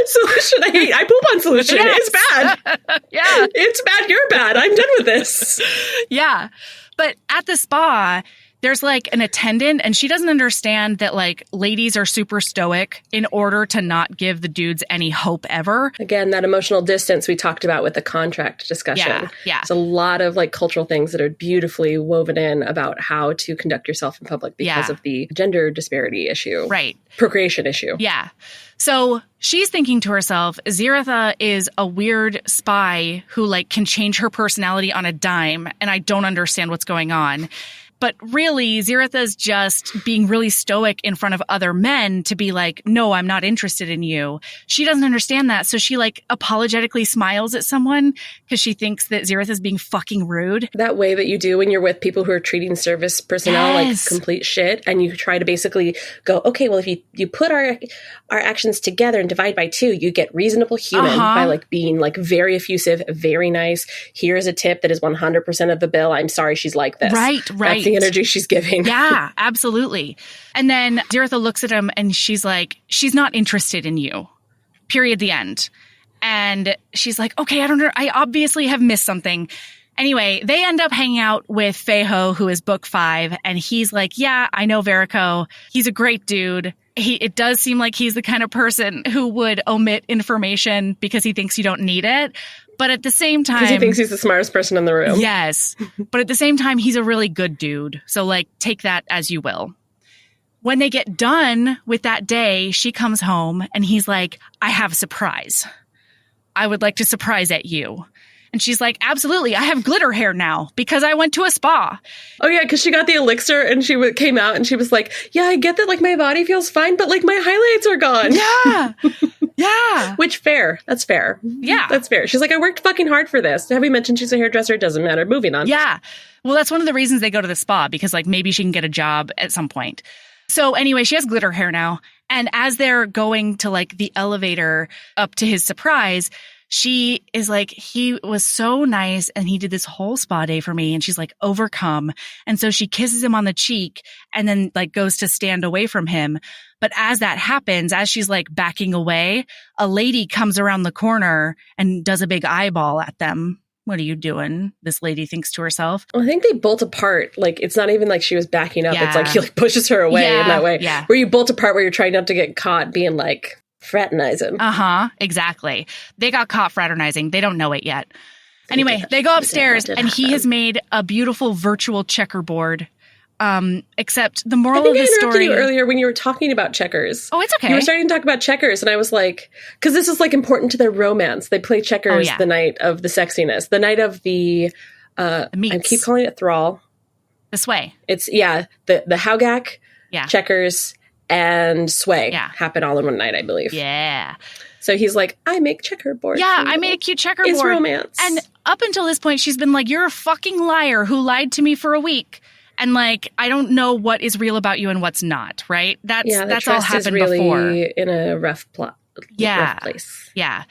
Solution, I hate. I poop on solution. Yes. It's bad. Yeah. It's bad. You're bad. I'm done with this. Yeah. But at the spa, there's like an attendant and she doesn't understand that like ladies are super stoic in order to not give the dudes any hope ever. Again, that emotional distance we talked about with the contract discussion. Yeah. It's a lot of like cultural things that are beautifully woven in about how to conduct yourself in public because of the gender disparity issue. Right. Procreation issue. Yeah. So she's thinking to herself, Ziritha is a weird spy who like can change her personality on a dime and I don't understand what's going on. But really, Ziritha's just being really stoic in front of other men to be like, no, I'm not interested in you. She doesn't understand that. So she like apologetically smiles at someone because she thinks that Ziritha's being fucking rude. That way that you do when you're with people who are treating service personnel like complete shit. And you try to basically go, okay, well, if you put our actions together and divide by 2, you get reasonable human by like being like very effusive, very nice. Here's a tip that is 100% of the bill. I'm sorry she's like this. Right. That's the energy she's giving. Yeah, absolutely. And then Ziritha looks at him and she's like, she's not interested in you. Period. The end. And she's like, okay, I don't know. I obviously have missed something. Anyway, they end up hanging out with Feiho, who is book 5. And he's like, yeah, I know Verakko. He's a great dude. It does seem like he's the kind of person who would omit information because he thinks you don't need it. But at the same time... Because he thinks he's the smartest person in the room. Yes. But at the same time, he's a really good dude. So, like, take that as you will. When they get done with that day, she comes home and he's like, I have a surprise. I would like to surprise at you. And she's like, absolutely. I have glitter hair now because I went to a spa. Oh, yeah, because she got the elixir and she came out and she was like, yeah, I get that, like, my body feels fine, but, like, my highlights are gone. Yeah. Yeah. Which, fair. That's fair. Yeah. That's fair. She's like, I worked fucking hard for this. Have we mentioned she's a hairdresser? It doesn't matter. Moving on. Yeah. Well, that's one of the reasons they go to the spa because, like, maybe she can get a job at some point. So anyway, she has glitter hair now. And as they're going to, like, the elevator up to his surprise, she is like, he was so nice and he did this whole spa day for me. And she's like, overcome. And so she kisses him on the cheek and then like goes to stand away from him. But as that happens, as she's like backing away, a lady comes around the corner and does a big eyeball at them. What are you doing? This lady thinks to herself. Well, I think they bolt apart. Like, it's not even like she was backing up. Yeah. It's like he like pushes her away in that way. Yeah. Where you bolt apart where you're trying not to get caught being like fraternizing. Uh-huh. Exactly. They got caught fraternizing. They don't know it yet. Anyway, they go upstairs and he has made a beautiful virtual checkerboard. Except the moral of the story. I interrupted you earlier when you were talking about checkers. Oh, it's okay. You were starting to talk about checkers, and I was like, because this is like important to their romance. They play checkers the night of the sexiness, the night of the meets. I keep calling it thrall. The sway. It's the Haugak, checkers, and sway happen all in one night, I believe. Yeah. So he's like, I make checkerboard. Yeah, I made a cute checkerboard. It's romance. And up until this point, she's been like, you're a fucking liar who lied to me for a week. And like, I don't know what is real about you and what's not, right? That's all happened really before. In a rough plot. Rough place. Yeah.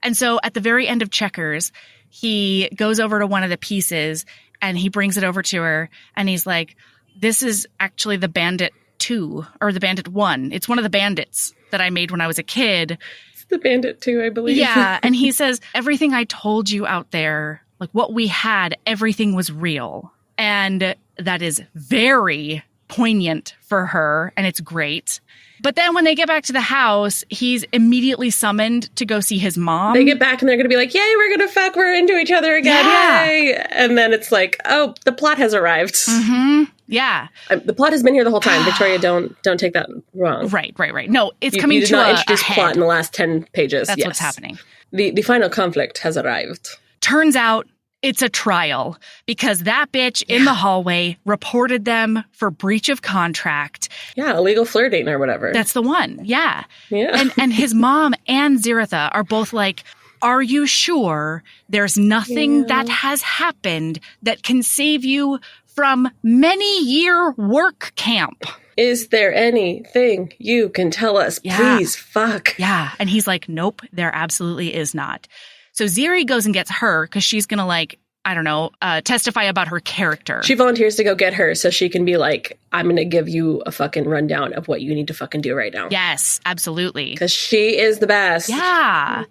And so at the very end of Checkers, he goes over to one of the pieces and he brings it over to her and he's like, this is actually the Bandit 2 or the Bandit 1. It's one of the bandits that I made when I was a kid. It's the Bandit 2, I believe. Yeah. And he says, everything I told you out there, like what we had, everything was real. And that is very, poignant for her, and it's great. But then when they get back to the house, he's immediately summoned to go see his mom. They get back and they're going to be like, yay, we're going to fuck. We're into each other again. Yeah. Yay. And then it's like, oh, the plot has arrived. Mm-hmm. Yeah. The plot has been here the whole time. Victoria, don't take that wrong. Right. No, it's coming you to did not a introduce head. plot in the last 10 pages. That's Yes. what's happening. The final conflict has arrived. Turns out it's a trial because that bitch in the hallway reported them for breach of contract. Yeah, illegal flirting or whatever. That's the one. Yeah. Yeah. And his mom and Ziritha are both like, are you sure there's nothing that has happened that can save you from many-year work camp? Is there anything you can tell us? Yeah. Please, fuck. Yeah. And he's like, nope, there absolutely is not. So Ziri goes and gets her because she's going to, like, I don't know, testify about her character. She volunteers to go get her so she can be like, I'm going to give you a fucking rundown of what you need to fucking do right now. Yes, absolutely. Because she is the best. Yeah.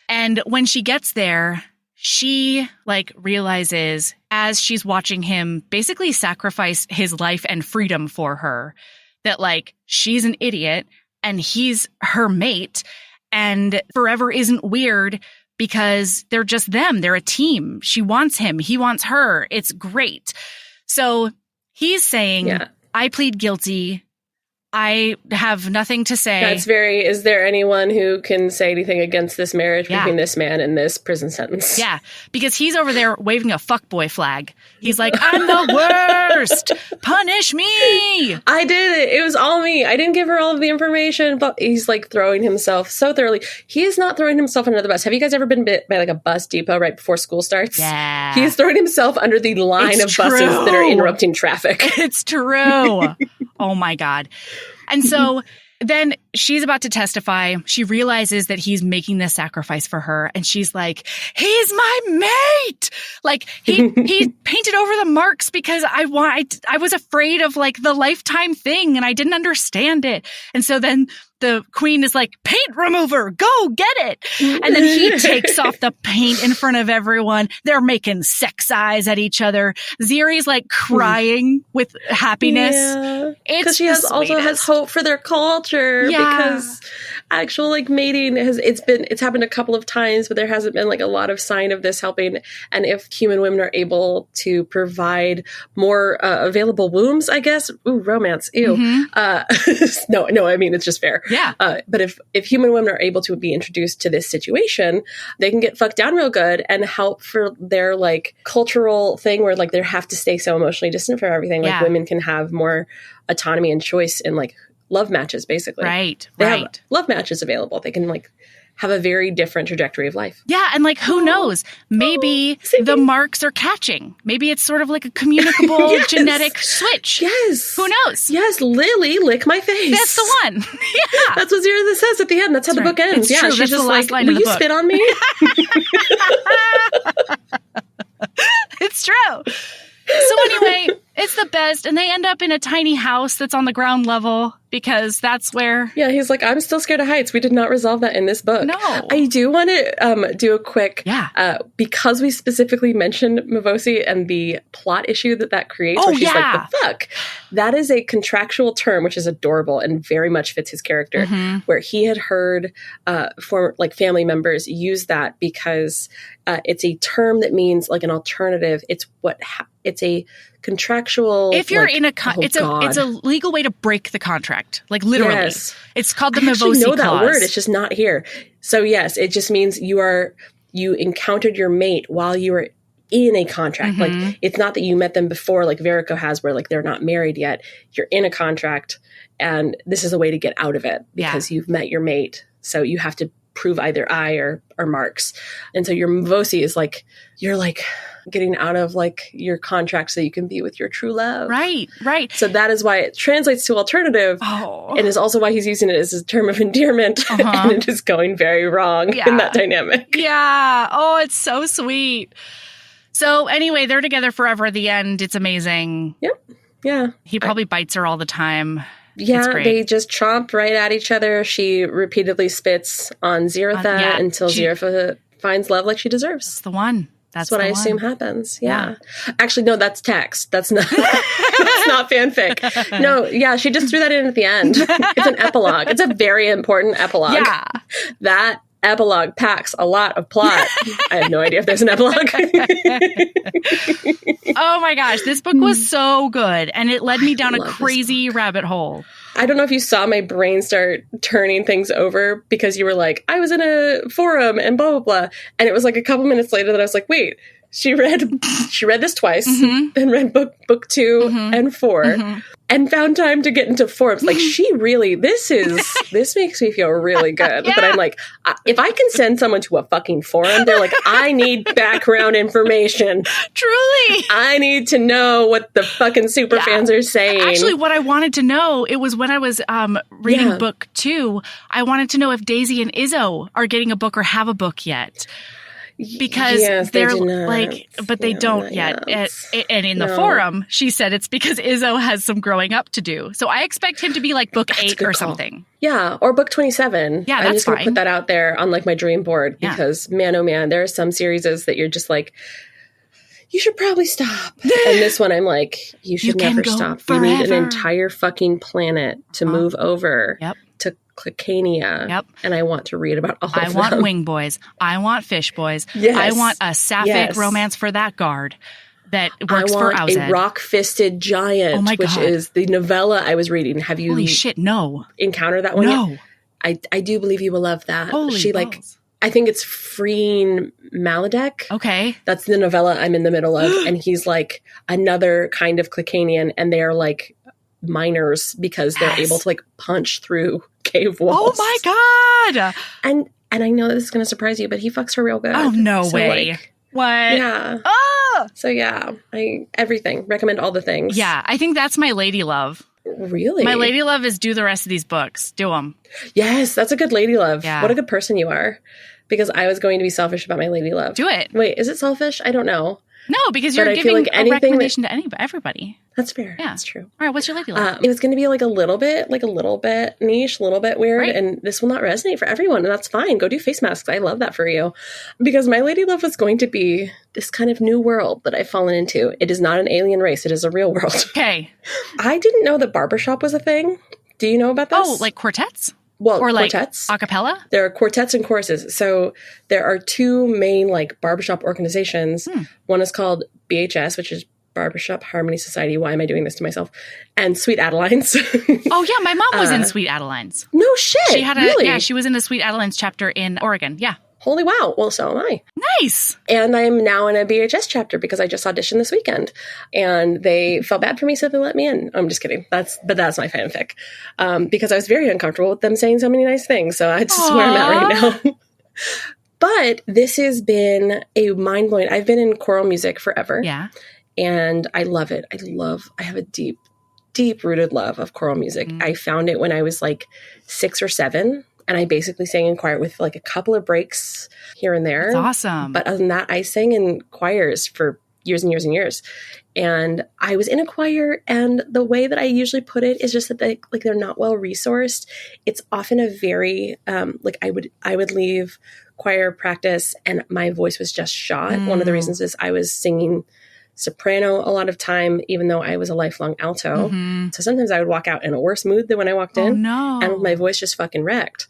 And when she gets there, she, like, realizes as she's watching him basically sacrifice his life and freedom for her that, like, she's an idiot and he's her mate and forever isn't weird because they're just them. They're a team. She wants him. He wants her. It's great. So he's saying, I plead guilty. I have nothing to say. That's very, is there anyone who can say anything against this marriage between this man and this prison sentence? Yeah, because he's over there waving a fuckboy flag. He's like, I'm the worst. Punish me. I did it. It was all me. I didn't give her all of the information, but he's like throwing himself so thoroughly. He is not throwing himself under the bus. Have you guys ever been bit by like a bus depot right before school starts? Yeah. He's throwing himself under the line of buses that are interrupting traffic. It's true. Oh my God. And so then she's about to testify. She realizes that he's making this sacrifice for her. And she's like, he's my mate. Like he painted over the marks because I was afraid of like the lifetime thing and I didn't understand it. And so then the queen is like, paint remover, go get it. And then he takes off the paint in front of everyone. They're making sex eyes at each other. Ziri's like crying with happiness. Yeah. It's because she also has hope for their culture. Yeah. Because actual like mating it's happened a couple of times, but there hasn't been like a lot of sign of this helping. And if human women are able to provide more available wombs, I guess. Ooh, romance. Ew. Mm-hmm. No, I mean it's just fair. Yeah. But if human women are able to be introduced to this situation, they can get fucked down real good and help for their like cultural thing where like they have to stay so emotionally distant from everything. Like women can have more autonomy and choice in like love matches, basically. Right. They have love matches available. They can like have a very different trajectory of life. Yeah, and like who knows? Maybe the marks are catching. Maybe it's sort of like a communicable genetic switch. Yes. Who knows? Yes, Lily, lick my face. That's the one. Yeah. That's what Zira says at the end. That's how the book ends. It's true. She's That's just the last like, line will of the you book. spit on me? It's true. So anyway, it's the best. And they end up in a tiny house that's on the ground level because that's where... Yeah, he's like, I'm still scared of heights. We did not resolve that in this book. No. I do want to do a quick... because we specifically mentioned Mavosi and the plot issue that creates, where she's like, the fuck? That is a contractual term, which is adorable and very much fits his character, where he had heard former like family members use that because it's a term that means like an alternative. It's it's a contractual. If you're like, in a it's a legal way to break the contract, like literally. Yes. It's called the Mavosi clause. I know that clause. word. It's just not here. So yes, it just means you encountered your mate while you were in a contract. Like it's not that you met them before, like Verakko has, where like they're not married yet. You're in a contract, and this is a way to get out of it because you've met your mate. So you have to prove either I or marks. And so your Mavosi is like, you're like getting out of like your contract so you can be with your true love. Right. So that is why it translates to alternative and is also why he's using it as a term of endearment. And it is going very wrong in that dynamic. Yeah. Oh, it's so sweet. So anyway, they're together forever at the end. It's amazing. Yep. Yeah. He probably bites her all the time. Yeah, they just chomp right at each other. She repeatedly spits on Ziritha until Ziritha finds love like she deserves. That's the one. That's what I assume happens. Yeah. Actually, no, that's text. That's not that's not fanfic. No, yeah, she just threw that in at the end. It's an epilogue. It's a very important epilogue. Yeah. That epilogue packs a lot of plot. I have no idea if there's an epilogue. Oh my gosh, this book was so good, and it led me down a crazy rabbit hole. I don't know if you saw my brain start turning things over because you were like, I was in a forum and blah, blah, blah. And it was like a couple minutes later that I was like, wait, she read this twice, then read book 2 and 4, and found time to get into forums. Like, she really, this makes me feel really good. But I'm like, if I can send someone to a fucking forum, they're like, I need background information. Truly. I need to know what the fucking super fans are saying. Actually, what I wanted to know, it was when I was reading book 2, I wanted to know if Daisy and Izzo are getting a book or have a book yet. Because they're like, but they don't yet. And in the forum, she said it's because Izzo has some growing up to do. So I expect him to be like book 8 or something. Yeah, or book 27. Yeah, I'm just going to put that out there on like my dream board because man, oh man, there are some series that you're just like, you should probably stop. And this one, I'm like, you should never stop. Forever. You need an entire fucking planet to move over. To Clickania, and I want to read about all of them. I want wing boys. I want fish boys. Yes. I want a sapphic romance for that guard that works for Owzed. A rock-fisted giant, which is the novella I was reading. Have you? Holy shit! No. Encountered that one? No. Yet? I do believe you will love that. Holy balls. I think it's Freeing Maladek. Okay. That's the novella I'm in the middle of, and he's like another kind of Clickanian, and they are like miners because they're able to like punch through cave walls. Oh my god! And I know this is going to surprise you, but he fucks her real good. Oh no way! Like, what? Yeah. Oh! So yeah, everything. Recommend all the things. Yeah, I think that's my lady love. Really? My lady love is do the rest of these books. Do them. Yes, that's a good lady love. Yeah. What a good person you are. Because I was going to be selfish about my lady love. Do it. Wait, is it selfish? I don't know. No, because you're giving a recommendation to everybody. That's fair. Yeah. That's true. All right, what's your lady love? It was going to be like a little bit niche, a little bit weird, right. And this will not resonate for everyone, and that's fine. Go do face masks. I love that for you. Because my lady love was going to be this kind of new world that I've fallen into. It is not an alien race. It is a real world. Okay. I didn't know that barbershop was a thing. Do you know about this? Oh, like quartets? Well, or like quartets. a cappella? There are quartets and choruses. So there are two main like barbershop organizations. One is called BHS, which is Barbershop Harmony Society. Why am I doing this to myself? And Sweet Adelines. Oh yeah, my mom was in Sweet Adelines. No shit. She had really? She was in the Sweet Adelines chapter in Oregon. Yeah. Holy wow. Well, so am I. Nice. And I'm now in a BHS chapter because I just auditioned this weekend. And they felt bad for me, so they let me in. I'm just kidding. That's my fanfic. Because I was very uncomfortable with them saying so many nice things. So that's just where I'm at right now. But this has been a mind-blowing. I've been in choral music forever. Yeah. And I love it. I have a deep, deep-rooted love of choral music. I found it when I was like 6 or 7. And I basically sang in choir with like a couple of breaks here and there. That's awesome. But other than that, I sang in choirs for years and years and years. And I was in a choir, and the way that I usually put it is just that they're not well resourced. It's often a very I would leave choir practice and my voice was just shot. One of the reasons is I was singing soprano a lot of time, even though I was a lifelong alto. So sometimes I would walk out in a worse mood than when I walked in. No. And my voice just fucking wrecked.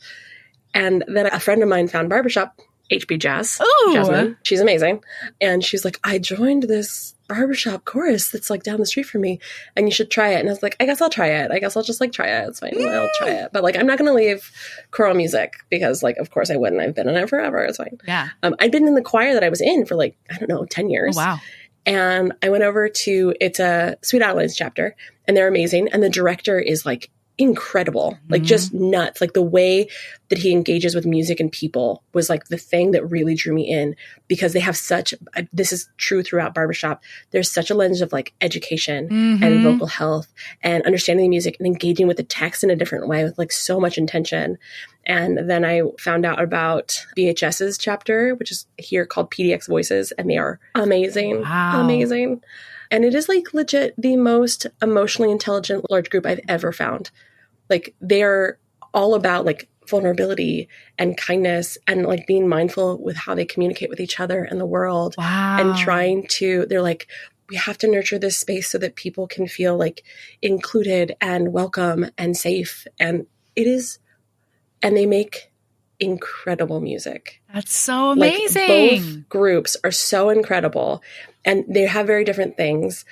And then a friend of mine found barbershop, HB Jazz. Ooh. Jasmine. She's amazing. And she's like, I joined this barbershop chorus that's like down the street from me, and you should try it. And I was like, I guess I'll try it. I guess I'll just like try it. It's fine. I'll try it. But like, I'm not going to leave choral music because like, of course I wouldn't. I've been in it forever. It's fine. Yeah. I'd been in the choir that I was in for like, I don't know, 10 years. Oh, wow. And I went over to, it's a Sweet Adelines chapter, and they're amazing. And the director is like incredible, like just nuts. Like the way that he engages with music and people was like the thing that really drew me in, because they have such, this is true throughout barbershop. There's such a lens of like education and vocal health and understanding the music and engaging with the text in a different way with like so much intention. And then I found out about BHS's chapter, which is here called PDX Voices, and they are amazing. Wow. Amazing. And it is like legit the most emotionally intelligent large group I've ever found. Like they're all about like vulnerability and kindness and like being mindful with how they communicate with each other and the world. Wow. And they're like, we have to nurture this space so that people can feel like included and welcome and safe. And they make incredible music. That's so amazing. Like, both groups are so incredible and they have very different things,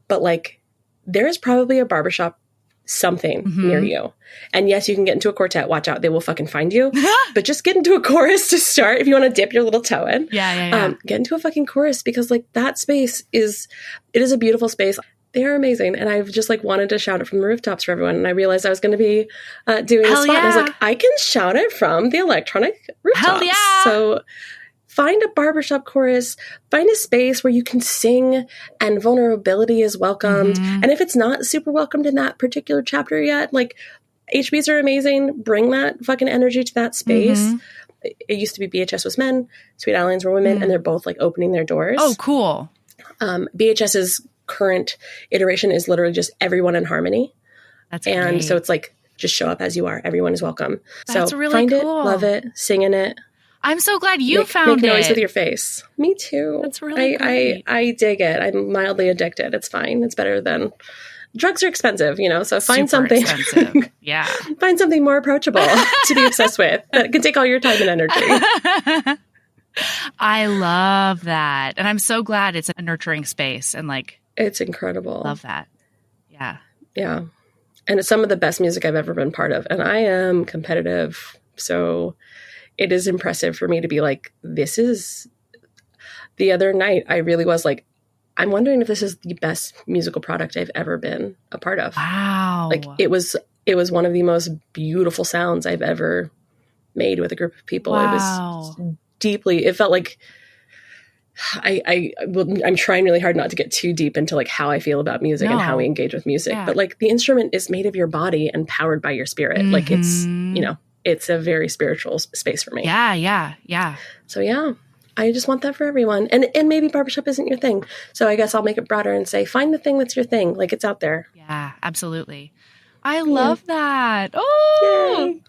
but like there is probably a barbershop something near you. And yes, you can get into a quartet. Watch out. They will fucking find you. But just get into a chorus to start if you want to dip your little toe in. Yeah. Get into a fucking chorus because like that space is a beautiful space. They're amazing. And I've just like wanted to shout it from the rooftops for everyone. And I realized I was going to be doing a spot. Yeah. And I was like, I can shout it from the electronic rooftops. Hell yeah. So find a barbershop chorus, find a space where you can sing and vulnerability is welcomed. And if it's not super welcomed in that particular chapter yet, like HBs are amazing. Bring that fucking energy to that space. It used to be BHS was men, Sweet Allies were women, and they're both like opening their doors. Oh, cool. BHS's current iteration is literally just everyone in harmony. That's and great. so it's like, just show up as you are. Everyone is welcome. That's so really find it, cool. love it, sing in it. I'm so glad you found make it. noise with your face. Me too. That's really great. I dig it. I'm mildly addicted. It's fine. It's better than drugs are expensive, so find Super something. expensive. Yeah. Find something more approachable to be obsessed with that can take all your time and energy. I love that. And I'm so glad it's a nurturing space and like It's incredible. love that. Yeah. Yeah. And it's some of the best music I've ever been part of. And I am competitive. So it is impressive for me to be like, this is the other night. I really was like, I'm wondering if this is the best musical product I've ever been a part of. Wow. Like it was one of the most beautiful sounds I've ever made with a group of people. Wow. It was deeply, it felt like I'm trying really hard not to get too deep into like how I feel about music and how we engage with music. Yeah. But like the instrument is made of your body and powered by your spirit. Like it's, it's a very spiritual space for me. Yeah. So yeah, I just want that for everyone. And maybe barbershop isn't your thing. So I guess I'll make it broader and say, find the thing that's your thing. Like it's out there. Yeah, absolutely. I love that. Oh, Yay.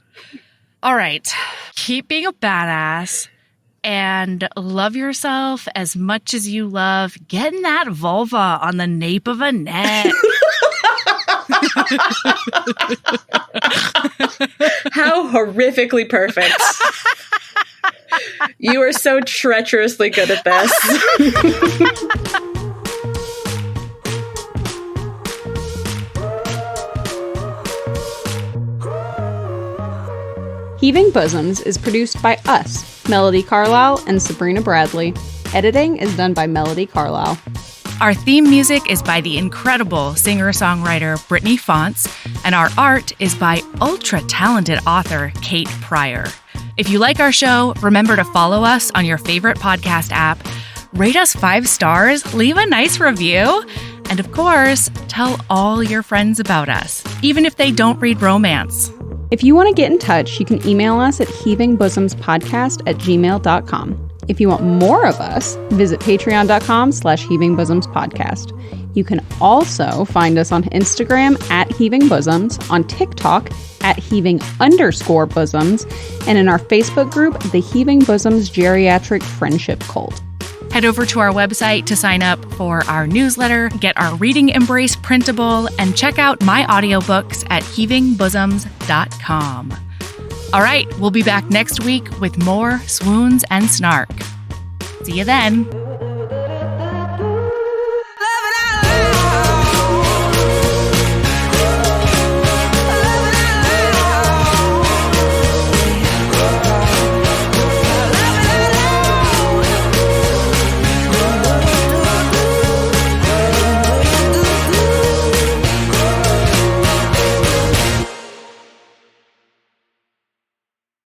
All right. Keep being a badass and love yourself as much as you love getting that vulva on the nape of a neck. How horrifically perfect. You are so treacherously good at this. Heaving Bosoms is produced by us, Melody Carlisle and Sabrina Bradley. Editing is done by Melody Carlisle. Our theme music is by the incredible singer-songwriter Brittany Fonts, and our art is by ultra-talented author Kate Pryor. If you like our show, remember to follow us on your favorite podcast app, rate us 5 stars, leave a nice review, and of course, tell all your friends about us, even if they don't read romance. If you want to get in touch, you can email us at heavingbosomspodcast@gmail.com. If you want more of us, visit patreon.com/heavingbosomspodcast. You can also find us on Instagram at Heaving Bosoms, on TikTok at Heaving_Bosoms, and in our Facebook group, the Heaving Bosoms Geriatric Friendship Cult. Head over to our website to sign up for our newsletter, get our Reading Embrace printable, and check out my audiobooks at heavingbosoms.com. All right, we'll be back next week with more swoons and snark. See you then.